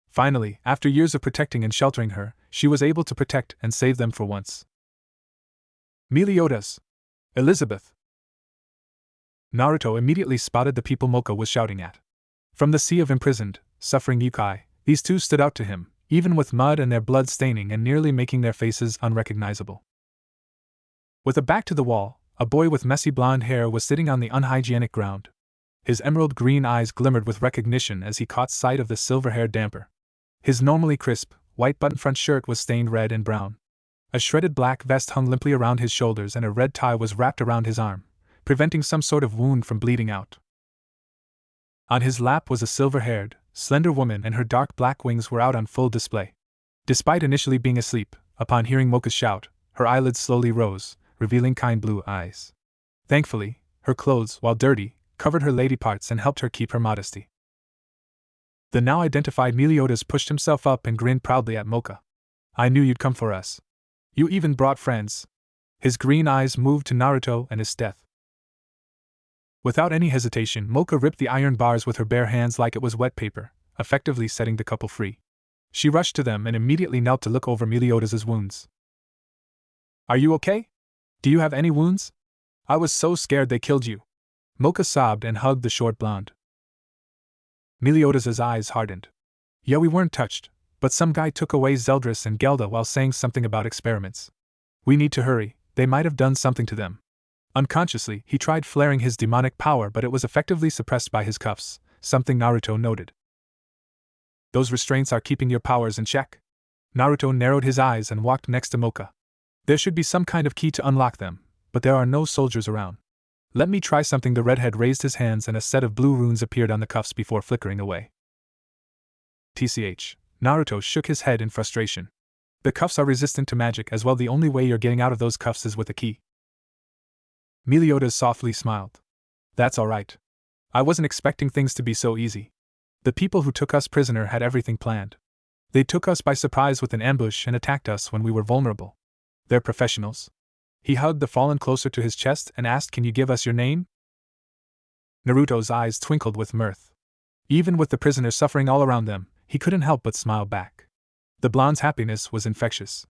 Finally, after years of protecting and sheltering her, she was able to protect and save them for once. Meliodas! Elizabeth! Naruto immediately spotted the people Mocha was shouting at. From the sea of imprisoned, suffering Yukai, these 2 stood out to him, even with mud and their blood staining and nearly making their faces unrecognizable. With a back to the wall, a boy with messy blonde hair was sitting on the unhygienic ground. His emerald green eyes glimmered with recognition as he caught sight of the silver-haired damper. His normally crisp, white button-front shirt was stained red and brown. A shredded black vest hung limply around his shoulders and a red tie was wrapped around his arm, preventing some sort of wound from bleeding out. On his lap was a silver-haired, slender woman, and her dark black wings were out on full display. Despite initially being asleep, upon hearing Mocha's shout, her eyelids slowly rose, revealing kind blue eyes. Thankfully, her clothes, while dirty, covered her lady parts and helped her keep her modesty. The now identified Meliodas pushed himself up and grinned proudly at Mocha. "I knew you'd come for us. You even brought friends. His green eyes moved to Naruto and his death. Without any hesitation, Mocha ripped the iron bars with her bare hands like it was wet paper, effectively setting the couple free. She rushed to them and immediately knelt to look over Meliodas' wounds. "Are you okay? Do you have any wounds? I was so scared they killed you." Mocha sobbed and hugged the short blonde. Meliodas' eyes hardened. "Yeah, we weren't touched, but some guy took away Zeldris and Gelda while saying something about experiments. We need to hurry, they might have done something to them." Unconsciously, he tried flaring his demonic power, but it was effectively suppressed by his cuffs, something Naruto noted. "Those restraints are keeping your powers in check?" Naruto narrowed his eyes and walked next to Mocha. "There should be some kind of key to unlock them, but there are no soldiers around. Let me try something." The redhead raised his hands and a set of blue runes appeared on the cuffs before flickering away. TCH. Naruto shook his head in frustration. "The cuffs are resistant to magic as well. The only way you're getting out of those cuffs is with a key." Meliodas softly smiled. "That's alright. I wasn't expecting things to be so easy. The people who took us prisoner had everything planned. They took us by surprise with an ambush and attacked us when we were vulnerable. They're professionals." He hugged the fallen closer to his chest and asked, "Can you give us your name?" Naruto's eyes twinkled with mirth. Even with the prisoners suffering all around them, he couldn't help but smile back. The blonde's happiness was infectious.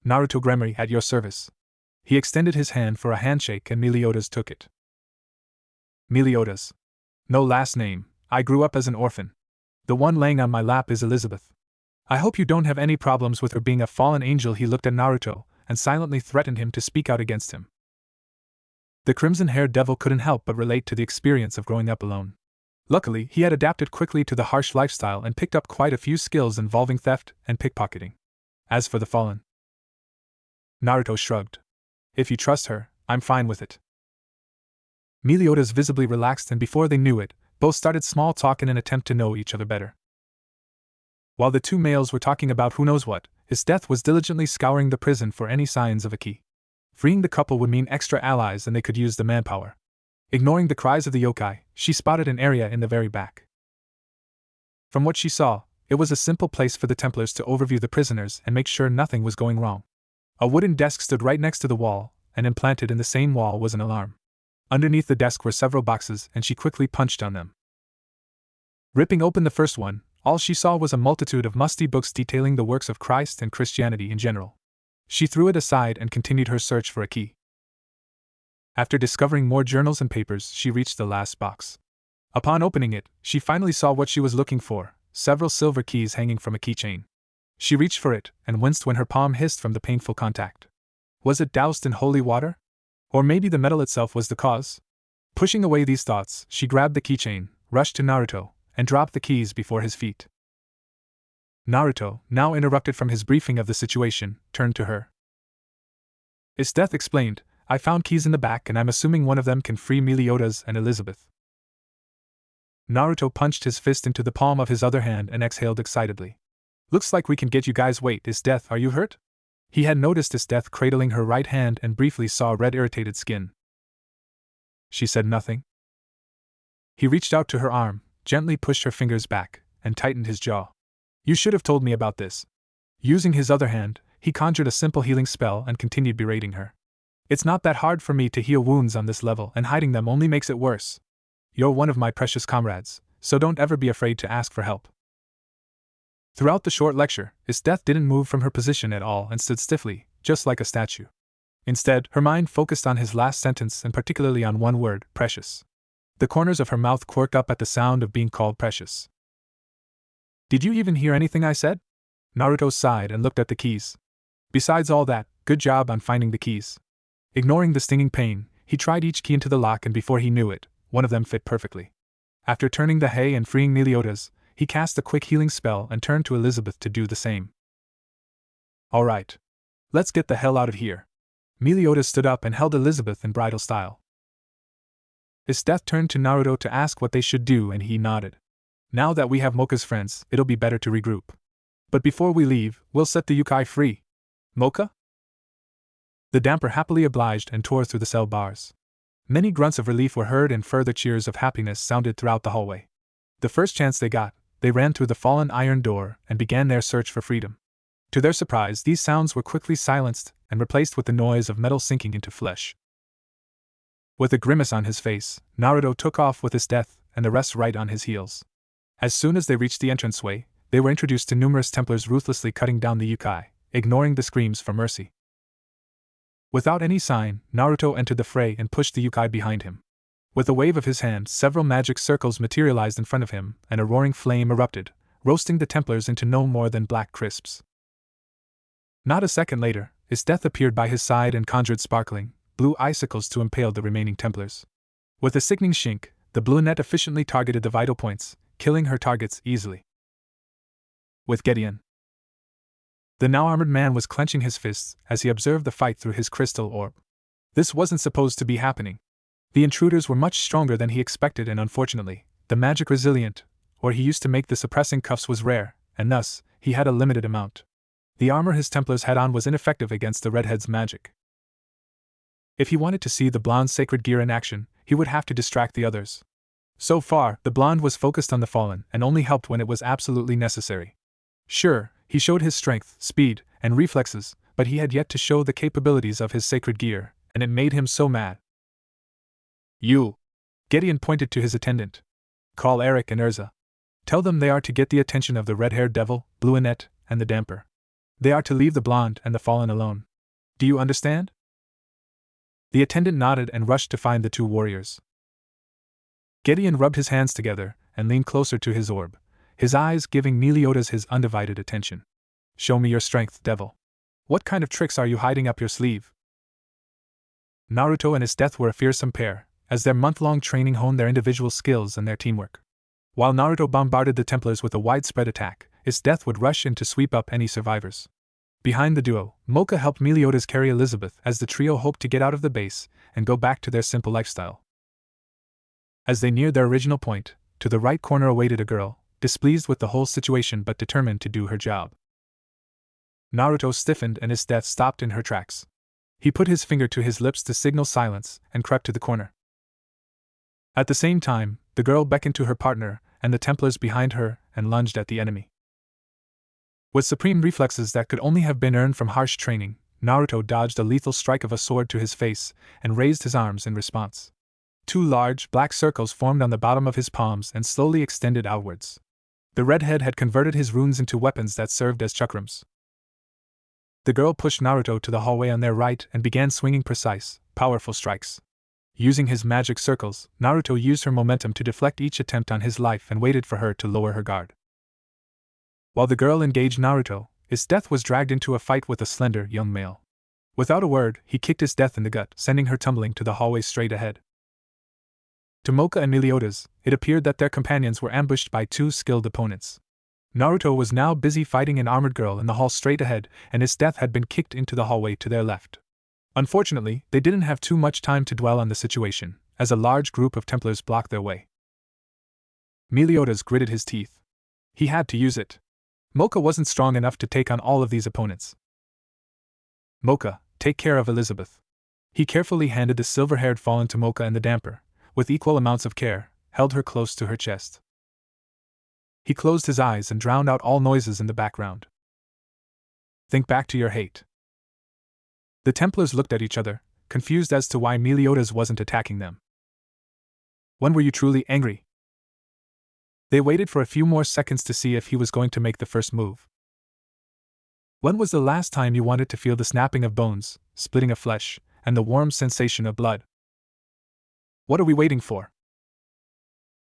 "Naruto Grermory at your service." He extended his hand for a handshake and Meliodas took it. "Meliodas. No last name, I grew up as an orphan. The one laying on my lap is Elizabeth. I hope you don't have any problems with her being a fallen angel." He looked at Naruto and silently threatened him to speak out against him. The crimson-haired devil couldn't help but relate to the experience of growing up alone. Luckily, he had adapted quickly to the harsh lifestyle and picked up quite a few skills involving theft and pickpocketing. As for the fallen, Naruto shrugged. "If you trust her, I'm fine with it." Meliodas visibly relaxed, and before they knew it, both started small talk in an attempt to know each other better. While the two males were talking about who knows what, his death was diligently scouring the prison for any signs of a key. Freeing the couple would mean extra allies and they could use the manpower. Ignoring the cries of the yokai, she spotted an area in the very back. From what she saw, it was a simple place for the Templars to overview the prisoners and make sure nothing was going wrong. A wooden desk stood right next to the wall, and implanted in the same wall was an alarm. Underneath the desk were several boxes, and she quickly punched on them. Ripping open the first one, all she saw was a multitude of musty books detailing the works of Christ and Christianity in general. She threw it aside and continued her search for a key. After discovering more journals and papers, she reached the last box. Upon opening it, she finally saw what she was looking for, several silver keys hanging from a keychain. She reached for it, and winced when her palm hissed from the painful contact. Was it doused in holy water? Or maybe the metal itself was the cause? Pushing away these thoughts, she grabbed the keychain, rushed to Naruto, and dropped the keys before his feet. Naruto, now interrupted from his briefing of the situation, turned to her. Isdeth explained, "I found keys in the back and I'm assuming one of them can free Meliodas and Elizabeth." Naruto punched his fist into the palm of his other hand and exhaled excitedly. "Looks like we can get you guys. Wait, Isdeth, are you hurt?" He had noticed Isdeth cradling her right hand and briefly saw red irritated skin. She said nothing. He reached out to her arm, gently pushed her fingers back, and tightened his jaw. "You should have told me about this." Using his other hand, he conjured a simple healing spell and continued berating her. "It's not that hard for me to heal wounds on this level, and hiding them only makes it worse. You're one of my precious comrades, so don't ever be afraid to ask for help." Throughout the short lecture, Isdeth didn't move from her position at all and stood stiffly, just like a statue. Instead, her mind focused on his last sentence and particularly on one word, precious. The corners of her mouth quirked up at the sound of being called precious. "Did you even hear anything I said?" Naruto sighed and looked at the keys. "Besides all that, good job on finding the keys." Ignoring the stinging pain, he tried each key into the lock and before he knew it, one of them fit perfectly. After turning the hay and freeing Meliodas, he cast a quick healing spell and turned to Elizabeth to do the same. "Alright. Let's get the hell out of here." Meliodas stood up and held Elizabeth in bridal style. Isdeth turned to Naruto to ask what they should do and he nodded. "Now that we have Mocha's friends, it'll be better to regroup. But before we leave, we'll set the yokai free. Mocha?" The damper happily obliged and tore through the cell bars. Many grunts of relief were heard and further cheers of happiness sounded throughout the hallway. The first chance they got, they ran through the fallen iron door and began their search for freedom. To their surprise, these sounds were quickly silenced and replaced with the noise of metal sinking into flesh. With a grimace on his face, Naruto took off with his death and the rest right on his heels. As soon as they reached the entranceway, they were introduced to numerous Templars ruthlessly cutting down the yokai, ignoring the screams for mercy. Without any sign, Naruto entered the fray and pushed the yokai behind him. With a wave of his hand, several magic circles materialized in front of him, and a roaring flame erupted, roasting the Templars into no more than black crisps. Not a second later, his death appeared by his side and conjured sparkling, blue icicles to impale the remaining Templars. With a sickening shink, the blue net efficiently targeted the vital points, killing her targets easily. With Gideon, the now armored man was clenching his fists as he observed the fight through his crystal orb. This wasn't supposed to be happening. The intruders were much stronger than he expected, and unfortunately, the magic resilient, or he used to make the suppressing cuffs, was rare, and thus, he had a limited amount. The armor his Templars had on was ineffective against the redhead's magic. If he wanted to see the blonde's sacred gear in action, he would have to distract the others. So far, the blonde was focused on the fallen and only helped when it was absolutely necessary. Sure, he showed his strength, speed, and reflexes, but he had yet to show the capabilities of his sacred gear, and it made him so mad. You! Gideon pointed to his attendant. Call Eric and Urza. Tell them they are to get the attention of the red-haired devil, Blue Annette, and the damper. They are to leave the blonde and the fallen alone. Do you understand? The attendant nodded and rushed to find the two warriors. Gideon rubbed his hands together and leaned closer to his orb, his eyes giving Meliodas his undivided attention. Show me your strength, devil. What kind of tricks are you hiding up your sleeve? Naruto and his death were a fearsome pair, as their month-long training honed their individual skills and their teamwork. While Naruto bombarded the Templars with a widespread attack, his death would rush in to sweep up any survivors. Behind the duo, Mocha helped Meliodas carry Elizabeth as the trio hoped to get out of the base and go back to their simple lifestyle. As they neared their original point, to the right corner awaited a girl, displeased with the whole situation but determined to do her job. Naruto stiffened and his death stopped in her tracks. He put his finger to his lips to signal silence and crept to the corner. At the same time, the girl beckoned to her partner and the Templars behind her and lunged at the enemy. With supreme reflexes that could only have been earned from harsh training, Naruto dodged a lethal strike of a sword to his face and raised his arms in response. Two large, black circles formed on the bottom of his palms and slowly extended outwards. The redhead had converted his runes into weapons that served as chakrams. The girl pushed Naruto to the hallway on their right and began swinging precise, powerful strikes. Using his magic circles, Naruto used her momentum to deflect each attempt on his life and waited for her to lower her guard. While the girl engaged Naruto, his death was dragged into a fight with a slender, young male. Without a word, he kicked his death in the gut, sending her tumbling to the hallway straight ahead. To Mocha and Meliodas, it appeared that their companions were ambushed by two skilled opponents. Naruto was now busy fighting an armored girl in the hall straight ahead, and his death had been kicked into the hallway to their left. Unfortunately, they didn't have too much time to dwell on the situation, as a large group of Templars blocked their way. Meliodas gritted his teeth. He had to use it. Mocha wasn't strong enough to take on all of these opponents. Mocha, take care of Elizabeth. He carefully handed the silver-haired fallen to Mocha and the damper, with equal amounts of care, held her close to her chest. He closed his eyes and drowned out all noises in the background. Think back to your hate. The Templars looked at each other, confused as to why Meliodas wasn't attacking them. When were you truly angry? They waited for a few more seconds to see if he was going to make the first move. When was the last time you wanted to feel the snapping of bones, splitting of flesh, and the warm sensation of blood? What are we waiting for?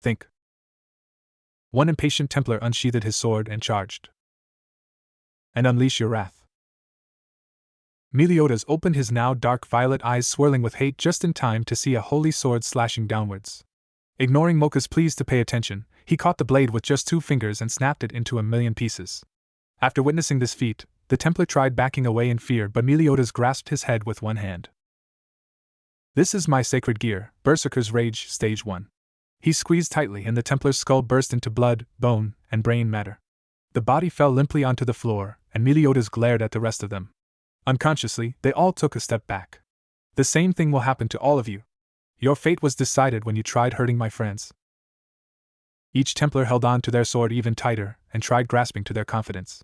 Think. One impatient Templar unsheathed his sword and charged. And unleash your wrath. Meliodas opened his now dark violet eyes swirling with hate just in time to see a holy sword slashing downwards. Ignoring Mocha's pleas to pay attention, he caught the blade with just 2 fingers and snapped it into a million pieces. After witnessing this feat, the Templar tried backing away in fear, but Meliodas grasped his head with one hand. This is my sacred gear, Berserker's Rage, Stage 1. He squeezed tightly and the Templar's skull burst into blood, bone, and brain matter. The body fell limply onto the floor, and Meliodas glared at the rest of them. Unconsciously, they all took a step back. The same thing will happen to all of you. Your fate was decided when you tried hurting my friends. Each Templar held on to their sword even tighter and tried grasping to their confidence.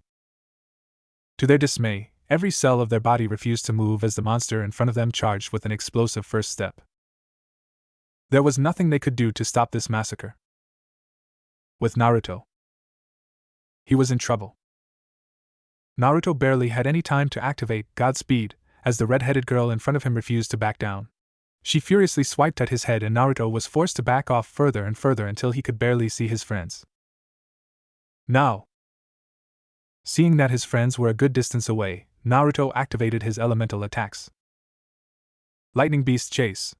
To their dismay, every cell of their body refused to move as the monster in front of them charged with an explosive first step. There was nothing they could do to stop this massacre. With Naruto, he was in trouble. Naruto barely had any time to activate Godspeed, as the red-headed girl in front of him refused to back down. She furiously swiped at his head and Naruto was forced to back off further and further until he could barely see his friends. Now, seeing that his friends were a good distance away, Naruto activated his elemental attacks. Lightning Beast Chase.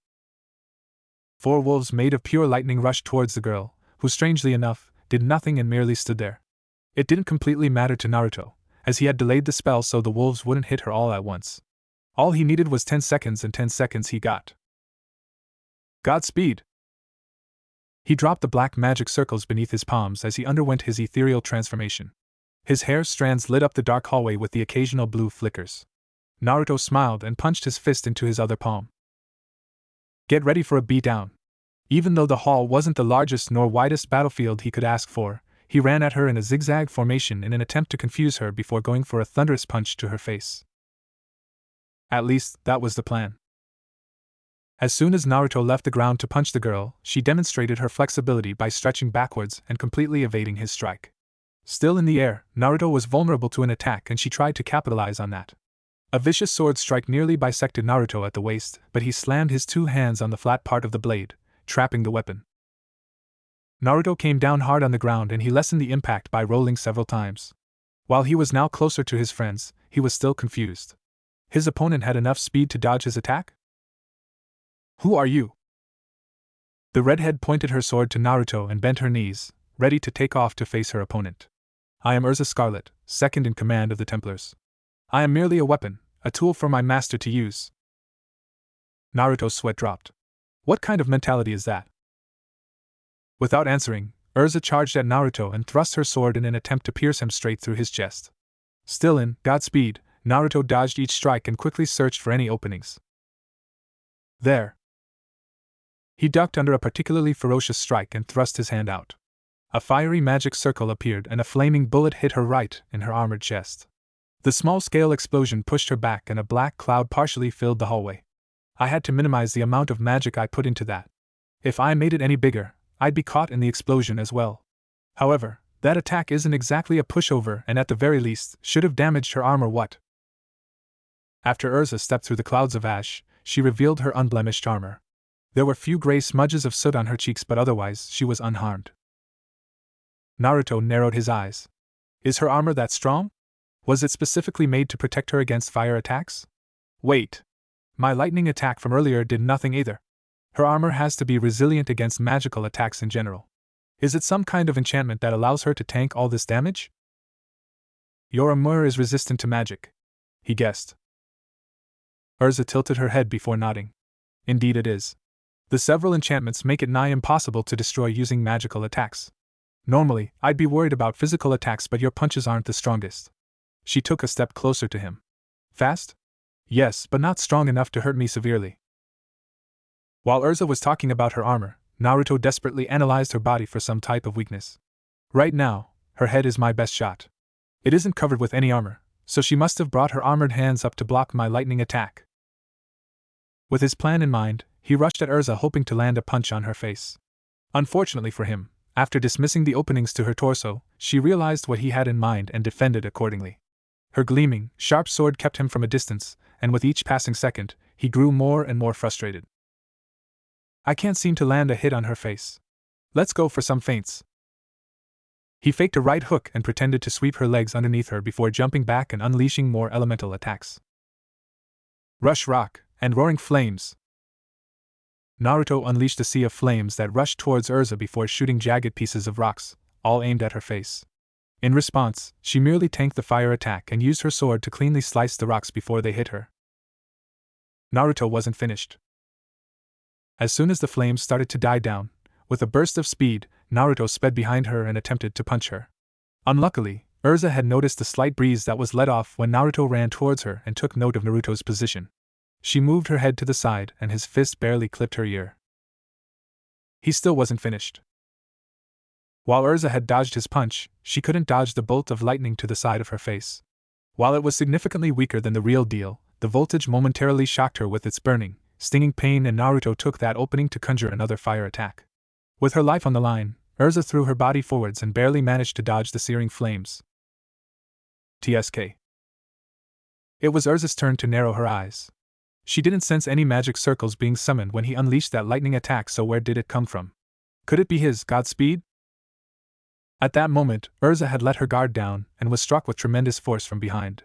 4 wolves made of pure lightning rushed towards the girl, who strangely enough, did nothing and merely stood there. It didn't completely matter to Naruto, as he had delayed the spell so the wolves wouldn't hit her all at once. All he needed was 10 seconds and 10 seconds he got. Godspeed! He dropped the black magic circles beneath his palms as he underwent his ethereal transformation. His hair strands lit up the dark hallway with the occasional blue flickers. Naruto smiled and punched his fist into his other palm. Get ready for a beatdown. Even though the hall wasn't the largest nor widest battlefield he could ask for, he ran at her in a zigzag formation in an attempt to confuse her before going for a thunderous punch to her face. At least, that was the plan. As soon as Naruto left the ground to punch the girl, she demonstrated her flexibility by stretching backwards and completely evading his strike. Still in the air, Naruto was vulnerable to an attack and she tried to capitalize on that. A vicious sword strike nearly bisected Naruto at the waist, but he slammed his 2 hands on the flat part of the blade, trapping the weapon. Naruto came down hard on the ground and he lessened the impact by rolling several times. While he was now closer to his friends, he was still confused. His opponent had enough speed to dodge his attack? Who are you? The redhead pointed her sword to Naruto and bent her knees, ready to take off to face her opponent. I am Urza Scarlet, second in command of the Templars. I am merely a weapon, a tool for my master to use. Naruto's sweat dropped. What kind of mentality is that? Without answering, Urza charged at Naruto and thrust her sword in an attempt to pierce him straight through his chest. Still in Godspeed, Naruto dodged each strike and quickly searched for any openings. There. He ducked under a particularly ferocious strike and thrust his hand out. A fiery magic circle appeared and a flaming bullet hit her right in her armored chest. The small-scale explosion pushed her back and a black cloud partially filled the hallway. I had to minimize the amount of magic I put into that. If I made it any bigger, I'd be caught in the explosion as well. However, that attack isn't exactly a pushover and at the very least should have damaged her armor. What? After Urza stepped through the clouds of ash, she revealed her unblemished armor. There were few gray smudges of soot on her cheeks but otherwise she was unharmed. Naruto narrowed his eyes. Is her armor that strong? Was it specifically made to protect her against fire attacks? Wait. My lightning attack from earlier did nothing either. Her armor has to be resilient against magical attacks in general. Is it some kind of enchantment that allows her to tank all this damage? Your armor is resistant to magic, he guessed. Urza tilted her head before nodding. Indeed it is. The several enchantments make it nigh impossible to destroy using magical attacks. Normally, I'd be worried about physical attacks but your punches aren't the strongest. She took a step closer to him. Fast? Yes, but not strong enough to hurt me severely. While Urza was talking about her armor, Naruto desperately analyzed her body for some type of weakness. Right now, her head is my best shot. It isn't covered with any armor, so she must have brought her armored hands up to block my lightning attack. With his plan in mind, he rushed at Urza hoping to land a punch on her face. Unfortunately for him, after dismissing the openings to her torso, she realized what he had in mind and defended accordingly. Her gleaming, sharp sword kept him from a distance, and with each passing second, he grew more and more frustrated. I can't seem to land a hit on her face. Let's go for some feints. He faked a right hook and pretended to sweep her legs underneath her before jumping back and unleashing more elemental attacks. Rush Rock and Roaring Flames. Naruto unleashed a sea of flames that rushed towards Urza before shooting jagged pieces of rocks, all aimed at her face. In response, she merely tanked the fire attack and used her sword to cleanly slice the rocks before they hit her. Naruto wasn't finished. As soon as the flames started to die down, with a burst of speed, Naruto sped behind her and attempted to punch her. Unluckily, Urza had noticed the slight breeze that was let off when Naruto ran towards her and took note of Naruto's position. She moved her head to the side and his fist barely clipped her ear. He still wasn't finished. While Urza had dodged his punch, she couldn't dodge the bolt of lightning to the side of her face. While it was significantly weaker than the real deal, the voltage momentarily shocked her with its burning, stinging pain, and Naruto took that opening to conjure another fire attack. With her life on the line, Urza threw her body forwards and barely managed to dodge the searing flames. TSK. It was Urza's turn to narrow her eyes. She didn't sense any magic circles being summoned when he unleashed that lightning attack, so where did it come from? Could it be his Godspeed? At that moment, Urza had let her guard down and was struck with tremendous force from behind.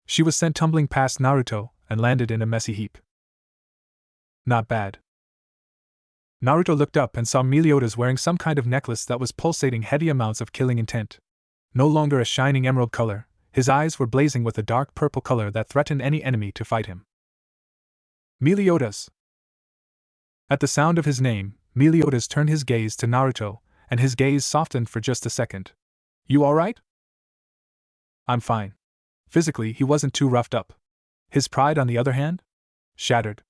She was sent tumbling past Naruto and landed in a messy heap. Not bad. Naruto looked up and saw Meliodas wearing some kind of necklace that was pulsating heavy amounts of killing intent. No longer a shining emerald color, his eyes were blazing with a dark purple color that threatened any enemy to fight him. Meliodas! At the sound of his name, Meliodas turned his gaze to Naruto, and his gaze softened for just a second. You alright? I'm fine. Physically, he wasn't too roughed up. His pride, on the other hand? Shattered.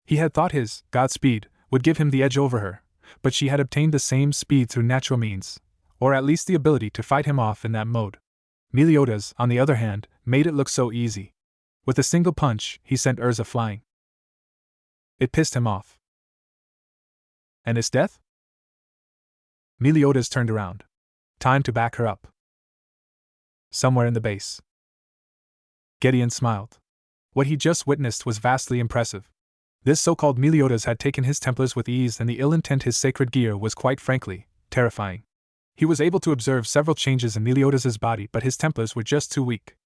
He had thought his Godspeed would give him the edge over her, but she had obtained the same speed through natural means, or at least the ability to fight him off in that mode. Meliodas, on the other hand, made it look so easy. With a single punch, he sent Urza flying. It pissed him off. And his death? Meliodas turned around. Time to back her up. Somewhere in the base. Gideon smiled. What he just witnessed was vastly impressive. This so-called Meliodas had taken his Templars with ease, and the ill intent his sacred gear was, quite frankly, terrifying. He was able to observe several changes in Meliodas's body, but his Templars were just too weak.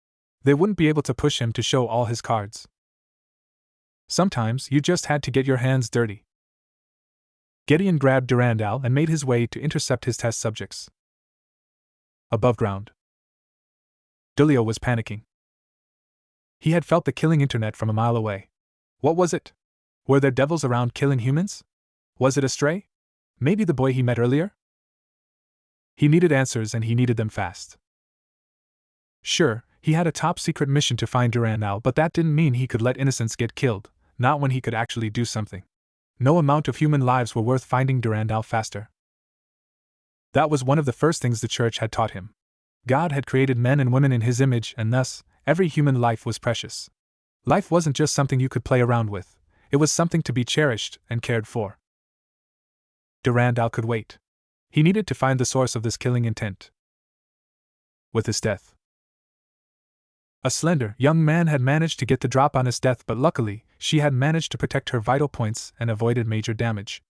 They wouldn't be able to push him to show all his cards. Sometimes you just had to get your hands dirty. Gideon grabbed Durandal and made his way to intercept his test subjects. Above ground, Dulio was panicking. He had felt the killing internet from a mile away. What was it? Were there devils around killing humans? Was it a stray? Maybe the boy he met earlier? He needed answers, and he needed them fast. Sure, he had a top-secret mission to find Durandal, but that didn't mean he could let innocents get killed, not when he could actually do something. No amount of human lives were worth finding Durandal faster. That was one of the first things the Church had taught him. God had created men and women in His image, and thus, every human life was precious. Life wasn't just something you could play around with, it was something to be cherished and cared for. Durandal could wait. He needed to find the source of this killing intent. With his death, a slender, young man had managed to get the drop on his death, but luckily, she had managed to protect her vital points and avoided major damage.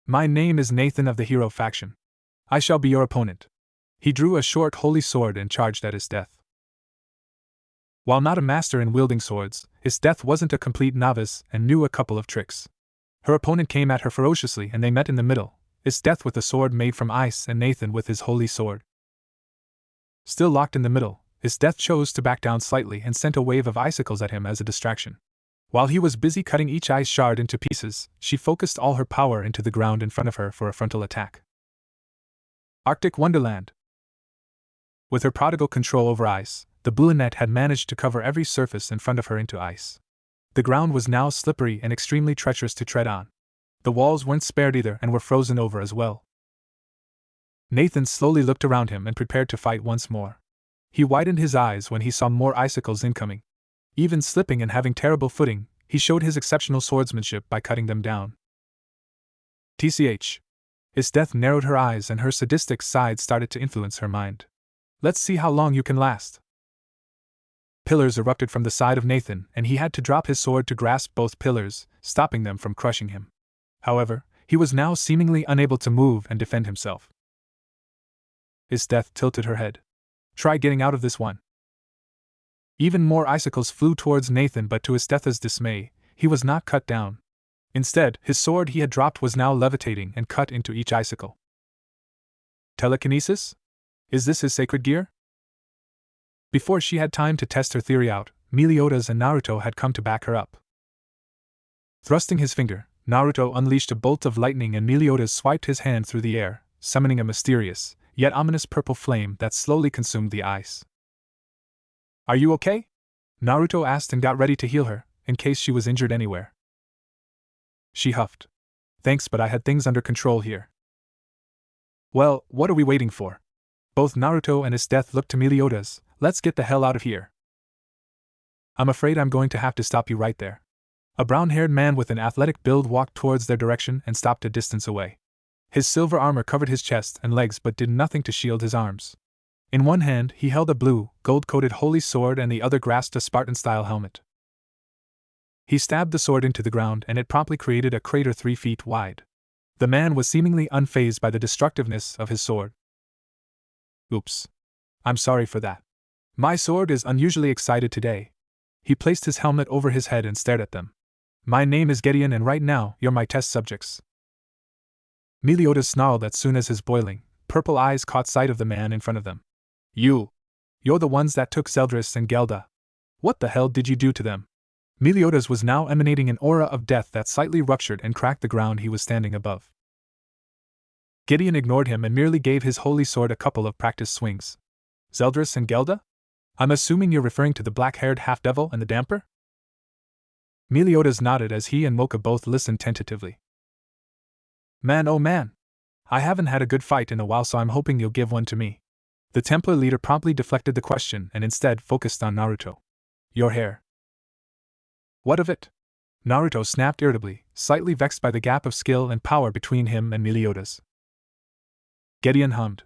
My name is Nathan of the Hero faction. I shall be your opponent. He drew a short holy sword and charged at his death. While not a master in wielding swords, his death wasn't a complete novice and knew a couple of tricks. Her opponent came at her ferociously and they met in the middle, his death with a sword made from ice and Nathan with his holy sword. Still locked in the middle, his death chose to back down slightly and sent a wave of icicles at him as a distraction. While he was busy cutting each ice shard into pieces, she focused all her power into the ground in front of her for a frontal attack. Arctic Wonderland. With her prodigal control over ice, the brunette had managed to cover every surface in front of her into ice. The ground was now slippery and extremely treacherous to tread on. The walls weren't spared either and were frozen over as well. Nathan slowly looked around him and prepared to fight once more. He widened his eyes when he saw more icicles incoming. Even slipping and having terrible footing, he showed his exceptional swordsmanship by cutting them down. TCH. His death narrowed her eyes and her sadistic side started to influence her mind. Let's see how long you can last. Pillars erupted from the side of Nathan, and he had to drop his sword to grasp both pillars, stopping them from crushing him. However, he was now seemingly unable to move and defend himself. His death tilted her head. Try getting out of this one. Even more icicles flew towards Nathan, but to his death's dismay, he was not cut down. Instead, his sword he had dropped was now levitating and cut into each icicle. Telekinesis? Is this his sacred gear? Before she had time to test her theory out, Meliodas and Naruto had come to back her up. Thrusting his finger, Naruto unleashed a bolt of lightning and Meliodas swiped his hand through the air, summoning a mysterious, yet ominous purple flame that slowly consumed the ice. Are you okay? Naruto asked and got ready to heal her, in case she was injured anywhere. She huffed. Thanks, but I had things under control here. Well, what are we waiting for? Both Naruto and his death looked to Meliodas, Let's get the hell out of here. I'm afraid I'm going to have to stop you right there. A brown-haired man with an athletic build walked towards their direction and stopped a distance away. His silver armor covered his chest and legs but did nothing to shield his arms. In one hand, he held a blue, gold-coated holy sword and the other grasped a Spartan-style helmet. He stabbed the sword into the ground and it promptly created a crater 3 feet wide. The man was seemingly unfazed by the destructiveness of his sword. Oops. I'm sorry for that. My sword is unusually excited today. He placed his helmet over his head and stared at them. My name is Gideon and right now, you're my test subjects. Meliodas snarled as soon as his boiling, purple eyes caught sight of the man in front of them. You're the ones that took Zeldris and Gelda. What the hell did you do to them? Meliodas was now emanating an aura of death that slightly ruptured and cracked the ground he was standing above. Gideon ignored him and merely gave his holy sword a couple of practice swings. Zeldris and Gelda? I'm assuming you're referring to the black-haired half-devil and the damper? Meliodas nodded as he and Mocha both listened tentatively. Man, oh man! I haven't had a good fight in a while, so I'm hoping you'll give one to me. The Templar leader promptly deflected the question and instead focused on Naruto. Your hair. What of it? Naruto snapped irritably, slightly vexed by the gap of skill and power between him and Meliodas. Gideon hummed.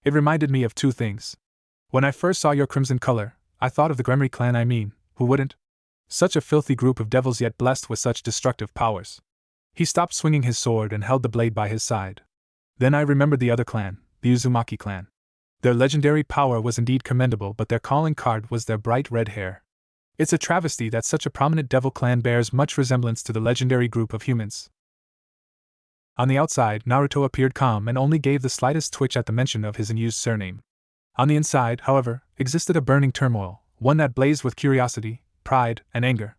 It reminded me of two things. When I first saw your crimson color, I thought of the Gremmory clan. Who wouldn't? Such a filthy group of devils yet blessed with such destructive powers. He stopped swinging his sword and held the blade by his side. Then I remembered the other clan, the Uzumaki clan. Their legendary power was indeed commendable, but their calling card was their bright red hair. It's a travesty that such a prominent devil clan bears much resemblance to the legendary group of humans. On the outside, Naruto appeared calm and only gave the slightest twitch at the mention of his unused surname. On the inside, however, existed a burning turmoil, one that blazed with curiosity, pride, and anger.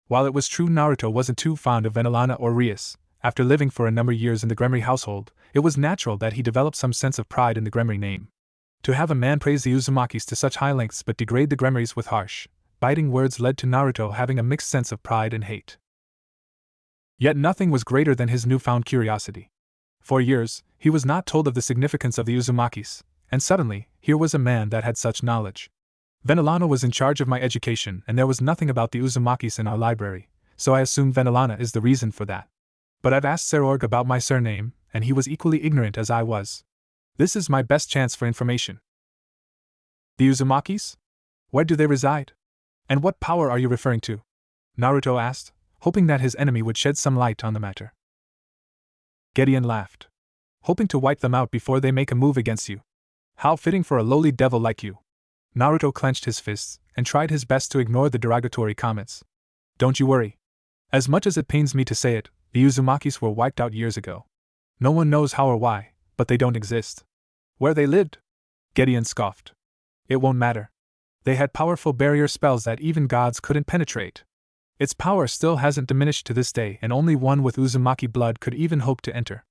While it was true Naruto wasn't too fond of Venolana or Rias, after living for a number of years in the Gremmory household, it was natural that he developed some sense of pride in the Gremmory name. To have a man praise the Uzumakis to such high lengths but degrade the Gremmorys with harsh, biting words led to Naruto having a mixed sense of pride and hate. Yet nothing was greater than his newfound curiosity. For years, he was not told of the significance of the Uzumakis, and suddenly, here was a man that had such knowledge. Venolana was in charge of my education and there was nothing about the Uzumakis in our library, so I assumed Venolana is the reason for that. But I've asked Sirorg about my surname, and he was equally ignorant as I was. This is my best chance for information. The Uzumakis? Where do they reside? And what power are you referring to? Naruto asked, hoping that his enemy would shed some light on the matter. Gideon laughed. Hoping to wipe them out before they make a move against you. How fitting for a lowly devil like you. Naruto clenched his fists and tried his best to ignore the derogatory comments. Don't you worry. As much as it pains me to say it, the Uzumakis were wiped out years ago. No one knows how or why, but they don't exist. Where they lived? Gideon scoffed. It won't matter. They had powerful barrier spells that even gods couldn't penetrate. Its power still hasn't diminished to this day, and only one with Uzumaki blood could even hope to enter.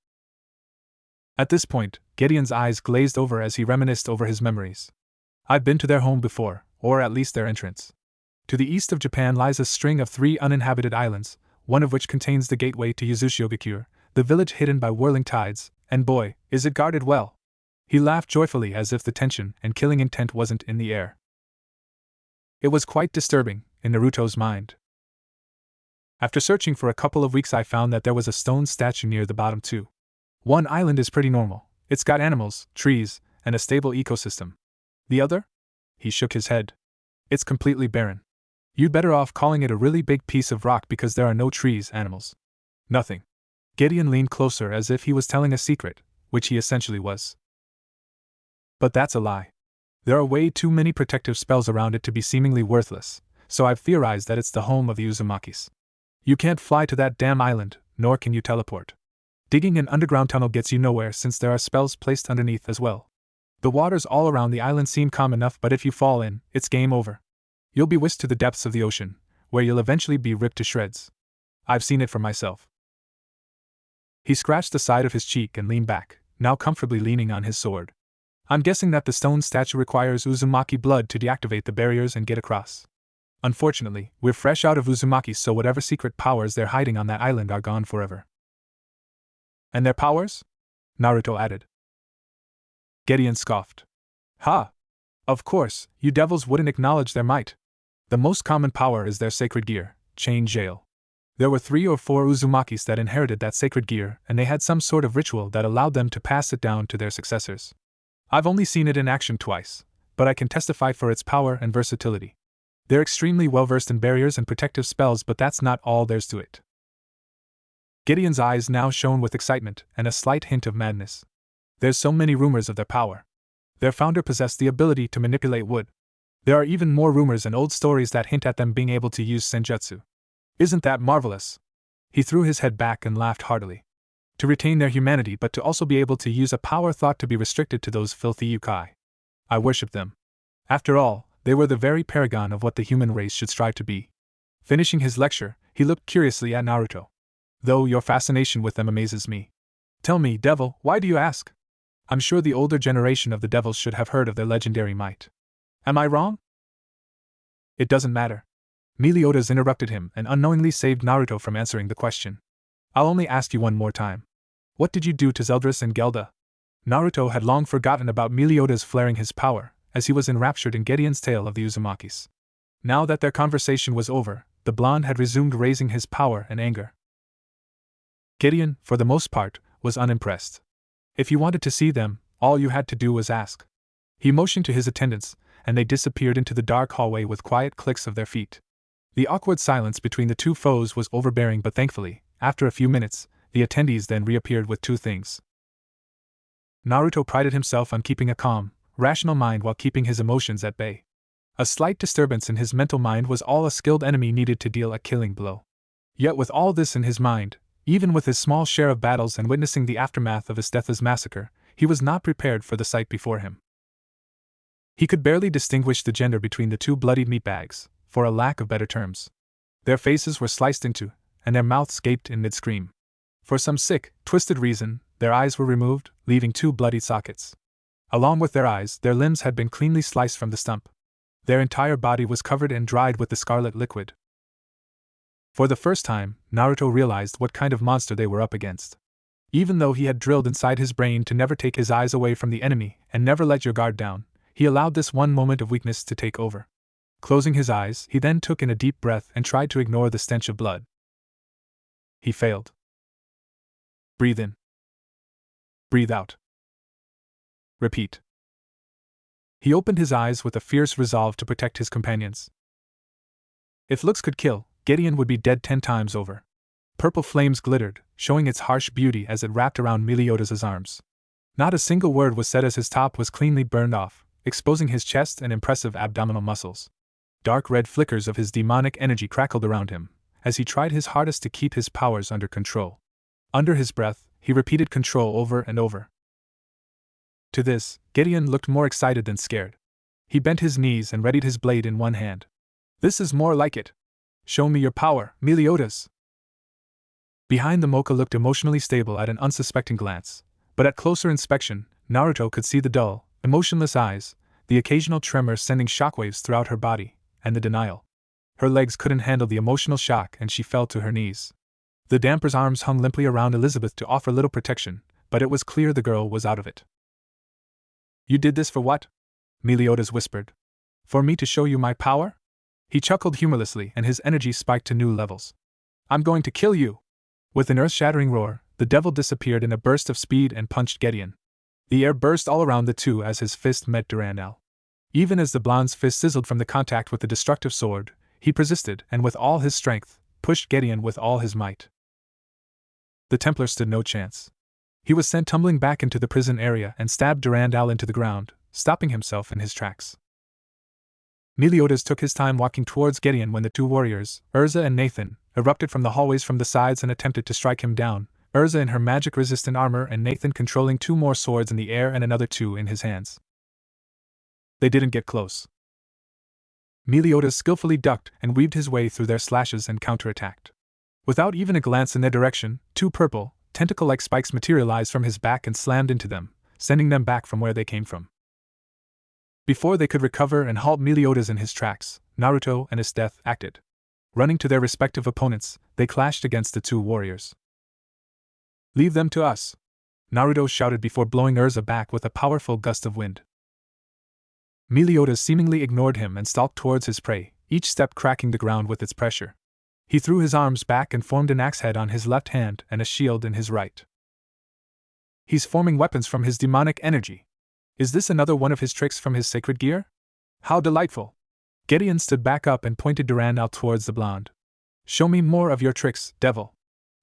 At this point, Gideon's eyes glazed over as he reminisced over his memories. I've been to their home before, or at least their entrance. To the east of Japan lies a string of 3 uninhabited islands, one of which contains the gateway to Yuzushiogakure, the village hidden by whirling tides, and boy, is it guarded well. He laughed joyfully as if the tension and killing intent wasn't in the air. It was quite disturbing, in Naruto's mind. After searching for a couple of weeks I found that there was a stone statue near the bottom too. One island is pretty normal, it's got animals, trees, and a stable ecosystem. The other? He shook his head. It's completely barren. You'd better off calling it a really big piece of rock because there are no trees, animals. Nothing. Gideon leaned closer as if he was telling a secret, which he essentially was. But that's a lie. There are way too many protective spells around it to be seemingly worthless, so I've theorized that it's the home of the Uzumakis. You can't fly to that damn island, nor can you teleport. Digging an underground tunnel gets you nowhere since there are spells placed underneath as well. The waters all around the island seem calm enough, but if you fall in, it's game over. You'll be whisked to the depths of the ocean, where you'll eventually be ripped to shreds. I've seen it for myself. He scratched the side of his cheek and leaned back, now comfortably leaning on his sword. I'm guessing that the stone statue requires Uzumaki blood to deactivate the barriers and get across. Unfortunately, we're fresh out of Uzumaki, so whatever secret powers they're hiding on that island are gone forever. And their powers? Naruto added. Gideon scoffed. Ha! Of course, you devils wouldn't acknowledge their might. The most common power is their sacred gear, Chain Jail. There were 3 or 4 Uzumakis that inherited that sacred gear, and they had some sort of ritual that allowed them to pass it down to their successors. I've only seen it in action twice, but I can testify for its power and versatility. They're extremely well versed in barriers and protective spells, but that's not all there's to it. Gideon's eyes now shone with excitement and a slight hint of madness. There's so many rumors of their power. Their founder possessed the ability to manipulate wood. There are even more rumors and old stories that hint at them being able to use senjutsu. Isn't that marvelous? He threw his head back and laughed heartily. To retain their humanity, but to also be able to use a power thought to be restricted to those filthy yokai. I worship them. After all, they were the very paragon of what the human race should strive to be. Finishing his lecture, he looked curiously at Naruto. Though your fascination with them amazes me. Tell me, devil, why do you ask? I'm sure the older generation of the devils should have heard of their legendary might. Am I wrong? It doesn't matter. Meliodas interrupted him and unknowingly saved Naruto from answering the question. I'll only ask you one more time. What did you do to Zeldris and Gelda? Naruto had long forgotten about Meliodas flaring his power, as he was enraptured in Gideon's tale of the Uzumakis. Now that their conversation was over, the blonde had resumed raising his power and anger. Gideon, for the most part, was unimpressed. If you wanted to see them, all you had to do was ask. He motioned to his attendants, and they disappeared into the dark hallway with quiet clicks of their feet. The awkward silence between the two foes was overbearing, but thankfully, after a few minutes, the attendees then reappeared with 2 things. Naruto prided himself on keeping a calm, rational mind while keeping his emotions at bay. A slight disturbance in his mental mind was all a skilled enemy needed to deal a killing blow. Yet with all this in his mind, even with his small share of battles and witnessing the aftermath of Isthetha's massacre, he was not prepared for the sight before him. He could barely distinguish the gender between the 2 bloodied meatbags, for a lack of better terms. Their faces were sliced into, and their mouths gaped in mid-scream. For some sick, twisted reason, their eyes were removed, leaving 2 bloody sockets. Along with their eyes, their limbs had been cleanly sliced from the stump. Their entire body was covered and dried with the scarlet liquid. For the first time, Naruto realized what kind of monster they were up against. Even though he had drilled inside his brain to never take his eyes away from the enemy and never let your guard down, he allowed this one moment of weakness to take over. Closing his eyes, he then took in a deep breath and tried to ignore the stench of blood. He failed. Breathe in. Breathe out. Repeat. He opened his eyes with a fierce resolve to protect his companions. If looks could kill, Gideon would be dead 10 times over. Purple flames glittered, showing its harsh beauty as it wrapped around Meliodas' arms. Not a single word was said as his top was cleanly burned off, exposing his chest and impressive abdominal muscles. Dark red flickers of his demonic energy crackled around him, as he tried his hardest to keep his powers under control. Under his breath, he repeated control over and over. To this, Gideon looked more excited than scared. He bent his knees and readied his blade in one hand. This is more like it. Show me your power, Meliodas. Behind the Mocha looked emotionally stable at an unsuspecting glance, but at closer inspection, Naruto could see the dull, emotionless eyes, the occasional tremor sending shockwaves throughout her body, and the denial. Her legs couldn't handle the emotional shock and she fell to her knees. The damper's arms hung limply around Elizabeth to offer little protection, but it was clear the girl was out of it. You did this for what? Meliodas whispered. For me to show you my power? He chuckled humorlessly and his energy spiked to new levels. I'm going to kill you! With an earth-shattering roar, the devil disappeared in a burst of speed and punched Gideon. The air burst all around the two as his fist met Durandal. Even as the blonde's fist sizzled from the contact with the destructive sword, he persisted and with all his strength, pushed Gideon with all his might. The Templar stood no chance. He was sent tumbling back into the prison area and stabbed Durandal into the ground, stopping himself in his tracks. Meliodas took his time walking towards Gideon when the 2 warriors, Urza and Nathan, erupted from the hallways from the sides and attempted to strike him down, Urza in her magic-resistant armor and Nathan controlling 2 more swords in the air and another 2 in his hands. They didn't get close. Meliodas skillfully ducked and weaved his way through their slashes and counterattacked. Without even a glance in their direction, 2 purple, tentacle-like spikes materialized from his back and slammed into them, sending them back from where they came from. Before they could recover and halt Meliodas in his tracks, Naruto and Isthetha acted. Running to their respective opponents, they clashed against the 2 warriors. Leave them to us! Naruto shouted before blowing Urza back with a powerful gust of wind. Meliodas seemingly ignored him and stalked towards his prey, each step cracking the ground with its pressure. He threw his arms back and formed an axe head on his left hand and a shield in his right. He's forming weapons from his demonic energy. Is this another one of his tricks from his sacred gear? How delightful! Gideon stood back up and pointed Durand out towards the blonde. Show me more of your tricks, devil.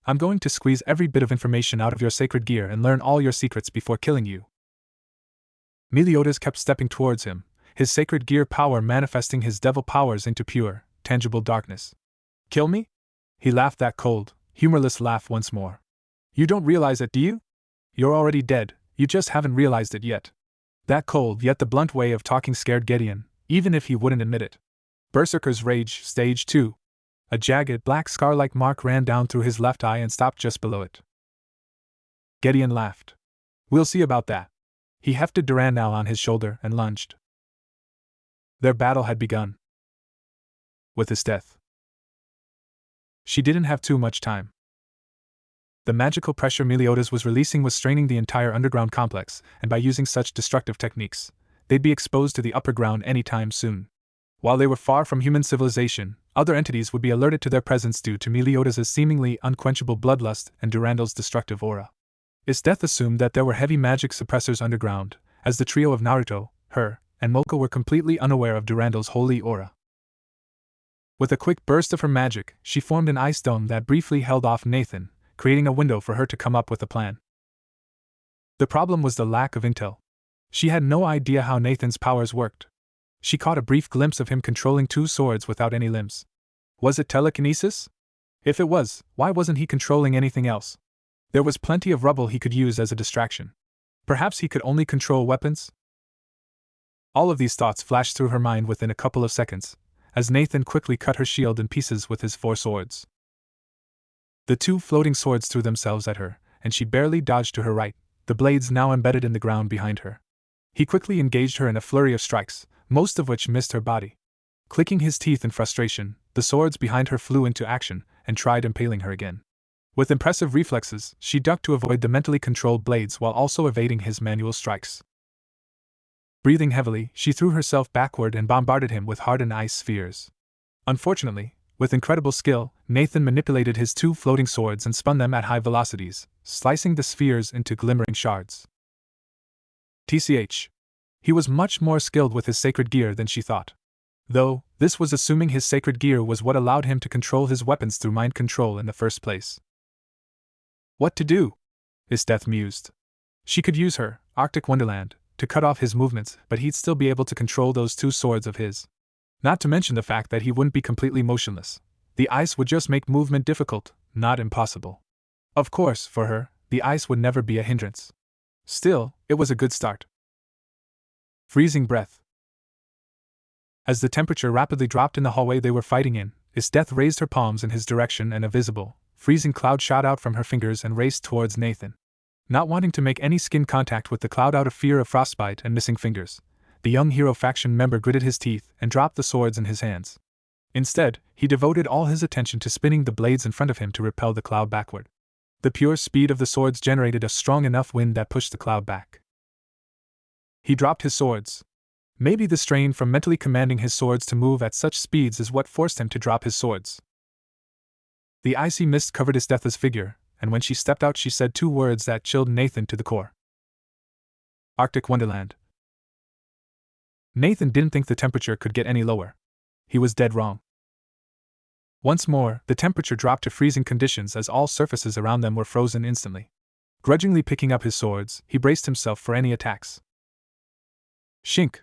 I'm going to squeeze every bit of information out of your sacred gear and learn all your secrets before killing you. Meliodas kept stepping towards him, his sacred gear power manifesting his devil powers into pure, tangible darkness. Kill me? He laughed that cold, humorless laugh once more. You don't realize it, do you? You're already dead, you just haven't realized it yet. That cold yet the blunt way of talking scared Gideon, even if he wouldn't admit it. Berserker's Rage, Stage 2. A jagged, black scar-like mark ran down through his left eye and stopped just below it. Gideon laughed. We'll see about that. He hefted Durand now on his shoulder and lunged. Their battle had begun. With his death. She didn't have too much time. The magical pressure Meliodas was releasing was straining the entire underground complex, and by using such destructive techniques, they'd be exposed to the upper ground any time soon. While they were far from human civilization, other entities would be alerted to their presence due to Meliodas' seemingly unquenchable bloodlust and Durandal's destructive aura. His death assumed that there were heavy magic suppressors underground, as the trio of Naruto, her, and Mocha were completely unaware of Durandal's holy aura. With a quick burst of her magic, she formed an ice dome that briefly held off Nathan, creating a window for her to come up with a plan. The problem was the lack of intel. She had no idea how Nathan's powers worked. She caught a brief glimpse of him controlling two swords without any limbs. Was it telekinesis? If it was, why wasn't he controlling anything else? There was plenty of rubble he could use as a distraction. Perhaps he could only control weapons? All of these thoughts flashed through her mind within a couple of seconds, as Nathan quickly cut her shield in pieces with his 4 swords. The 2 floating swords threw themselves at her, and she barely dodged to her right, the blades now embedded in the ground behind her. He quickly engaged her in a flurry of strikes, most of which missed her body. Clicking his teeth in frustration, the swords behind her flew into action and tried impaling her again. With impressive reflexes, she ducked to avoid the mentally controlled blades while also evading his manual strikes. Breathing heavily, she threw herself backward and bombarded him with hardened ice spheres. Unfortunately, with incredible skill, Nathan manipulated his 2 floating swords and spun them at high velocities, slicing the spheres into glimmering shards. TCH. He was much more skilled with his sacred gear than she thought. Though, this was assuming his sacred gear was what allowed him to control his weapons through mind control in the first place. What to do? Isdeth mused. She could use her, Arctic Wonderland, to cut off his movements, but he'd still be able to control those 2 swords of his. Not to mention the fact that he wouldn't be completely motionless. The ice would just make movement difficult, not impossible. Of course, for her, the ice would never be a hindrance. Still, it was a good start. Freezing breath. As the temperature rapidly dropped in the hallway they were fighting in, Isdeth raised her palms in his direction and a visible, freezing cloud shot out from her fingers and raced towards Nathan. Not wanting to make any skin contact with the cloud out of fear of frostbite and missing fingers, the young hero faction member gritted his teeth and dropped the swords in his hands. Instead, he devoted all his attention to spinning the blades in front of him to repel the cloud backward. The pure speed of the swords generated a strong enough wind that pushed the cloud back. He dropped his swords. Maybe the strain from mentally commanding his swords to move at such speeds is what forced him to drop his swords. The icy mist covered Isdeth's figure, and when she stepped out she said 2 words that chilled Nathan to the core. Arctic Wonderland. Nathan didn't think the temperature could get any lower. He was dead wrong. Once more, the temperature dropped to freezing conditions as all surfaces around them were frozen instantly. Grudgingly picking up his swords, he braced himself for any attacks. Shink!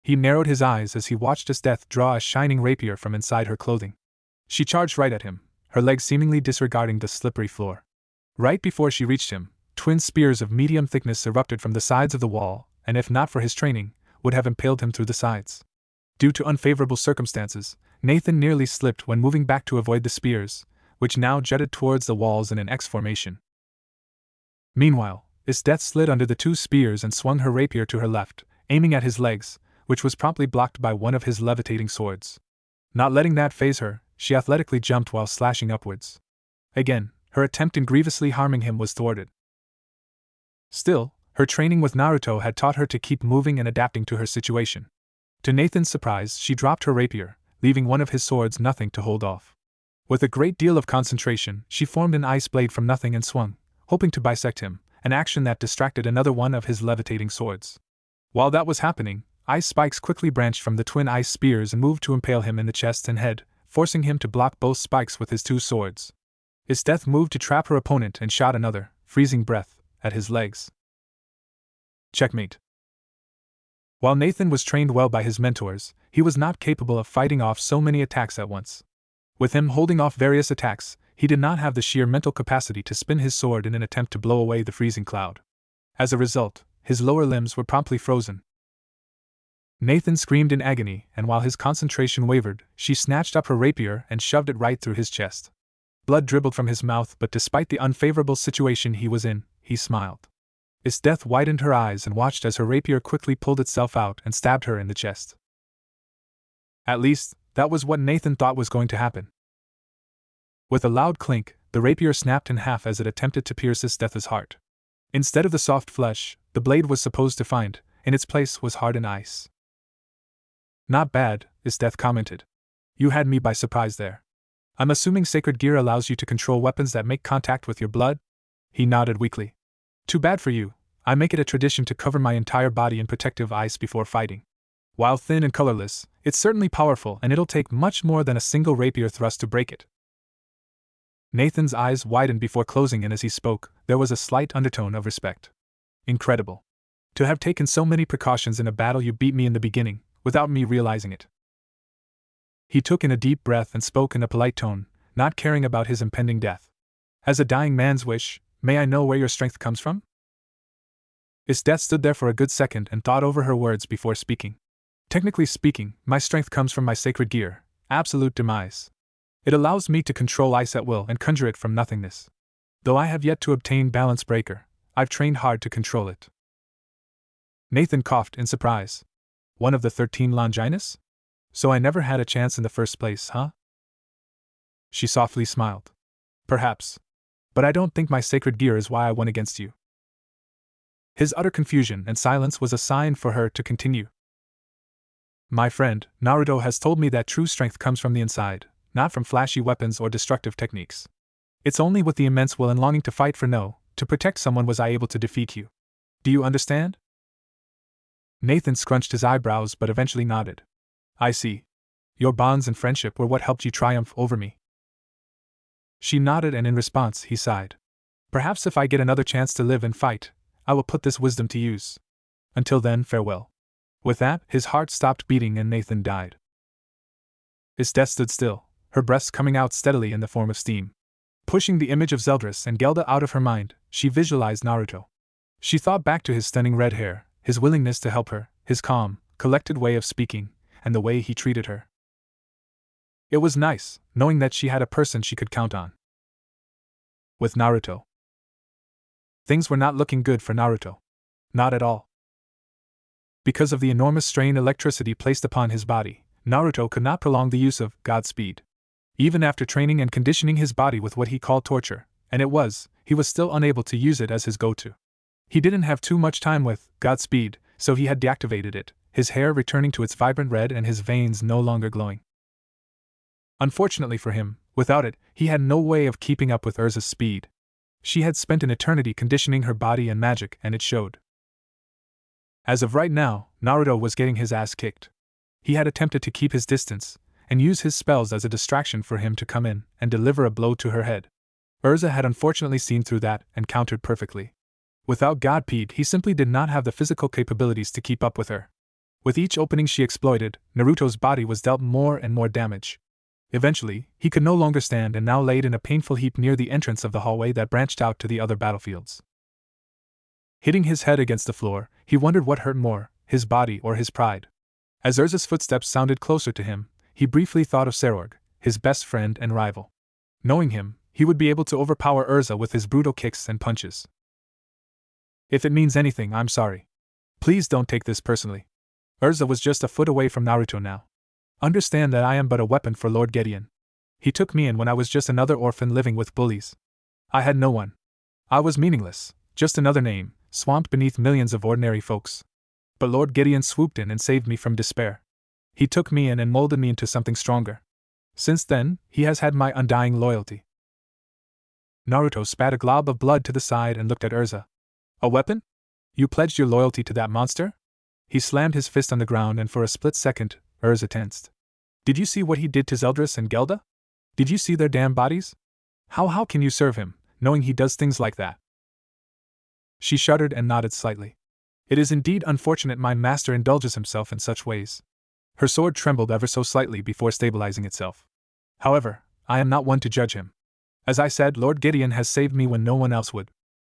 He narrowed his eyes as he watched Isdeth draw a shining rapier from inside her clothing. She charged right at him, her legs seemingly disregarding the slippery floor. Right before she reached him, twin spears of medium thickness erupted from the sides of the wall, and if not for his training, would have impaled him through the sides. Due to unfavorable circumstances, Nathan nearly slipped when moving back to avoid the spears, which now jutted towards the walls in an X formation. Meanwhile, Isdeth slid under the 2 spears and swung her rapier to her left, aiming at his legs, which was promptly blocked by one of his levitating swords. Not letting that faze her, she athletically jumped while slashing upwards. Again, her attempt in grievously harming him was thwarted. Still, Her training with Naruto had taught her to keep moving and adapting to her situation. To Nathan's surprise, she dropped her rapier, leaving one of his swords nothing to hold off. With a great deal of concentration, she formed an ice blade from nothing and swung, hoping to bisect him, an action that distracted another one of his levitating swords. While that was happening, ice spikes quickly branched from the twin ice spears and moved to impale him in the chest and head, forcing him to block both spikes with his two swords. His death moved to trap her opponent and shot another, freezing breath, at his legs. Checkmate. While Nathan was trained well by his mentors, he was not capable of fighting off so many attacks at once. With him holding off various attacks, he did not have the sheer mental capacity to spin his sword in an attempt to blow away the freezing cloud. As a result, his lower limbs were promptly frozen. Nathan screamed in agony, and while his concentration wavered, she snatched up her rapier and shoved it right through his chest. Blood dribbled from his mouth, but despite the unfavorable situation he was in, he smiled. His death widened her eyes and watched as her rapier quickly pulled itself out and stabbed her in the chest. At least, that was what Nathan thought was going to happen. With a loud clink, the rapier snapped in half as it attempted to pierce Death's heart. Instead of the soft flesh the blade was supposed to find, in its place was hardened ice. "Not bad," Death commented. "You had me by surprise there. I'm assuming sacred gear allows you to control weapons that make contact with your blood?" He nodded weakly. "Too bad for you. I make it a tradition to cover my entire body in protective ice before fighting. While thin and colorless, it's certainly powerful, and it'll take much more than a single rapier thrust to break it." Nathan's eyes widened before closing, and as he spoke, there was a slight undertone of respect. "Incredible. To have taken so many precautions in a battle you beat me in the beginning, without me realizing it." He took in a deep breath and spoke in a polite tone, not caring about his impending death. "As a dying man's wish, may I know where your strength comes from?" Death stood there for a good second and thought over her words before speaking. "Technically speaking, my strength comes from my sacred gear, Absolute Demise. It allows me to control ice at will and conjure it from nothingness. Though I have yet to obtain Balance Breaker, I've trained hard to control it." Nathan coughed in surprise. "One of the 13 Longinus? So I never had a chance in the first place, huh?" She softly smiled. "Perhaps. But I don't think my sacred gear is why I won against you." His utter confusion and silence was a sign for her to continue. "My friend, Naruto has told me that true strength comes from the inside, not from flashy weapons or destructive techniques. It's only with the immense will and longing to fight for to protect someone was I able to defeat you. Do you understand?" Nathan scrunched his eyebrows but eventually nodded. "I see. Your bonds and friendship were what helped you triumph over me." She nodded, and in response he sighed. "Perhaps if I get another chance to live and fight, I will put this wisdom to use. Until then, farewell." With that, his heart stopped beating and Nathan died. His death stood still, her breaths coming out steadily in the form of steam. Pushing the image of Zeldris and Gelda out of her mind, she visualized Naruto. She thought back to his stunning red hair, his willingness to help her, his calm, collected way of speaking, and the way he treated her. It was nice, knowing that she had a person she could count on. With Naruto, things were not looking good for Naruto. Not at all. Because of the enormous strain electricity placed upon his body, Naruto could not prolong the use of Godspeed. Even after training and conditioning his body with what he called torture, and he was still unable to use it as his go-to. He didn't have too much time with Godspeed, so he had deactivated it, his hair returning to its vibrant red and his veins no longer glowing. Unfortunately for him, without it, he had no way of keeping up with Urza's speed. She had spent an eternity conditioning her body and magic, and it showed. As of right now, Naruto was getting his ass kicked. He had attempted to keep his distance, and use his spells as a distraction for him to come in and deliver a blow to her head. Urza had unfortunately seen through that and countered perfectly. Without Godspeed, he simply did not have the physical capabilities to keep up with her. With each opening she exploited, Naruto's body was dealt more and more damage. Eventually, he could no longer stand and now laid in a painful heap near the entrance of the hallway that branched out to the other battlefields. Hitting his head against the floor, he wondered what hurt more, his body or his pride. As Urza's footsteps sounded closer to him, he briefly thought of Sirorg, his best friend and rival. Knowing him, he would be able to overpower Urza with his brutal kicks and punches. "If it means anything, I'm sorry. Please don't take this personally. Urza was just a foot away from Naruto now. Understand that I am but a weapon for Lord Gideon. He took me in when I was just another orphan living with bullies. I had no one. I was meaningless, just another name, swamped beneath millions of ordinary folks. But Lord Gideon swooped in and saved me from despair. He took me in and molded me into something stronger. Since then, he has had my undying loyalty. Naruto spat a glob of blood to the side and looked at Urza. A weapon? You pledged your loyalty to that monster? He slammed his fist on the ground and for a split second, Urza tensed. Did you see what he did to Zeldris and Gelda? Did you see their damn bodies? How can you serve him, knowing he does things like that? She shuddered and nodded slightly. It is indeed unfortunate my master indulges himself in such ways. Her sword trembled ever so slightly before stabilizing itself. However, I am not one to judge him. As I said, Lord Gideon has saved me when no one else would.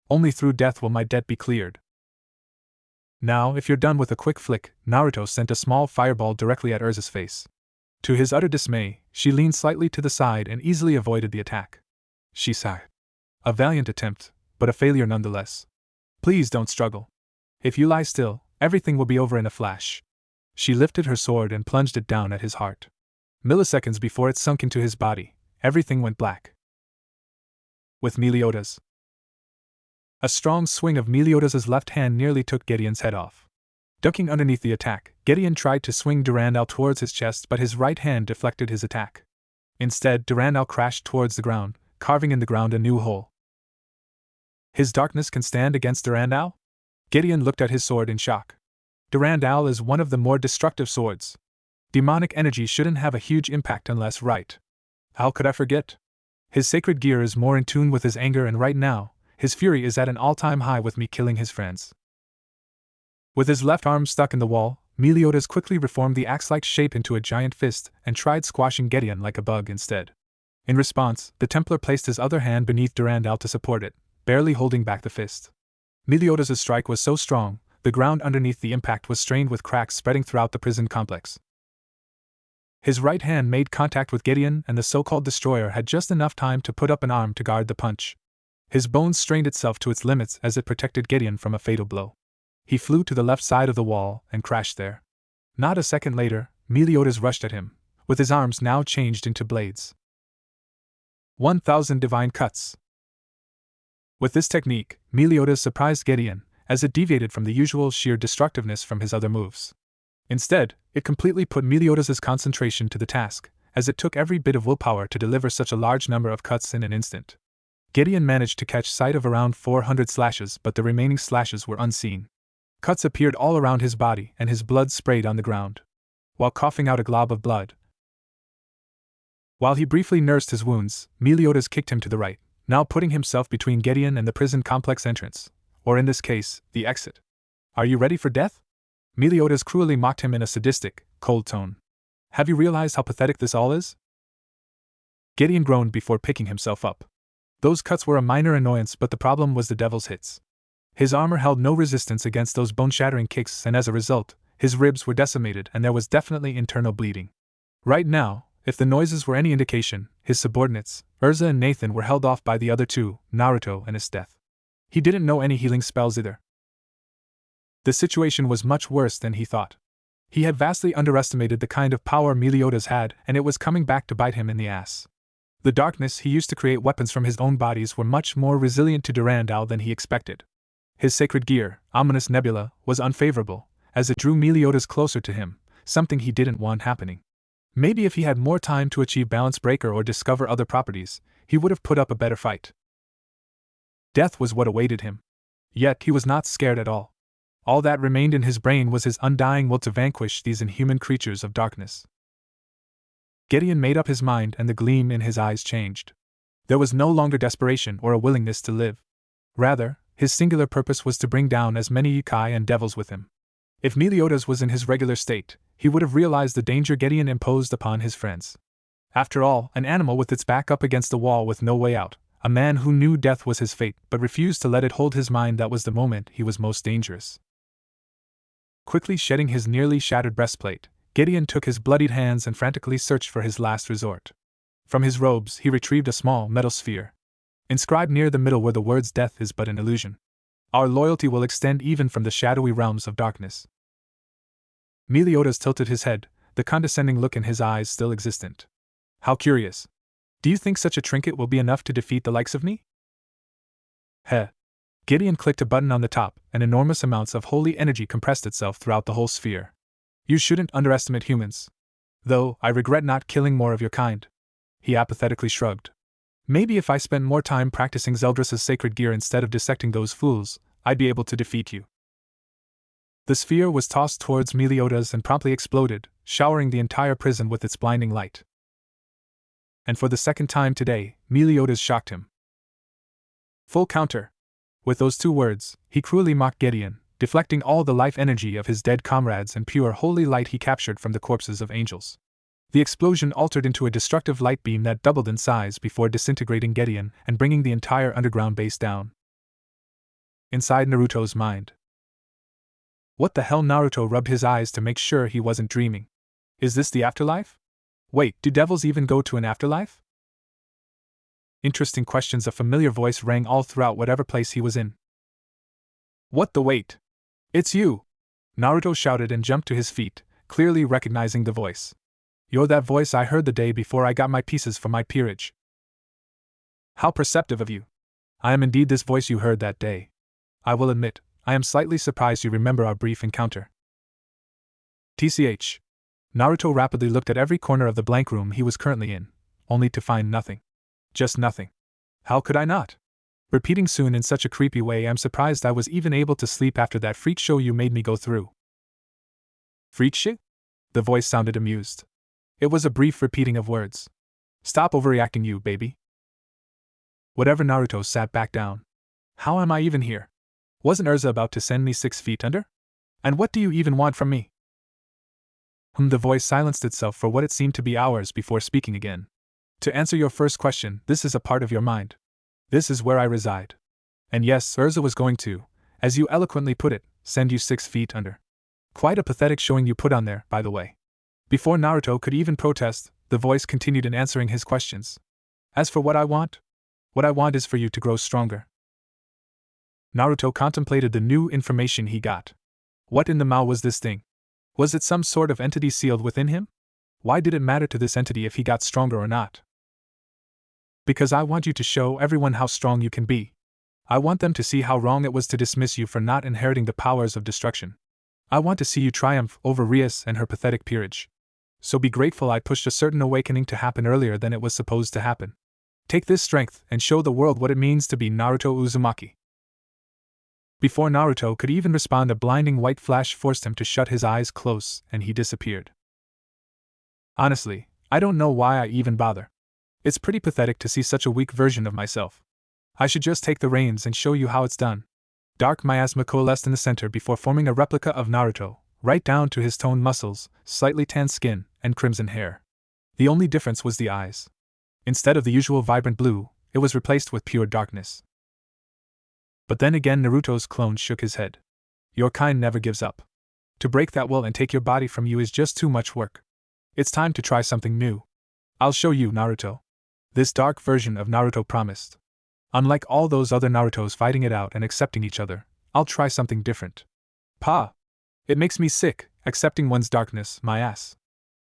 Only through death will my debt be cleared. Now, if you're done with a quick flick, Naruto sent a small fireball directly at Urza's face. To his utter dismay, she leaned slightly to the side and easily avoided the attack. She sighed. A valiant attempt, but a failure nonetheless. Please don't struggle. If you lie still, everything will be over in a flash. She lifted her sword and plunged it down at his heart. Milliseconds before it sunk into his body, everything went black. With Meliodas. A strong swing of Meliodas' left hand nearly took Gideon's head off. Ducking underneath the attack, Gideon tried to swing Durandal towards his chest, but his right hand deflected his attack. Instead, Durandal crashed towards the ground, carving in the ground a new hole. His darkness can stand against Durandal? Gideon looked at his sword in shock. Durandal is one of the more destructive swords. Demonic energy shouldn't have a huge impact unless right. How could I forget? His sacred gear is more in tune with his anger, and right now, his fury is at an all-time high with me killing his friends. With his left arm stuck in the wall, Meliodas quickly reformed the axe-like shape into a giant fist and tried squashing Gideon like a bug instead. In response, the Templar placed his other hand beneath Durandal to support it, barely holding back the fist. Meliodas' strike was so strong, the ground underneath the impact was strained with cracks spreading throughout the prison complex. His right hand made contact with Gideon, and the so-called destroyer had just enough time to put up an arm to guard the punch. His bones strained itself to its limits as it protected Gideon from a fatal blow. He flew to the left side of the wall and crashed there. Not a second later, Meliodas rushed at him, with his arms now changed into blades. 1,000 divine cuts. With this technique, Meliodas surprised Gideon, as it deviated from the usual sheer destructiveness from his other moves. Instead, it completely put Meliodas' concentration to the task, as it took every bit of willpower to deliver such a large number of cuts in an instant. Gideon managed to catch sight of around 400 slashes, but the remaining slashes were unseen. Cuts appeared all around his body, and his blood sprayed on the ground. While coughing out a glob of blood. While he briefly nursed his wounds, Meliodas kicked him to the right, now putting himself between Gideon and the prison complex entrance, or in this case, the exit. Are you ready for death? Meliodas cruelly mocked him in a sadistic, cold tone. Have you realized how pathetic this all is? Gideon groaned before picking himself up. Those cuts were a minor annoyance, but the problem was the devil's hits. His armor held no resistance against those bone-shattering kicks, and as a result, his ribs were decimated and there was definitely internal bleeding. Right now, if the noises were any indication, his subordinates, Urza and Nathan, were held off by the other two, Naruto and his death. He didn't know any healing spells either. The situation was much worse than he thought. He had vastly underestimated the kind of power Meliodas had, and it was coming back to bite him in the ass. The darkness he used to create weapons from his own bodies were much more resilient to Durandal than he expected. His sacred gear, Ominous Nebula, was unfavorable, as it drew Meliodas closer to him, something he didn't want happening. Maybe if he had more time to achieve Balance Breaker or discover other properties, he would have put up a better fight. Death was what awaited him. Yet he was not scared at all. All that remained in his brain was his undying will to vanquish these inhuman creatures of darkness. Gideon made up his mind, and the gleam in his eyes changed. There was no longer desperation or a willingness to live. Rather, his singular purpose was to bring down as many yokai and devils with him. If Meliodas was in his regular state, he would have realized the danger Gideon imposed upon his friends. After all, an animal with its back up against the wall with no way out, a man who knew death was his fate but refused to let it hold his mind, that was the moment he was most dangerous. Quickly shedding his nearly shattered breastplate, Gideon took his bloodied hands and frantically searched for his last resort. From his robes he retrieved a small metal sphere. Inscribed near the middle were the words, "Death is but an illusion. Our loyalty will extend even from the shadowy realms of darkness." Meliodas tilted his head, the condescending look in his eyes still existent. How curious. Do you think such a trinket will be enough to defeat the likes of me? Heh. Gideon clicked a button on the top, and enormous amounts of holy energy compressed itself throughout the whole sphere. You shouldn't underestimate humans. Though, I regret not killing more of your kind. He apathetically shrugged. Maybe if I spent more time practicing Zeldris' sacred gear instead of dissecting those fools, I'd be able to defeat you. The sphere was tossed towards Meliodas and promptly exploded, showering the entire prison with its blinding light. And for the second time today, Meliodas shocked him. Full counter. With those two words, he cruelly mocked Gideon, deflecting all the life energy of his dead comrades and pure holy light he captured from the corpses of angels. The explosion altered into a destructive light beam that doubled in size before disintegrating Gideon and bringing the entire underground base down. Inside Naruto's mind. What the hell? Naruto rubbed his eyes to make sure he wasn't dreaming. Is this the afterlife? Wait, do devils even go to an afterlife? Interesting questions. A familiar voice rang all throughout whatever place he was in. What the wait? It's you! Naruto shouted and jumped to his feet, clearly recognizing the voice. You're that voice I heard the day before I got my pieces for my peerage. How perceptive of you! I am indeed this voice you heard that day. I will admit, I am slightly surprised you remember our brief encounter. TCH. Naruto rapidly looked at every corner of the blank room he was currently in, only to find nothing. Just nothing. How could I not? Repeating soon in such a creepy way, I'm surprised I was even able to sleep after that freak show you made me go through. Freak shit? The voice sounded amused. It was a brief repeating of words. Stop overreacting, you baby. Whatever. Naruto sat back down. How am I even here? Wasn't Urza about to send me 6 feet under? And what do you even want from me? The voice silenced itself for what it seemed to be hours before speaking again. To answer your first question, this is a part of your mind. This is where I reside. And yes, Urza was going to, as you eloquently put it, send you 6 feet under. Quite a pathetic showing you put on there, by the way. Before Naruto could even protest, the voice continued in answering his questions. As for what I want is for you to grow stronger. Naruto contemplated the new information he got. What in the Mao was this thing? Was it some sort of entity sealed within him? Why did it matter to this entity if he got stronger or not? Because I want you to show everyone how strong you can be. I want them to see how wrong it was to dismiss you for not inheriting the powers of destruction. I want to see you triumph over Rias and her pathetic peerage. So be grateful I pushed a certain awakening to happen earlier than it was supposed to happen. Take this strength and show the world what it means to be Naruto Uzumaki. Before Naruto could even respond, a blinding white flash forced him to shut his eyes close, and he disappeared. Honestly, I don't know why I even bother. It's pretty pathetic to see such a weak version of myself. I should just take the reins and show you how it's done. Dark miasma coalesced in the center before forming a replica of Naruto, right down to his toned muscles, slightly tanned skin, and crimson hair. The only difference was the eyes. Instead of the usual vibrant blue, it was replaced with pure darkness. But then again, Naruto's clone shook his head. Your kind never gives up. To break that will and take your body from you is just too much work. It's time to try something new. I'll show you, Naruto. This dark version of Naruto promised. Unlike all those other Narutos fighting it out and accepting each other, I'll try something different. Pa! It makes me sick, accepting one's darkness, my ass.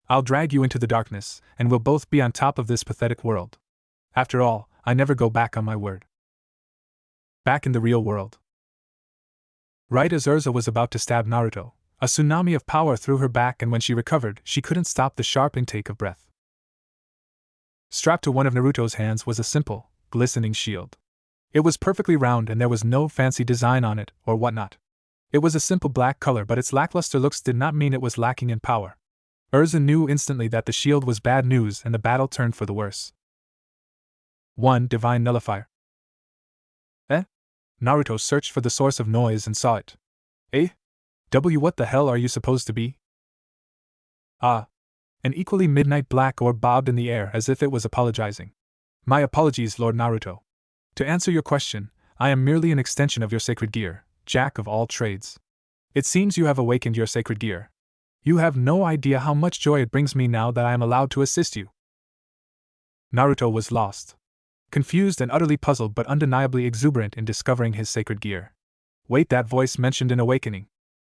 I'll drag you into the darkness, and we'll both be on top of this pathetic world. After all, I never go back on my word. Back in the real world. Right as Urza was about to stab Naruto, a tsunami of power threw her back, and when she recovered, she couldn't stop the sharp intake of breath. Strapped to one of Naruto's hands was a simple, glistening shield. It was perfectly round and there was no fancy design on it, or whatnot. It was a simple black color, but its lackluster looks did not mean it was lacking in power. Urza knew instantly that the shield was bad news and the battle turned for the worse. 1. Divine Nullifier. Naruto searched for the source of noise and saw it. What the hell are you supposed to be? An equally midnight black orb bobbed in the air as if it was apologizing. My apologies, Lord Naruto. To answer your question, I am merely an extension of your sacred gear, Jack of all trades. It seems you have awakened your sacred gear. You have no idea how much joy it brings me now that I am allowed to assist you. Naruto was lost. Confused and utterly puzzled, but undeniably exuberant in discovering his sacred gear. Wait, that voice mentioned an awakening.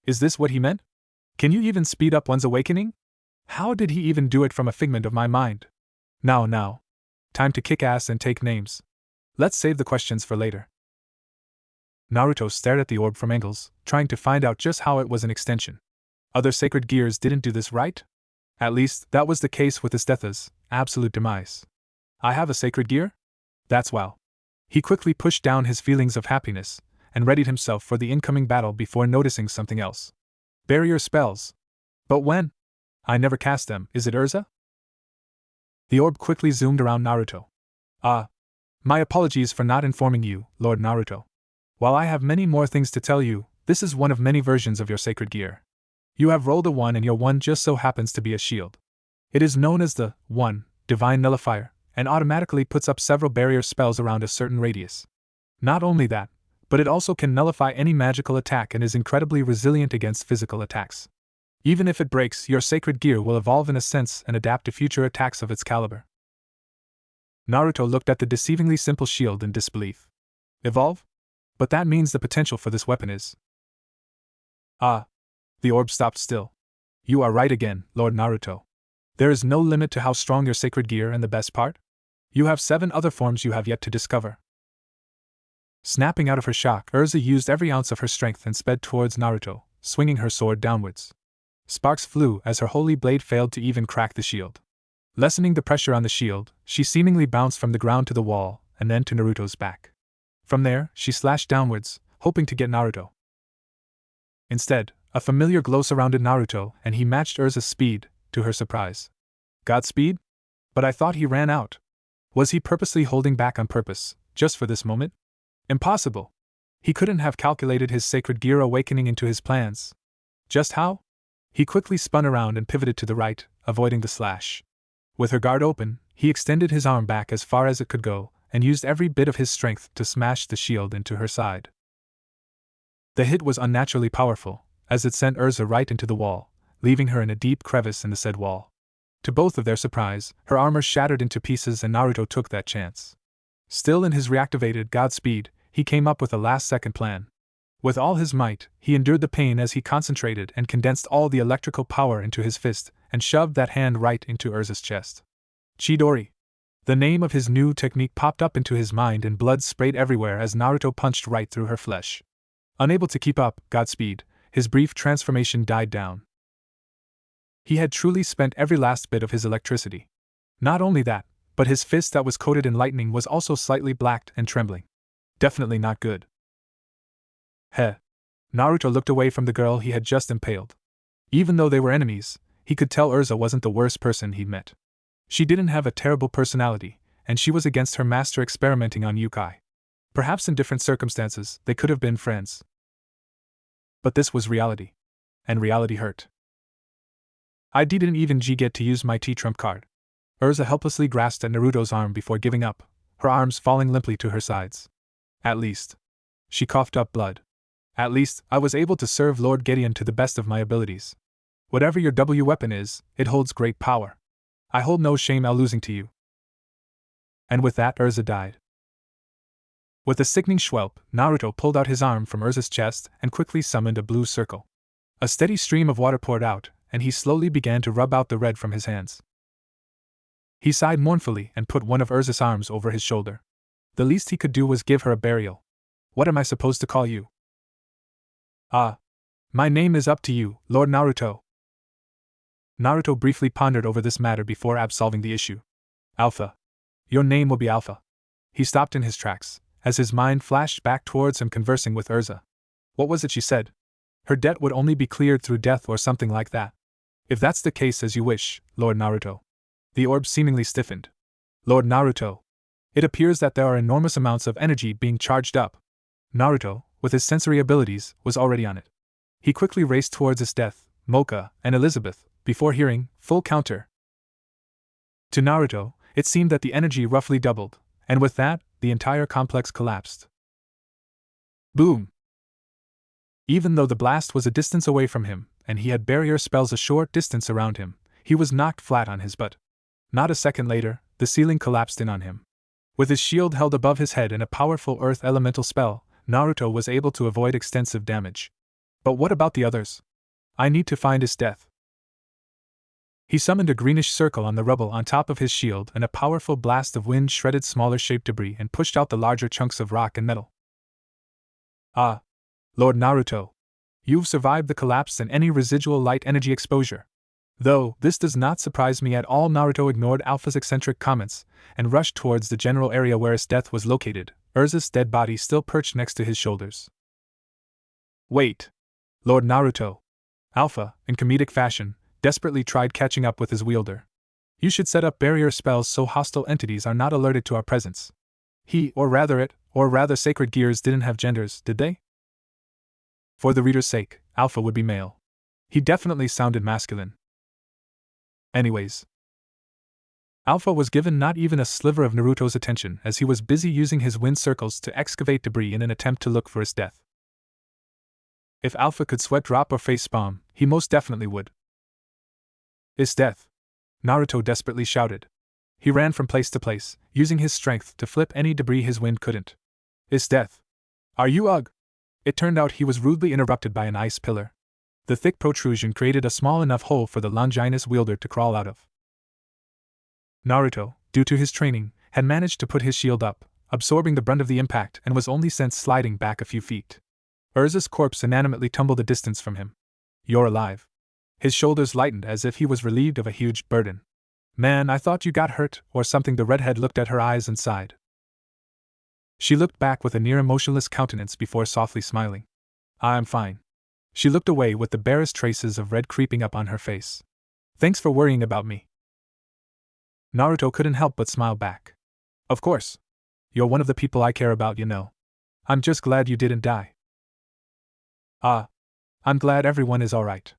Is this what he meant? Can you even speed up one's awakening? How did he even do it from a figment of my mind? Now. Time to kick ass and take names. Let's save the questions for later. Naruto stared at the orb from angles, trying to find out just how it was an extension. Other sacred gears didn't do this, right? At least, that was the case with Isthetha's absolute demise. I have a sacred gear? That's well. He quickly pushed down his feelings of happiness, and readied himself for the incoming battle before noticing something else. Barrier spells. But when? I never cast them, is it Urza? The orb quickly zoomed around Naruto. My apologies for not informing you, Lord Naruto. While I have many more things to tell you, this is one of many versions of your sacred gear. You have rolled a 1 and your 1 just so happens to be a shield. It is known as the 1 Divine Nullifier, and automatically puts up several barrier spells around a certain radius. Not only that, but it also can nullify any magical attack and is incredibly resilient against physical attacks. Even if it breaks, your sacred gear will evolve in a sense and adapt to future attacks of its caliber. Naruto looked at the deceivingly simple shield in disbelief. Evolve? But that means the potential for this weapon is… The orb stopped still. You are right again, Lord Naruto. There is no limit to how strong your sacred gear, and the best part? You have 7 other forms you have yet to discover. Snapping out of her shock, Urza used every ounce of her strength and sped towards Naruto, swinging her sword downwards. Sparks flew as her holy blade failed to even crack the shield. Lessening the pressure on the shield, she seemingly bounced from the ground to the wall, and then to Naruto's back. From there, she slashed downwards, hoping to get Naruto. Instead, a familiar glow surrounded Naruto, and he matched Urza's speed, to her surprise. Godspeed? But I thought he ran out. Was he purposely holding back on purpose, just for this moment? Impossible! He couldn't have calculated his sacred gear awakening into his plans. Just how? He quickly spun around and pivoted to the right, avoiding the slash. With her guard open, he extended his arm back as far as it could go, and used every bit of his strength to smash the shield into her side. The hit was unnaturally powerful, as it sent Urza right into the wall, leaving her in a deep crevice in the said wall. To both of their surprise, her armor shattered into pieces and Naruto took that chance. Still in his reactivated Godspeed, he came up with a last-second plan. With all his might, he endured the pain as he concentrated and condensed all the electrical power into his fist, and shoved that hand right into Urza's chest. Chidori. The name of his new technique popped up into his mind and blood sprayed everywhere as Naruto punched right through her flesh. Unable to keep up Godspeed, his brief transformation died down. He had truly spent every last bit of his electricity. Not only that, but his fist that was coated in lightning was also slightly blacked and trembling. Definitely not good. Heh. Naruto looked away from the girl he had just impaled. Even though they were enemies, he could tell Urza wasn't the worst person he'd met. She didn't have a terrible personality, and she was against her master experimenting on Yukai. Perhaps in different circumstances, they could have been friends. But this was reality. And reality hurt. I didn't even get to use my T-trump card. Urza helplessly grasped at Naruto's arm before giving up, her arms falling limply to her sides. At least. She coughed up blood. At least, I was able to serve Lord Gideon to the best of my abilities. Whatever your W weapon is, it holds great power. I hold no shame at losing to you. And with that, Urza died. With a sickening schwelp, Naruto pulled out his arm from Urza's chest and quickly summoned a blue circle. A steady stream of water poured out, and he slowly began to rub out the red from his hands. He sighed mournfully and put one of Urza's arms over his shoulder. The least he could do was give her a burial. What am I supposed to call you? My name is up to you, Lord Naruto. Naruto briefly pondered over this matter before absolving the issue. Alpha. Your name will be Alpha. He stopped in his tracks, as his mind flashed back towards him conversing with Urza. What was it she said? Her debt would only be cleared through death or something like that. If that's the case, as you wish, Lord Naruto. The orb seemingly stiffened. Lord Naruto. It appears that there are enormous amounts of energy being charged up. Naruto, with his sensory abilities, was already on it. He quickly raced towards his death, Mocha, and Elizabeth, before hearing, full counter. To Naruto, it seemed that the energy roughly doubled, and with that, the entire complex collapsed. Boom! Even though the blast was a distance away from him, and he had barrier spells a short distance around him, he was knocked flat on his butt. Not a second later, the ceiling collapsed in on him. With his shield held above his head and a powerful earth elemental spell, Naruto was able to avoid extensive damage. But what about the others? I need to find his death. He summoned a greenish circle on the rubble on top of his shield, and a powerful blast of wind shredded smaller shaped debris and pushed out the larger chunks of rock and metal. Ah, Lord Naruto. You've survived the collapse and any residual light energy exposure. Though, this does not surprise me at all. Naruto ignored Alpha's eccentric comments and rushed towards the general area where his death was located, Urza's dead body still perched next to his shoulders. Wait! Lord Naruto. Alpha, in comedic fashion, desperately tried catching up with his wielder. You should set up barrier spells so hostile entities are not alerted to our presence. Or rather sacred gears didn't have genders, did they? For the reader's sake, Alpha would be male. He definitely sounded masculine. Anyways. Alpha was given not even a sliver of Naruto's attention as he was busy using his wind circles to excavate debris in an attempt to look for his death. If Alpha could sweat drop or face palm, he most definitely would. His death! Naruto desperately shouted. He ran from place to place, using his strength to flip any debris his wind couldn't. His death! Are you ugh? It turned out he was rudely interrupted by an ice pillar. The thick protrusion created a small enough hole for the Longinus wielder to crawl out of. Naruto, due to his training, had managed to put his shield up, absorbing the brunt of the impact and was only sent sliding back a few feet. Urza's corpse inanimately tumbled a distance from him. You're alive. His shoulders lightened as if he was relieved of a huge burden. Man, I thought you got hurt, or something. The redhead looked at her eyes and sighed. She looked back with a near emotionless countenance before softly smiling. I'm fine. She looked away with the barest traces of red creeping up on her face. Thanks for worrying about me. Naruto couldn't help but smile back. Of course. You're one of the people I care about, you know. I'm just glad you didn't die. I'm glad everyone is alright.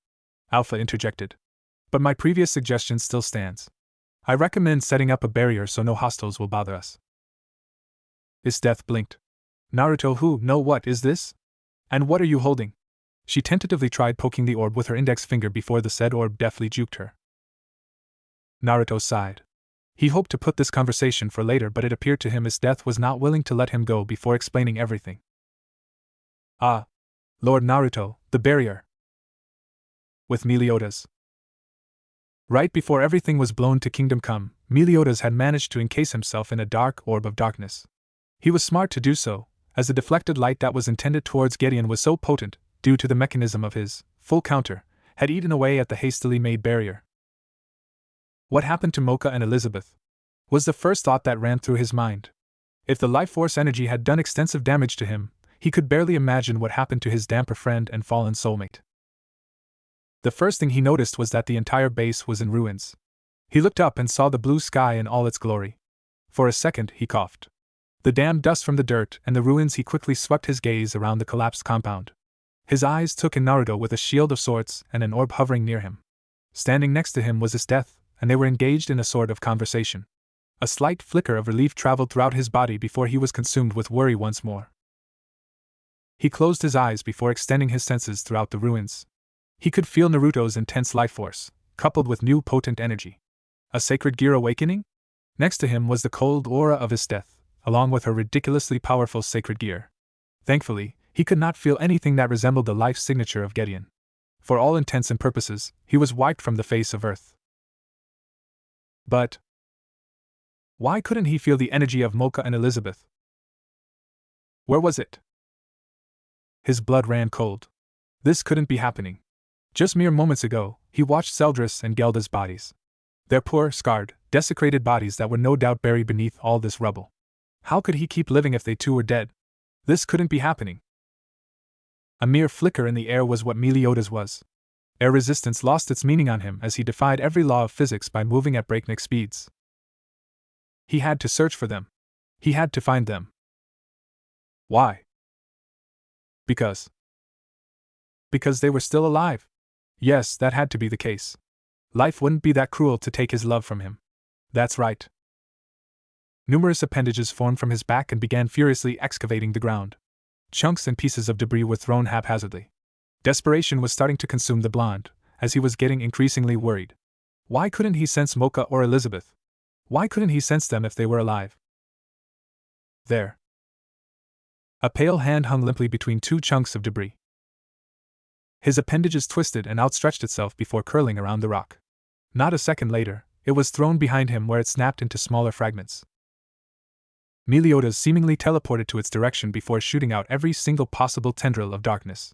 Alpha interjected. But my previous suggestion still stands. I recommend setting up a barrier so no hostiles will bother us. His death blinked. Naruto, what is this? And what are you holding? She tentatively tried poking the orb with her index finger before the said orb deftly juked her. Naruto sighed. He hoped to put this conversation for later, but it appeared to him his death was not willing to let him go before explaining everything. Lord Naruto, the barrier. With Meliodas. Right before everything was blown to Kingdom Come, Meliodas had managed to encase himself in a dark orb of darkness. He was smart to do so, as the deflected light that was intended towards Gideon was so potent, due to the mechanism of his full counter, had eaten away at the hastily made barrier. What happened to Mocha and Elizabeth? Was the first thought that ran through his mind. If the life force energy had done extensive damage to him, he could barely imagine what happened to his damper friend and fallen soulmate. The first thing he noticed was that the entire base was in ruins. He looked up and saw the blue sky in all its glory. For a second, he coughed. The damp dust from the dirt and the ruins. He quickly swept his gaze around the collapsed compound. His eyes took in Naruto with a shield of sorts and an orb hovering near him. Standing next to him was his death, and they were engaged in a sort of conversation. A slight flicker of relief traveled throughout his body before he was consumed with worry once more. He closed his eyes before extending his senses throughout the ruins. He could feel Naruto's intense life force, coupled with new potent energy. A sacred gear awakening? Next to him was the cold aura of his death, along with her ridiculously powerful sacred gear. Thankfully, he could not feel anything that resembled the life signature of Gideon. For all intents and purposes, he was wiped from the face of Earth. But why couldn't he feel the energy of Mocha and Elizabeth? Where was it? His blood ran cold. This couldn't be happening. Just mere moments ago, he watched Seldris and Gelda's bodies. Their poor, scarred, desecrated bodies that were no doubt buried beneath all this rubble. How could he keep living if they too were dead? This couldn't be happening. A mere flicker in the air was what Meliodas was. Air resistance lost its meaning on him as he defied every law of physics by moving at breakneck speeds. He had to search for them. He had to find them. Why? Because they were still alive. Yes, that had to be the case. Life wouldn't be that cruel to take his love from him. That's right. Numerous appendages formed from his back and began furiously excavating the ground. Chunks and pieces of debris were thrown haphazardly. Desperation was starting to consume the blonde, as he was getting increasingly worried. Why couldn't he sense Mocha or Elizabeth? Why couldn't he sense them if they were alive? There. A pale hand hung limply between two chunks of debris. His appendages twisted and outstretched itself before curling around the rock. Not a second later, it was thrown behind him where it snapped into smaller fragments. Meliodas seemingly teleported to its direction before shooting out every single possible tendril of darkness.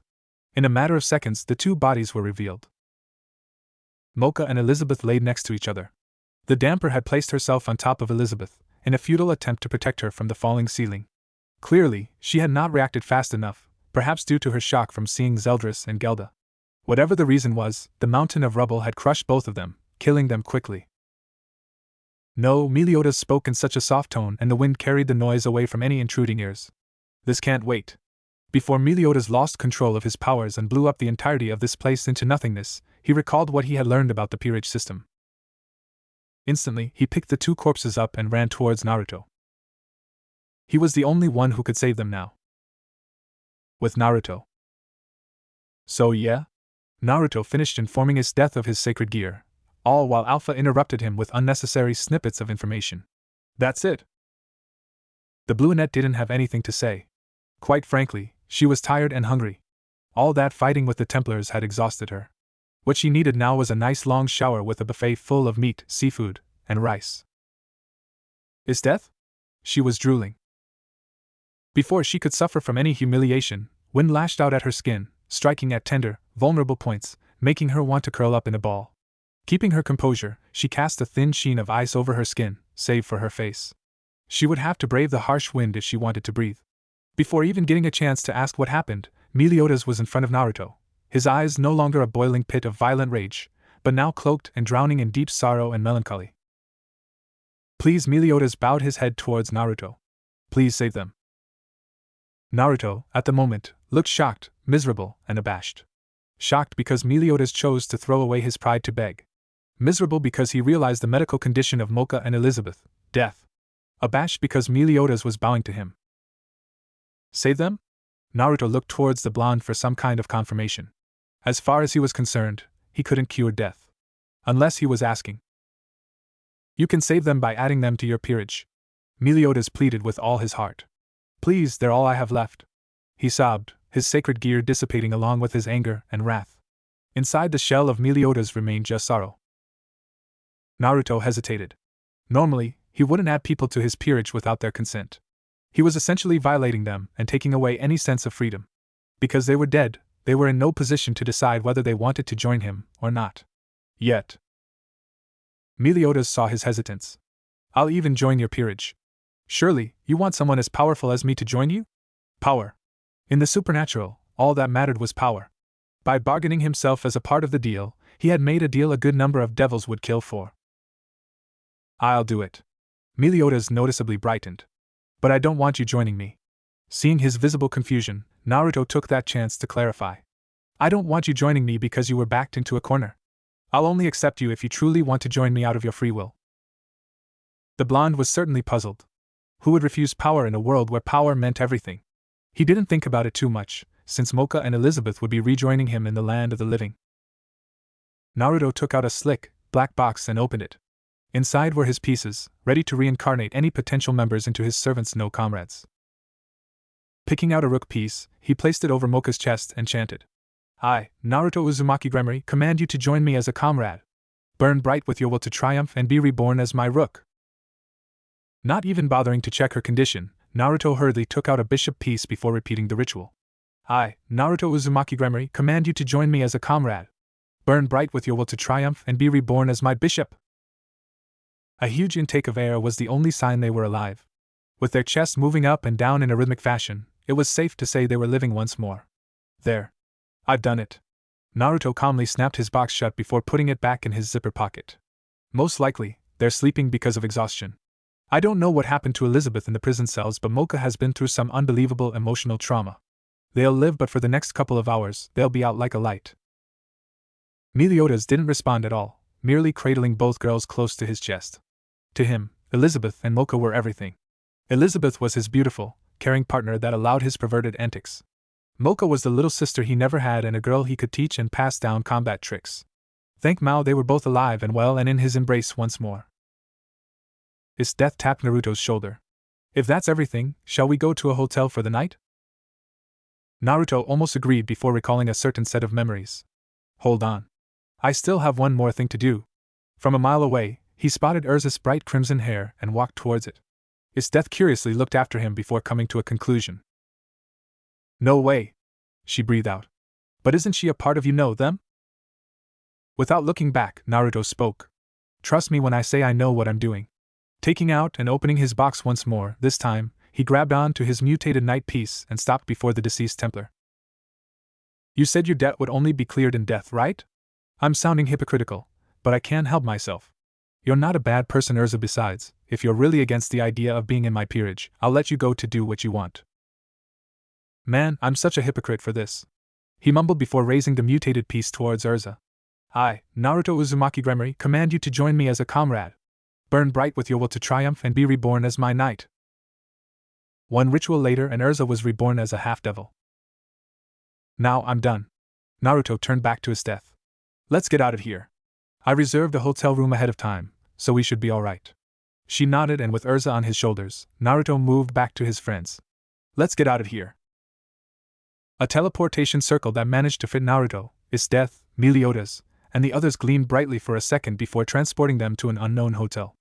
In a matter of seconds, the two bodies were revealed. Mocha and Elizabeth laid next to each other. The damper had placed herself on top of Elizabeth, in a futile attempt to protect her from the falling ceiling. Clearly, she had not reacted fast enough, perhaps due to her shock from seeing Zeldris and Gelda. Whatever the reason was, the mountain of rubble had crushed both of them, killing them quickly. No, Meliodas spoke in such a soft tone, and the wind carried the noise away from any intruding ears. This can't wait. Before Meliodas lost control of his powers and blew up the entirety of this place into nothingness, he recalled what he had learned about the peerage system. Instantly, he picked the two corpses up and ran towards Naruto. He was the only one who could save them now. With Naruto. So yeah? Naruto finished informing his death of his sacred gear, all while Alpha interrupted him with unnecessary snippets of information. That's it. The brunette didn't have anything to say. Quite frankly, she was tired and hungry. All that fighting with the Templars had exhausted her. What she needed now was a nice long shower with a buffet full of meat, seafood, and rice. Is death? She was drooling. Before she could suffer from any humiliation, wind lashed out at her skin, striking at tender, vulnerable points, making her want to curl up in a ball. Keeping her composure, she cast a thin sheen of ice over her skin, save for her face. She would have to brave the harsh wind if she wanted to breathe. Before even getting a chance to ask what happened, Meliodas was in front of Naruto, his eyes no longer a boiling pit of violent rage, but now cloaked and drowning in deep sorrow and melancholy. Please, Meliodas bowed his head towards Naruto. Please save them. Naruto, at the moment, looked shocked, miserable, and abashed. Shocked because Meliodas chose to throw away his pride to beg. Miserable because he realized the medical condition of Mocha and Elizabeth, death. Abashed because Meliodas was bowing to him. Save them? Naruto looked towards the blonde for some kind of confirmation. As far as he was concerned, he couldn't cure death. Unless he was asking. You can save them by adding them to your peerage. Meliodas pleaded with all his heart. Please, they're all I have left. He sobbed, his sacred gear dissipating along with his anger and wrath. Inside the shell of Meliodas remained just sorrow. Naruto hesitated. Normally, he wouldn't add people to his peerage without their consent. He was essentially violating them and taking away any sense of freedom. Because they were dead, they were in no position to decide whether they wanted to join him or not. Yet. Meliodas saw his hesitance. I'll even join your peerage. Surely, you want someone as powerful as me to join you? Power. In the supernatural, all that mattered was power. By bargaining himself as a part of the deal, he had made a deal a good number of devils would kill for. I'll do it. Meliodas noticeably brightened. But I don't want you joining me. Seeing his visible confusion, Naruto took that chance to clarify. I don't want you joining me because you were backed into a corner. I'll only accept you if you truly want to join me out of your free will. The blonde was certainly puzzled. Who would refuse power in a world where power meant everything? He didn't think about it too much, since Mocha and Elizabeth would be rejoining him in the land of the living. Naruto took out a slick, black box and opened it. Inside were his pieces, ready to reincarnate any potential members into his servants' no comrades. Picking out a rook piece, he placed it over Mocha's chest and chanted. I, Naruto Uzumaki Gremmory, command you to join me as a comrade. Burn bright with your will to triumph and be reborn as my rook. Not even bothering to check her condition, Naruto hurriedly took out a bishop piece before repeating the ritual. I, Naruto Uzumaki Gremmory, command you to join me as a comrade. Burn bright with your will to triumph and be reborn as my bishop. A huge intake of air was the only sign they were alive. With their chests moving up and down in a rhythmic fashion, it was safe to say they were living once more. There. I've done it. Naruto calmly snapped his box shut before putting it back in his zipper pocket. Most likely, they're sleeping because of exhaustion. I don't know what happened to Elizabeth in the prison cells, but Mocha has been through some unbelievable emotional trauma. They'll live, but for the next couple of hours, they'll be out like a light. Meliodas didn't respond at all, merely cradling both girls close to his chest. To him, Elizabeth and Mocha were everything. Elizabeth was his beautiful, caring partner that allowed his perverted antics. Mocha was the little sister he never had and a girl he could teach and pass down combat tricks. Thank Mao they were both alive and well and in his embrace once more. His death tapped Naruto's shoulder. If that's everything, shall we go to a hotel for the night? Naruto almost agreed before recalling a certain set of memories. Hold on. I still have one more thing to do. From a mile away, he spotted Urza's bright crimson hair and walked towards it. His death curiously looked after him before coming to a conclusion. No way, she breathed out. But isn't she a part of you know them? Without looking back, Naruto spoke. Trust me when I say I know what I'm doing. Taking out and opening his box once more, this time, he grabbed on to his mutated night piece and stopped before the deceased Templar. You said your debt would only be cleared in death, right? I'm sounding hypocritical, but I can't help myself. You're not a bad person, Urza. Besides, if you're really against the idea of being in my peerage, I'll let you go to do what you want. Man, I'm such a hypocrite for this, he mumbled before raising the mutated piece towards Urza. I, Naruto Uzumaki Gremmory, command you to join me as a comrade. Burn bright with your will to triumph and be reborn as my knight. One ritual later, and Urza was reborn as a half-devil. Now I'm done. Naruto turned back to his death. Let's get out of here. I reserved a hotel room ahead of time, so we should be alright. She nodded, and with Urza on his shoulders, Naruto moved back to his friends. Let's get out of here. A teleportation circle that managed to fit Naruto, his death, Meliodas, and the others gleamed brightly for a second before transporting them to an unknown hotel.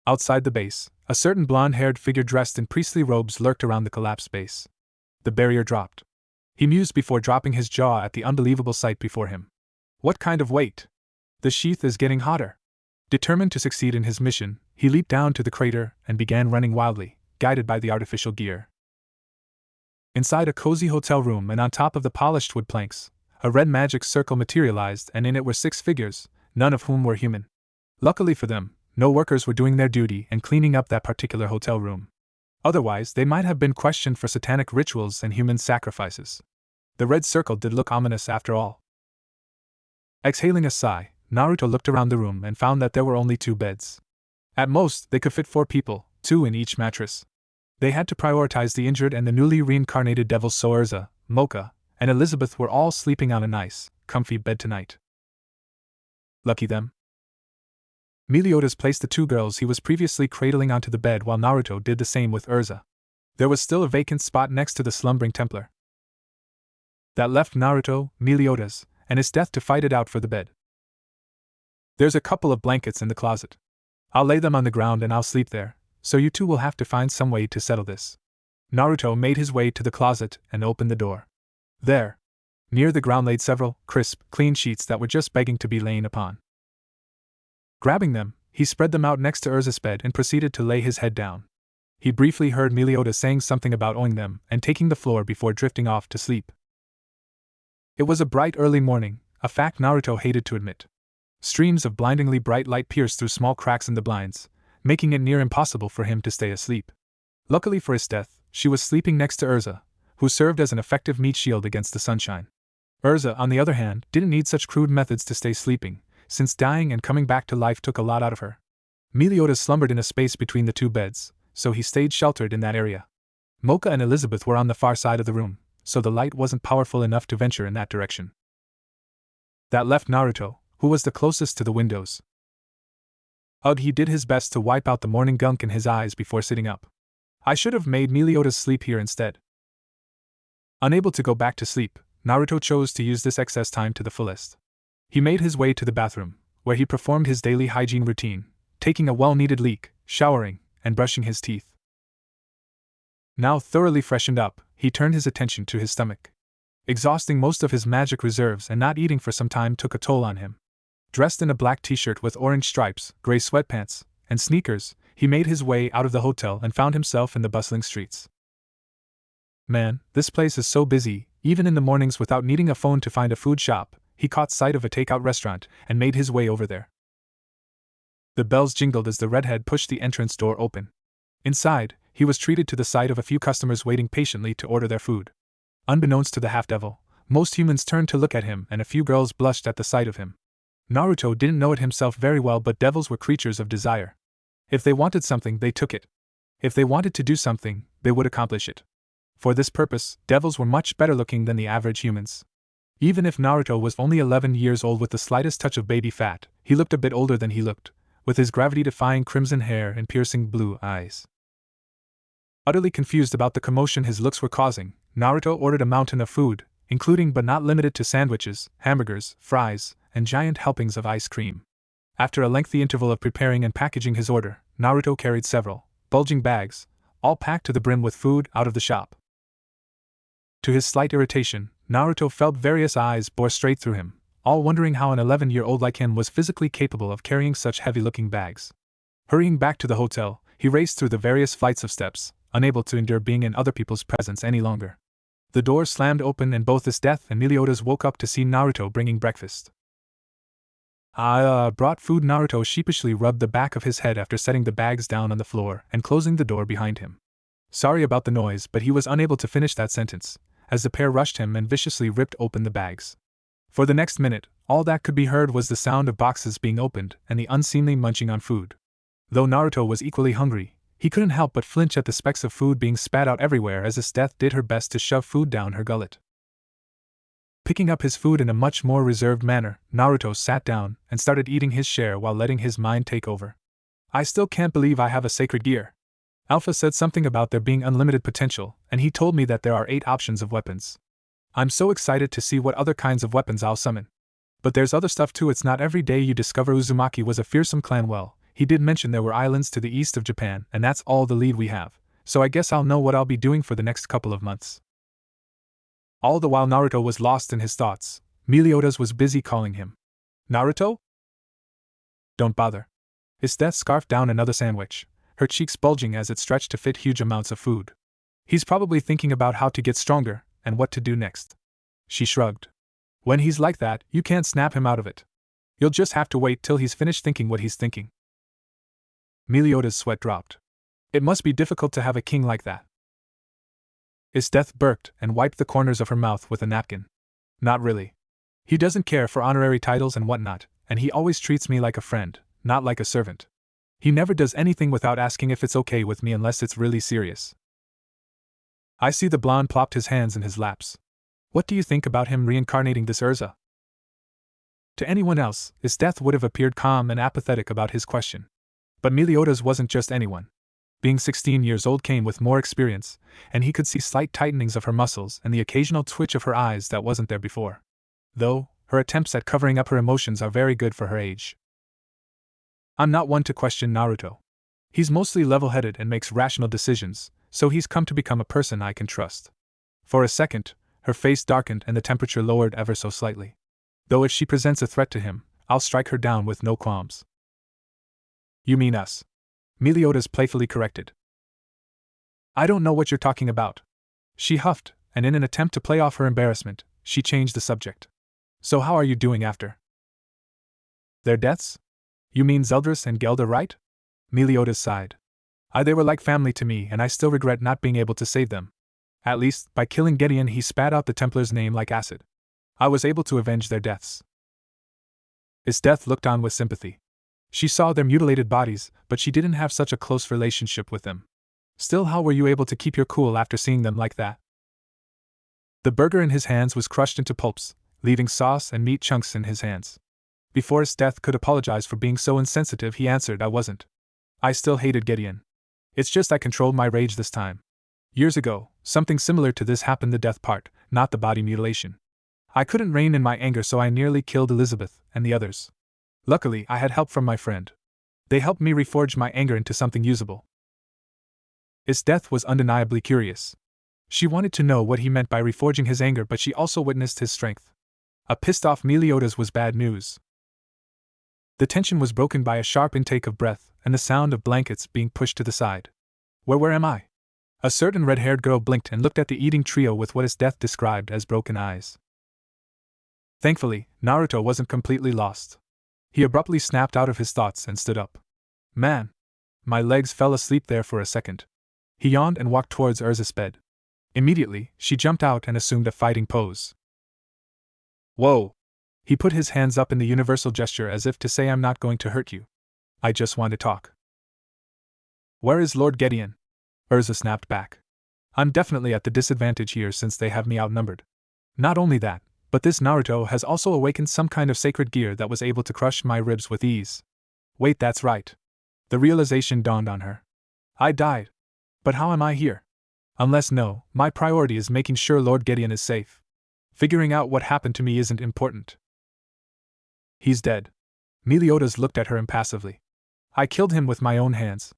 Outside the base, a certain blonde-haired figure dressed in priestly robes lurked around the collapsed base. The barrier dropped. He mused before dropping his jaw at the unbelievable sight before him. What kind of weight? The sheath is getting hotter. Determined to succeed in his mission, he leaped down to the crater and began running wildly, guided by the artificial gear. Inside a cozy hotel room and on top of the polished wood planks, a red magic circle materialized, and in it were 6 figures, none of whom were human. Luckily for them, no workers were doing their duty and cleaning up that particular hotel room. Otherwise, they might have been questioned for satanic rituals and human sacrifices. The red circle did look ominous after all. Exhaling a sigh, Naruto looked around the room and found that there were only 2 beds. At most, they could fit 4 people, 2 in each mattress. They had to prioritize the injured and the newly reincarnated devils, so Urza, Mocha, and Elizabeth were all sleeping on a nice, comfy bed tonight. Lucky them. Meliodas placed the 2 girls he was previously cradling onto the bed while Naruto did the same with Urza. There was still a vacant spot next to the slumbering Templar. That left Naruto, Meliodas, and his death to fight it out for the bed. There's a couple of blankets in the closet. I'll lay them on the ground and I'll sleep there, so you 2 will have to find some way to settle this. Naruto made his way to the closet and opened the door. There, near the ground, laid several crisp, clean sheets that were just begging to be lain upon. Grabbing them, he spread them out next to Urza's bed and proceeded to lay his head down. He briefly heard Meliodas saying something about owing them and taking the floor before drifting off to sleep. It was a bright early morning, a fact Naruto hated to admit. Streams of blindingly bright light pierced through small cracks in the blinds, making it near impossible for him to stay asleep. Luckily for his death, she was sleeping next to Urza, who served as an effective meat shield against the sunshine. Urza, on the other hand, didn't need such crude methods to stay sleeping, since dying and coming back to life took a lot out of her. Meliodas slumbered in a space between the 2 beds, so he stayed sheltered in that area. Mocha and Elizabeth were on the far side of the room, so the light wasn't powerful enough to venture in that direction. That left Naruto, who was the closest to the windows. Ugh, he did his best to wipe out the morning gunk in his eyes before sitting up. I should have made Meliodas sleep here instead. Unable to go back to sleep, Naruto chose to use this excess time to the fullest. He made his way to the bathroom, where he performed his daily hygiene routine, taking a well-needed leak, showering, and brushing his teeth. Now thoroughly freshened up, he turned his attention to his stomach. Exhausting most of his magic reserves and not eating for some time took a toll on him. Dressed in a black t-shirt with orange stripes, gray sweatpants, and sneakers, he made his way out of the hotel and found himself in the bustling streets. Man, this place is so busy. Even in the mornings, without needing a phone to find a food shop, he caught sight of a takeout restaurant and made his way over there. The bells jingled as the redhead pushed the entrance door open. Inside, he was treated to the sight of a few customers waiting patiently to order their food. Unbeknownst to the half-devil, most humans turned to look at him and a few girls blushed at the sight of him. Naruto didn't know it himself very well, but devils were creatures of desire. If they wanted something, they took it. If they wanted to do something, they would accomplish it. For this purpose, devils were much better looking than the average humans. Even if Naruto was only 11 years old with the slightest touch of baby fat, he looked a bit older than he looked, with his gravity-defying crimson hair and piercing blue eyes. Utterly confused about the commotion his looks were causing, Naruto ordered a mountain of food, including but not limited to sandwiches, hamburgers, fries, and giant helpings of ice cream. After a lengthy interval of preparing and packaging his order, Naruto carried several bulging bags, all packed to the brim with food out of the shop. To his slight irritation, Naruto felt various eyes bore straight through him, all wondering how an 11-year-old like him was physically capable of carrying such heavy-looking bags. Hurrying back to the hotel, he raced through the various flights of steps, unable to endure being in other people's presence any longer. The door slammed open and both his death and Meliodas woke up to see Naruto bringing breakfast. Brought food. Naruto sheepishly rubbed the back of his head after setting the bags down on the floor and closing the door behind him. Sorry about the noise, but he was unable to finish that sentence, as the pair rushed him and viciously ripped open the bags. For the next minute, all that could be heard was the sound of boxes being opened and the unseemly munching on food. Though Naruto was equally hungry, he couldn't help but flinch at the specks of food being spat out everywhere as his death did her best to shove food down her gullet. Picking up his food in a much more reserved manner, Naruto sat down and started eating his share while letting his mind take over. I still can't believe I have a sacred gear. Alpha said something about there being unlimited potential, and he told me that there are 8 options of weapons. I'm so excited to see what other kinds of weapons I'll summon. But there's other stuff too. It's not every day you discover Uzumaki was a fearsome clan. Well, he did mention there were islands to the east of Japan, and that's all the lead we have, so I guess I'll know what I'll be doing for the next couple of months. All the while Naruto was lost in his thoughts, Meliodas was busy calling him. Naruto? Don't bother. His death scarfed down another sandwich, her cheeks bulging as it stretched to fit huge amounts of food. He's probably thinking about how to get stronger, and what to do next. She shrugged. When he's like that, you can't snap him out of it. You'll just have to wait till he's finished thinking what he's thinking. Meliodas' sweat dropped. It must be difficult to have a king like that. His death burped and wiped the corners of her mouth with a napkin. Not really. He doesn't care for honorary titles and whatnot, and he always treats me like a friend, not like a servant. He never does anything without asking if it's okay with me unless it's really serious. I see. The blonde plopped his hands in his laps. What do you think about him reincarnating this Urza? To anyone else, his death would have appeared calm and apathetic about his question. But Meliodas wasn't just anyone. Being 16 years old came with more experience, and he could see slight tightenings of her muscles and the occasional twitch of her eyes that wasn't there before. Though, her attempts at covering up her emotions are very good for her age. I'm not one to question Naruto. He's mostly level-headed and makes rational decisions, so he's come to become a person I can trust. For a second, her face darkened and the temperature lowered ever so slightly. Though if she presents a threat to him, I'll strike her down with no qualms. You mean us? Meliodas playfully corrected. I don't know what you're talking about. She huffed, and in an attempt to play off her embarrassment, she changed the subject. So how are you doing after their deaths? You mean Zeldris and Gelda, right? Meliodas sighed. They were like family to me, and I still regret not being able to save them. At least, by killing Gideon, he spat out the Templars' name like acid. I was able to avenge their deaths. His death looked on with sympathy. She saw their mutilated bodies, but she didn't have such a close relationship with them. Still, how were you able to keep your cool after seeing them like that? The burger in his hands was crushed into pulps, leaving sauce and meat chunks in his hands. Before his death could apologize for being so insensitive, he answered, I wasn't. I still hated Gideon. It's just I controlled my rage this time. Years ago, something similar to this happened, the death part, not the body mutilation. I couldn't rein in my anger, so I nearly killed Elizabeth and the others. Luckily, I had help from my friend. They helped me reforge my anger into something usable. His death was undeniably curious. She wanted to know what he meant by reforging his anger, but she also witnessed his strength. A pissed-off Meliodas was bad news. The tension was broken by a sharp intake of breath and the sound of blankets being pushed to the side. Where am I? A certain red-haired girl blinked and looked at the eating trio with what his death described as broken eyes. Thankfully, Naruto wasn't completely lost. He abruptly snapped out of his thoughts and stood up. Man! My legs fell asleep there for a second. He yawned and walked towards Urza's bed. Immediately, she jumped out and assumed a fighting pose. Whoa! He put his hands up in the universal gesture as if to say, I'm not going to hurt you. I just want to talk. Where is Lord Gideon? Urza snapped back. I'm definitely at the disadvantage here since they have me outnumbered. Not only that, but this Naruto has also awakened some kind of sacred gear that was able to crush my ribs with ease. Wait, that's right. The realization dawned on her. I died. But how am I here? No, my priority is making sure Lord Gideon is safe. Figuring out what happened to me isn't important. He's dead. Meliodas looked at her impassively. I killed him with my own hands.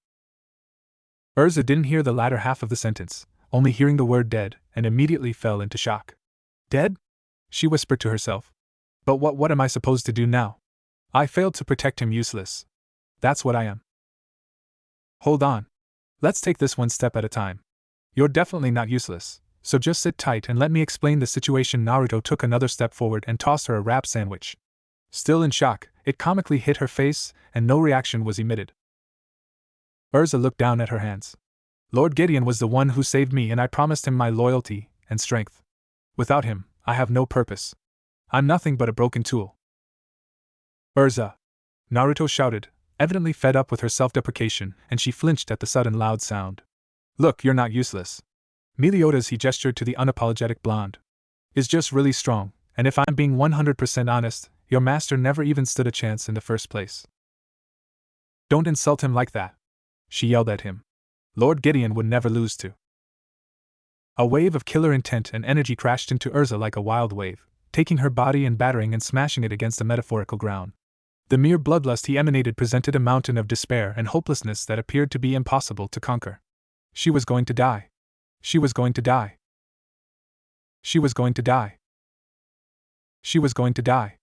Urza didn't hear the latter half of the sentence, only hearing the word dead, and immediately fell into shock. Dead? She whispered to herself. But what am I supposed to do now? I failed to protect him, useless. That's what I am. Hold on. Let's take this one step at a time. You're definitely not useless, so just sit tight and let me explain the situation. Naruto took another step forward and tossed her a wrap sandwich. Still in shock, it comically hit her face, and no reaction was emitted. Urza looked down at her hands. Lord Gideon was the one who saved me, and I promised him my loyalty and strength. Without him, I have no purpose. I'm nothing but a broken tool. Urza! Naruto shouted, evidently fed up with her self-deprecation, and she flinched at the sudden loud sound. Look, you're not useless. Meliodas, he gestured to the unapologetic blonde, is just really strong, and if I'm being 100% honest, your master never even stood a chance in the first place. Don't insult him like that, she yelled at him. Lord Gideon would never lose to. A wave of killer intent and energy crashed into Urza like a wild wave, taking her body and battering and smashing it against the metaphorical ground. The mere bloodlust he emanated presented a mountain of despair and hopelessness that appeared to be impossible to conquer. She was going to die. She was going to die. She was going to die. She was going to die.